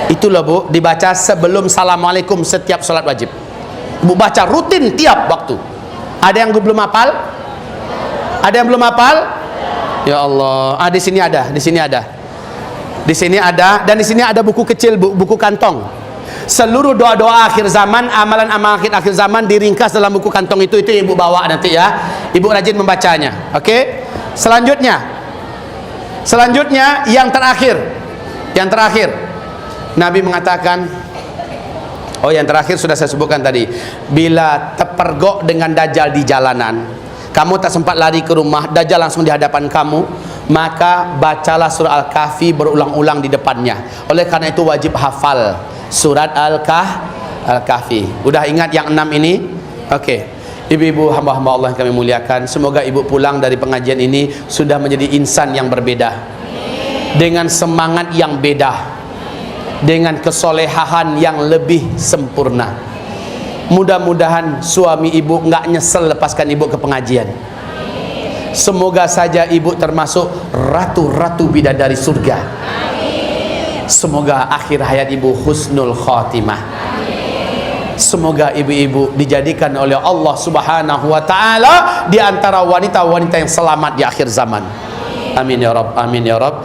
Itulah bu, dibaca sebelum Assalamualaikum setiap salat wajib. Bu baca rutin tiap waktu. Ada yang belum hafal? Ada yang belum hafal? Ya Allah. Di sini ada, di sini ada. Di sini ada, dan di sini ada buku kecil, buku kantong. seluruh doa-doa akhir zaman, amalan-amalan akhir zaman diringkas dalam buku kantong itu ibu bawa nanti ya. Ibu rajin membacanya. Oke? Selanjutnya yang terakhir. Yang terakhir. Nabi mengatakan, oh yang terakhir sudah saya sebutkan tadi. Bila terpergok dengan dajjal di jalanan, kamu tak sempat lari ke rumah, dajjal langsung di hadapan kamu, maka bacalah surah Al-Kahfi berulang-ulang di depannya. Oleh karena itu wajib hafal surat Al-Kahfi. Udah ingat yang 6 ini? Oke. Ibu-ibu hamba-hamba Allah yang kami muliakan, semoga ibu pulang dari pengajian ini sudah menjadi insan yang berbeda, dengan semangat yang beda, dengan kesolehahan yang lebih sempurna. Mudah-mudahan suami ibu nggak nyesel lepaskan ibu ke pengajian. Semoga saja ibu termasuk ratu-ratu bidadari surga. Semoga akhir hayat ibu husnul khatimah. Semoga ibu-ibu dijadikan oleh Allah Subhanahu wa taala di antara wanita-wanita yang selamat di akhir zaman. Amin ya Rabb, amin ya Rabb.